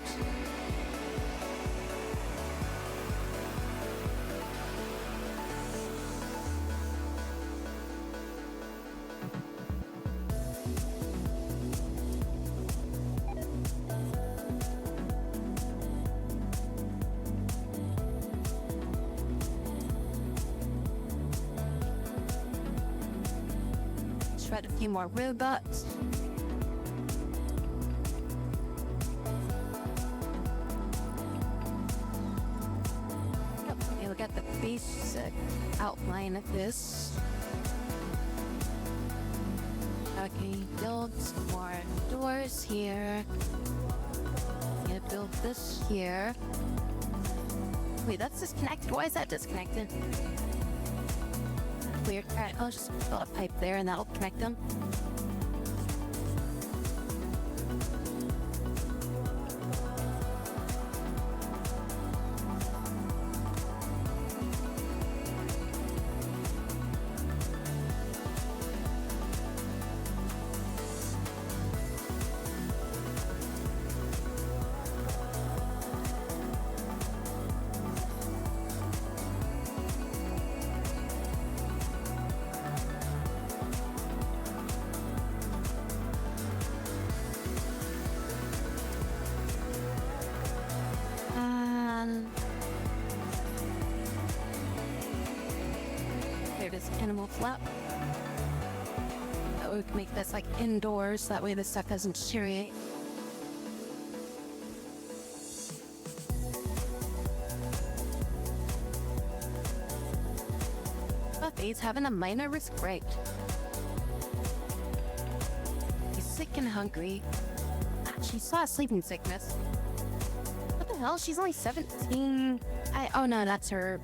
Shred a few more robots. Look at the basic outline of this. Okay, build some more doors here. Gonna build this here. Wait, that's disconnected. Why is that disconnected? Weird. Alright, I'll just build a pipe there and that'll connect them. There it is, animal flap. That way we can make this like indoors, that way this stuff doesn't deteriorate. Buffy's having a minor risk break. He's sick and hungry. She saw sleeping sickness. What the hell? She's only 17. Oh no, that's her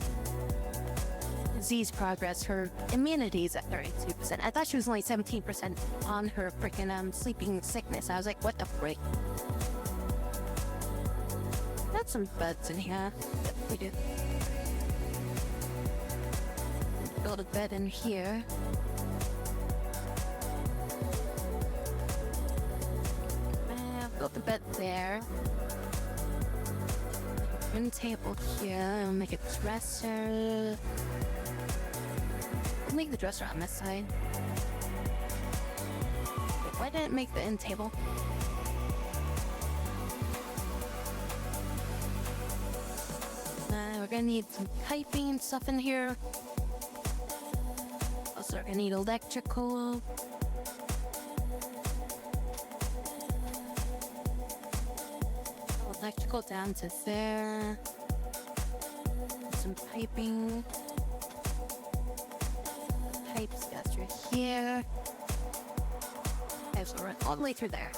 disease progress. Her immunity's at 32%. I thought she was only 17% on her freaking sleeping sickness. I was like, what the frick? Got some beds in here. Yep, we do. Build a bed in here. Build the bed there. One table here. I'll make a dresser. I'll make the dresser on this side. Why didn't it make the end table? We're gonna need some piping and stuff in here. Also, we're gonna need electrical down to there. Some piping. Pipes go through here. Pipes will run all the way through there.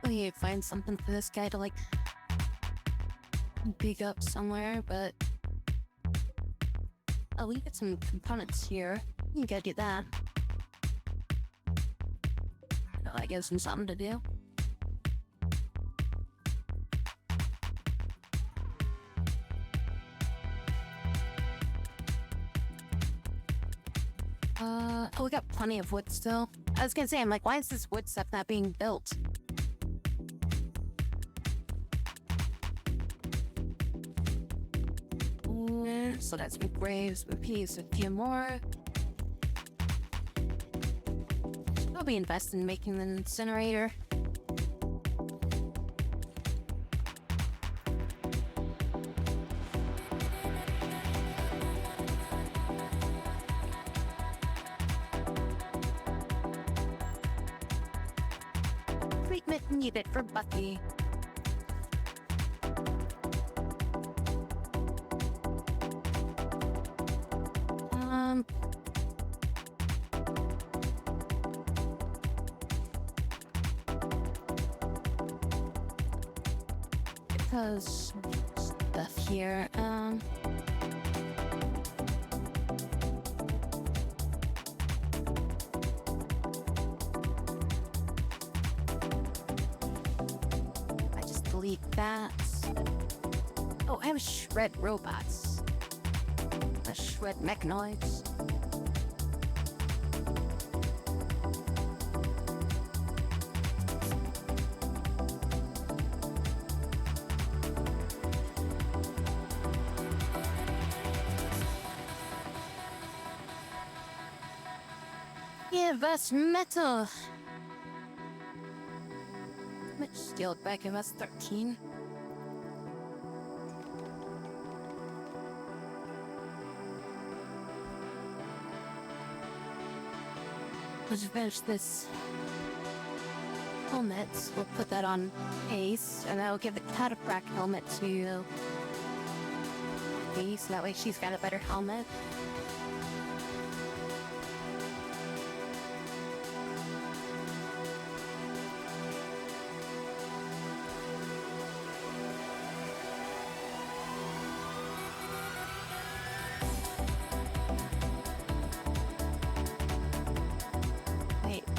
We find something for this guy to like big up somewhere, but oh, we get some components here. You gotta do that. So that gives him something to do. Oh, we got plenty of wood still. I was gonna say, I'm like, why is this wood stuff not being built? So that's some graves, a piece, a few more. I'll be investing in making an incinerator. Treatment needed for Buffy. Because stuff here, I just delete that. Oh, I have shred robots. Shred mechanoids. Give us metal. How much steel back? Give us 13. Let's finish this helmet. We'll put that on Ace, and I'll give the cataphract helmet to Ace, so that way she's got a better helmet.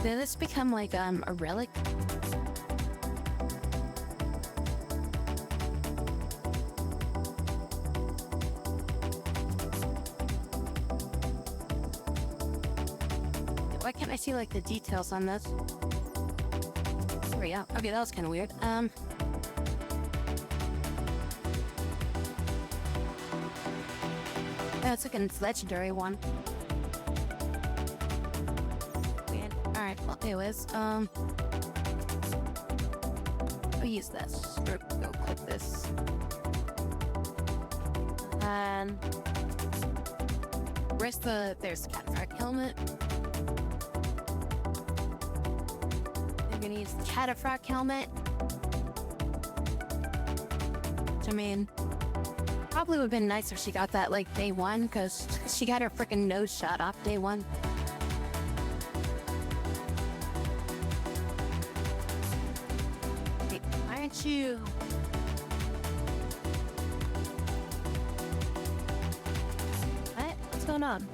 Did this become like a relic? Why can't I see like the details on this? There we go. Okay, that was kind of weird. That's like a legendary one. Alright, well, anyways, we'll use this. Or go click this. And where's there's the cataphract helmet. I'm gonna use the cataphract helmet. Which, I mean, probably would have been nice if she got that like day one, because she got her freaking nose shot off day one. got you. What? What's going on?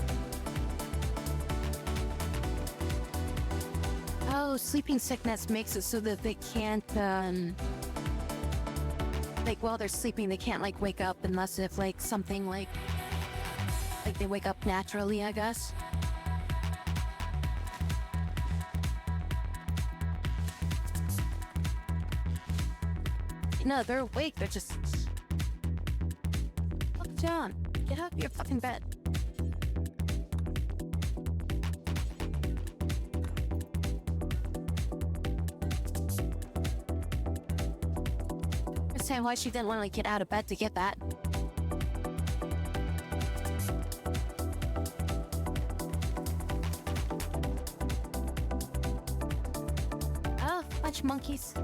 Oh, sleeping sickness makes it so that they can't, like, while they're sleeping, they can't, like, wake up unless if, like, something, like, they wake up naturally, I guess. No, they're awake. They're just... Look, John, get out of your fucking bed. Understand why she didn't want to like, get out of bed to get that. Oh, bunch of monkeys.